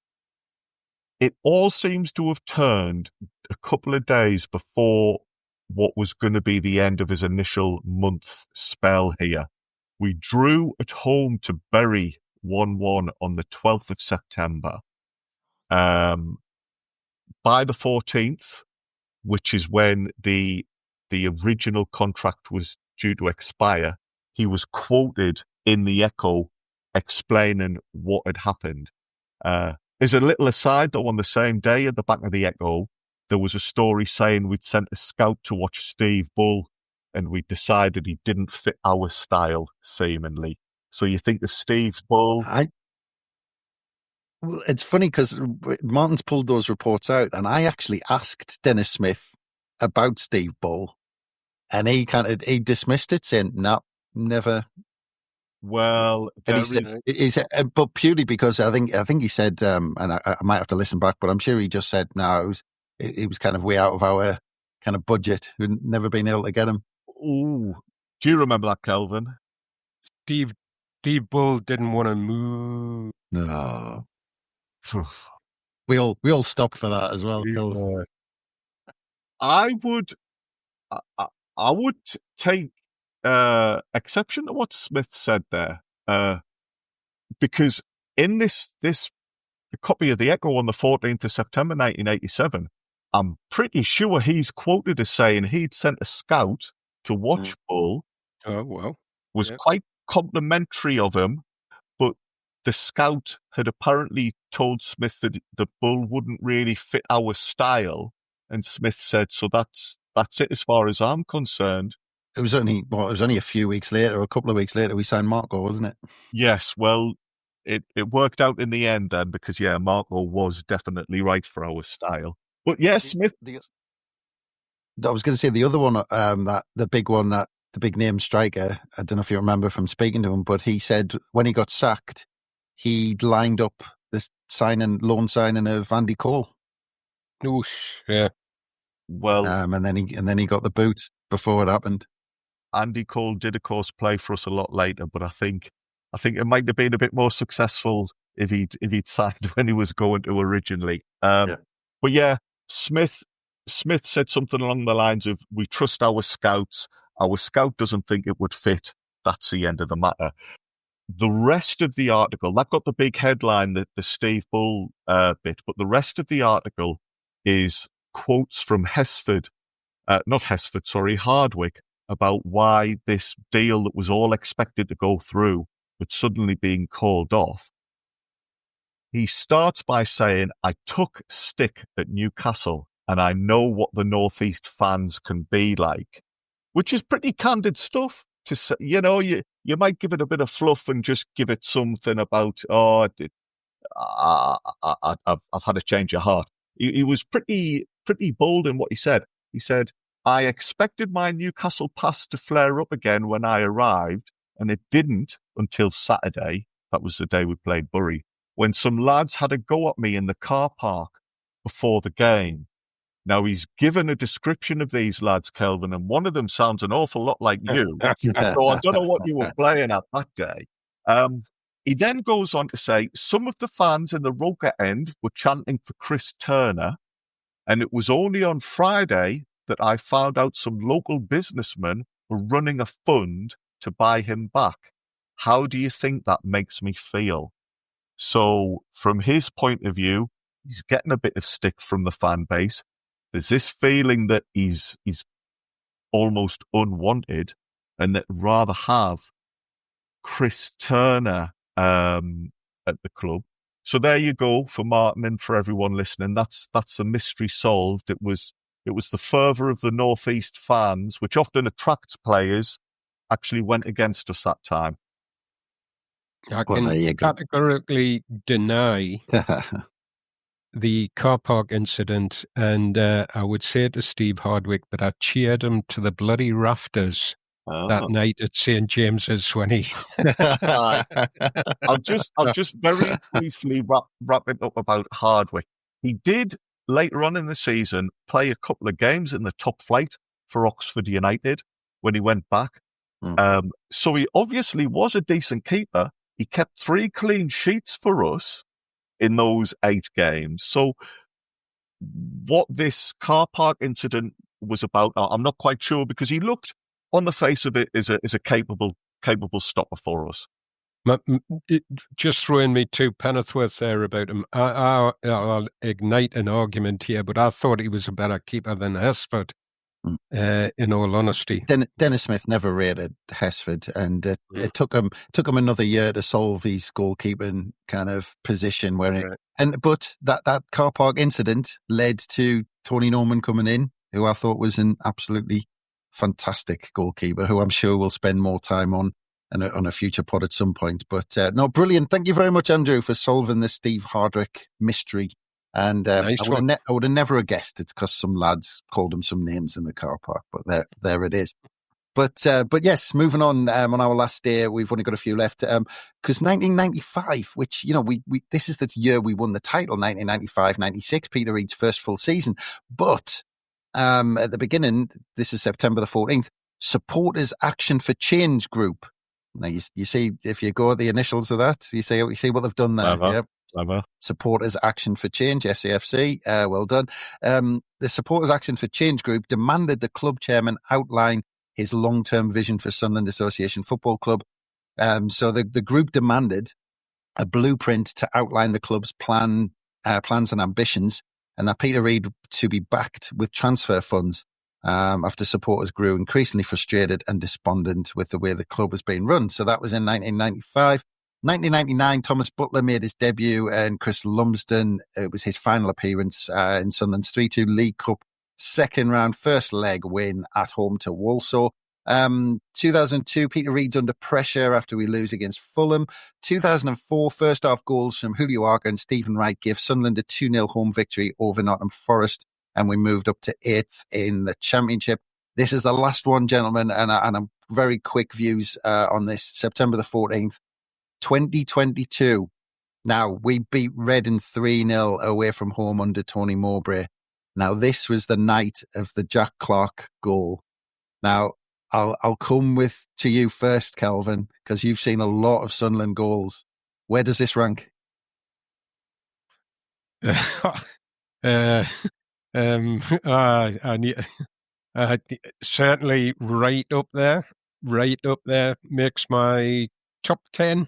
It all seems to have turned a couple of days before what was going to be the end of his initial month spell here. We drew at home to Bury 1-1 on the 12th of September. By the 14th, which is when the original contract was due to expire, he was quoted in the Echo explaining what had happened. As a little aside, though, on the same day at the back of the Echo, there was a story saying we'd sent a scout to watch Steve Bull, and we decided he didn't fit our style, seemingly. So you think of Steve's Bull. Well, it's funny because Martin's pulled those reports out, and I actually asked Dennis Smith about Steve Bull, and he dismissed it, saying, "No, never." Well, And he said, but purely because I think he said, and I might have to listen back, but I'm sure he just said, no, it was kind of way out of our kind of budget. We've never been able to get him. Ooh, do you remember that, Kelvin? Steve Bull didn't want to move. No, we all stopped for that as well. I would take exception to what Smith said there, because in this copy of the Echo on the 14th of September 1987, I'm pretty sure he's quoted as saying he'd sent a scout to watch Bull. Oh, well. Was quite complimentary of him, but the scout had apparently told Smith that the Bull wouldn't really fit our style, and Smith said, "So that's it as far as I'm concerned." It was only a few weeks later, a couple of weeks later, we signed Marco, wasn't it? Yes, well, it worked out in the end then, because Marco was definitely right for our style. But Smith. I was going to say the other one, the big name striker. I don't know if you remember from speaking to him, but he said when he got sacked, he'd lined up this loan signing of Andy Cole. Oosh, yeah. Well, and then he got the boot before it happened. Andy Cole did, of course, play for us a lot later, but I think it might have been a bit more successful if he'd signed when he was going to originally. But Smith said something along the lines of, "We trust our scouts. Our scout doesn't think it would fit. That's the end of the matter." The rest of the article, that got the big headline, the Steve Bull bit, but the rest of the article is quotes from Hardwick, about why this deal that was all expected to go through but suddenly being called off. He starts by saying, "I took stick at Newcastle and I know what the Northeast fans can be like," which is pretty candid stuff to say. You might give it a bit of fluff and just give it something about, I've had a change of heart. He was pretty bold in what he said. He said, "I expected my Newcastle past to flare up again when I arrived, and it didn't until Saturday." That was the day we played Bury, when some lads had a go at me in the car park before the game. Now, he's given a description of these lads, Kelvin, and one of them sounds an awful lot like you. So I don't know what you were playing at that day. He then goes on to say, "Some of the fans in the Roker end were chanting for Chris Turner, and it was only on Friday that I found out some local businessmen were running a fund to buy him back. How do you think that makes me feel?" So from his point of view, he's getting a bit of stick from the fan base. There's this feeling that he's almost unwanted and that rather have Chris Turner at the club. So there you go for Martin and for everyone listening. That's the mystery solved. It was the fervour of the Northeast fans, which often attracts players, actually went against us that time. I can categorically deny the car park incident, and I would say to Steve Hardwick that I cheered him to the bloody rafters that night at St. James's when he... I'll just very briefly wrap it up about Hardwick. He did, later on in the season, play a couple of games in the top flight for Oxford United when he went back. So he obviously was a decent keeper. He kept 3 clean sheets for us in those 8 games. So what this car park incident was about, I'm not quite sure, because he looked on the face of it as a capable stopper for us. Just throwing me 2 penn'orth there about him. I'll ignite an argument here, but I thought he was a better keeper than Hesford. In all honesty, Dennis Smith never rated Hesford, and it took him another year to solve his goalkeeping kind of position. But that car park incident led to Tony Norman coming in, who I thought was an absolutely fantastic goalkeeper, who I'm sure will spend more time on on a future pod at some point. But no, brilliant. Thank you very much, Andrew, for solving the Steve Hardwick mystery. And Nice I would have never guessed it's because some lads called him some names in the car park. But there it is. But yes, moving on our last day, we've only got a few left. Because 1995, which, we this is the year we won the title, 1995-96, Peter Reid's first full season. But at the beginning, this is September the 14th, Supporters Action for Change Group. Now, you see, if you go at the initials of that, you see what they've done there. Clever. Yep. Clever. Supporters Action for Change, SAFC. Well done. The Supporters Action for Change Group demanded the club chairman outline his long-term vision for Sunderland Association Football Club. So the group demanded a blueprint to outline the club's plans and ambitions, and that Peter Reid to be backed with transfer funds after supporters grew increasingly frustrated and despondent with the way the club was being run. So that was in 1995. 1999, Thomas Butler made his debut, and Chris Lumsden, it was his final appearance in Sunderland's 3-2 League Cup second round, first leg win at home to Walsall. 2002, Peter Reid's under pressure after we lose against Fulham. 2004, first half goals from Julio Arca and Stephen Wright gave Sunderland a 2-0 home victory over Nottingham Forest, and we moved up to 8th in the Championship. This is the last one, gentlemen, and I'm very quick views on this. September the 14th, 2022. Now, we beat Reading 3-0 away from home under Tony Mowbray. Now, this was the night of the Jack Clarke goal. Now, I'll come to you first, Kelvin, because you've seen a lot of Sunderland goals. Where does this rank? Certainly right up there. Makes my top 10.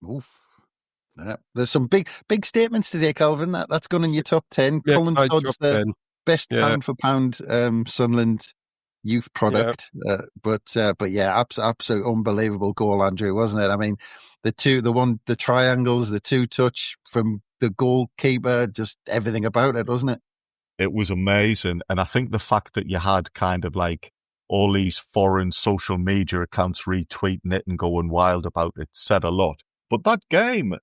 Oof. Yeah. There's some big statements today, Kelvin. That's gone in your top 10. Yeah, Colin Todd's the 10. best pound for pound Sunderland youth product. Yeah. But yeah, absolute unbelievable goal, Andrew, wasn't it? I mean, the triangles, the two touch from the goalkeeper, just everything about it, wasn't it? It was amazing. And I think the fact that you had kind of like all these foreign social media accounts retweeting it and going wild about it said a lot. But that game,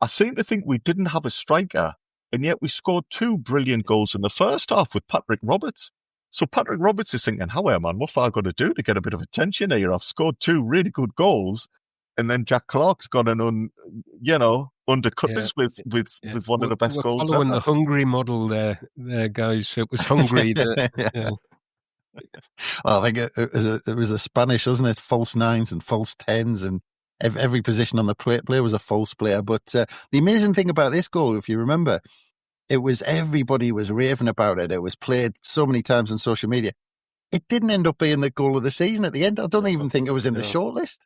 I seem to think we didn't have a striker, and yet we scored 2 brilliant goals in the first half with Patrick Roberts. So Patrick Roberts is thinking, "How man, what have I got to do to get a bit of attention here? I've scored 2 really good goals." And then Jack Clarke's got an undercut us with one of the best goals ever. Following the Hungary model there, guys. It was Hungary. Well, I think it was a Spanish, wasn't it? False 9s and false 10s, and every position on the player was a false player. But the amazing thing about this goal, if you remember, everybody was raving about it. It was played so many times on social media. It didn't end up being the goal of the season at the end. I don't even think it was in the shortlist.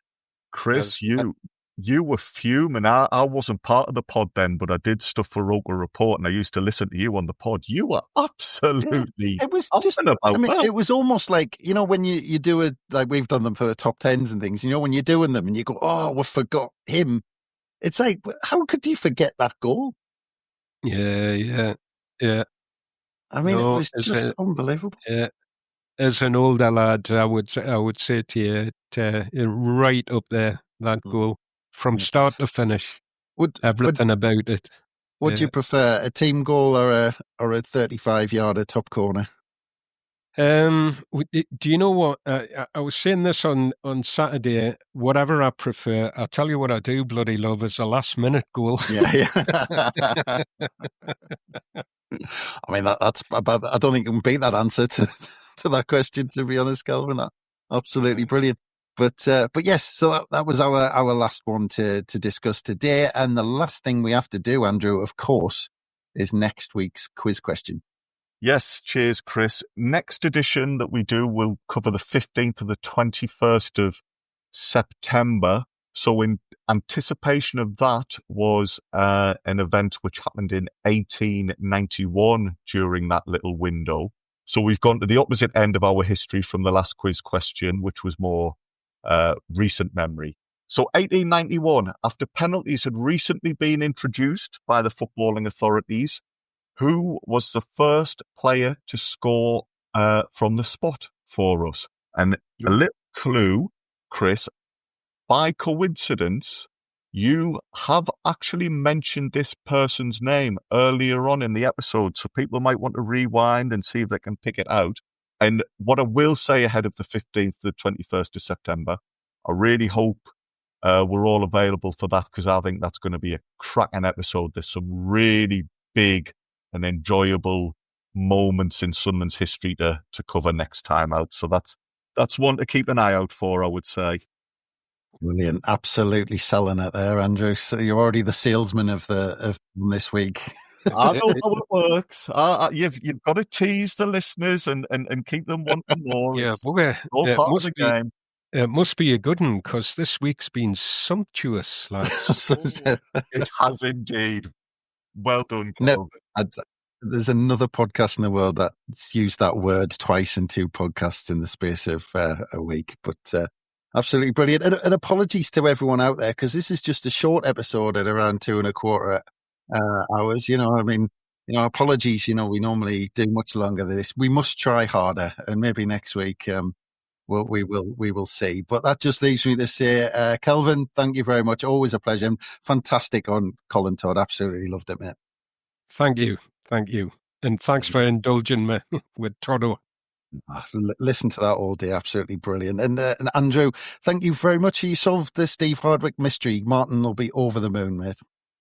Chris, you were fuming. I wasn't part of the pod then, but I did stuff for Local Report, and I used to listen to you on the pod. You were absolutely it was just about that. It was almost like, when you do it, like we've done them for the top 10s and things, when you're doing them and you go, "Oh, we forgot him." It's like, how could you forget that goal? Yeah. I mean, it was just unbelievable. Yeah. As an older lad, I would say to you, right up there, that goal. From start to finish, everything about it. Would you prefer a team goal or a 35-yarder top corner? Do you know what? I was saying this on Saturday. Whatever I prefer, I'll tell you what I do bloody love is a last-minute goal. Yeah. I mean, that's about. I don't think you can beat that answer to that question. To be honest, Kelvin, absolutely brilliant. But yes, so that was our last one to discuss today. And the last thing we have to do, Andrew, of course, is next week's quiz question. Yes, cheers, Chris. Next edition that we do will cover the 15th to the 21st of September. So in anticipation of that was an event which happened in 1891 during that little window. So we've gone to the opposite end of our history from the last quiz question, which was more recent memory. So 1891, after penalties had recently been introduced by the footballing authorities, who was the first player to score from the spot for us? And a little clue, Chris, by coincidence, you have actually mentioned this person's name earlier on in the episode, so people might want to rewind and see if they can pick it out. And what I will say ahead of the 15th to the 21st of September, I really hope we're all available for that, because I think that's going to be a cracking episode. There's some really big and enjoyable moments in Sunderland's history to cover next time out. So that's one to keep an eye out for, I would say. Brilliant. Absolutely selling it there, Andrew. So you're already the salesman of this week. I know how it works. You've got to tease the listeners and keep them wanting more. Yeah, it's all part of the game. It must be a good one, because this week's been sumptuous, lads. It has indeed. Well done, Kelvin. There's another podcast in the world that's used that word twice in 2 podcasts in the space of a week. But absolutely brilliant. And apologies to everyone out there, because this is just a short episode at around 2.25 hours. Apologies. We normally do much longer than this. We must try harder, and maybe next week we will see. But that just leaves me to say, Kelvin, thank you very much. Always a pleasure. Fantastic on Colin Todd. Absolutely loved it, mate. Thank you. And thanks for indulging me with Todo. Listen to that all day. Absolutely brilliant. And Andrew, thank you very much. You solved the Steve Hardwick mystery. Martin will be over the moon, mate.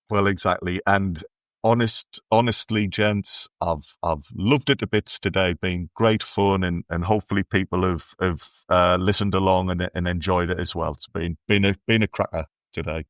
Well, exactly. And honestly, gents, I've loved it to bits today. Been great fun, and hopefully people have listened along and enjoyed it as well. It's been a cracker today.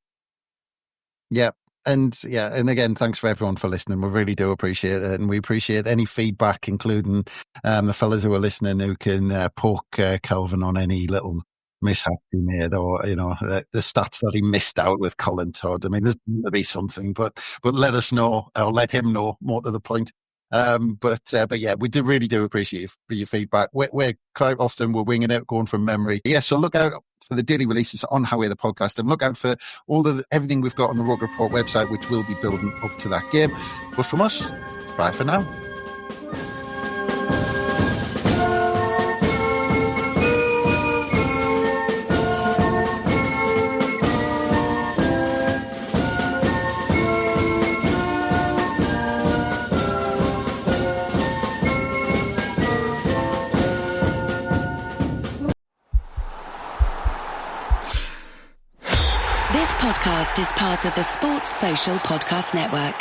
Yeah. And again, thanks for everyone for listening. We really do appreciate it, and we appreciate any feedback, including the fellas who are listening who can poke Kelvin on any little mishap he made, or the stats that he missed out with Colin Todd. I mean, there's going to be something, but let us know, or let him know, more to the point. But yeah, we really do appreciate your feedback. We're quite often we're winging it, going from memory. Yeah, so look out for the daily releases on Haway The Podcast, and look out for everything we've got on the Rug Report website, which will be building up to that game. But from us, bye for now. This podcast is part of the Sports Social Podcast Network.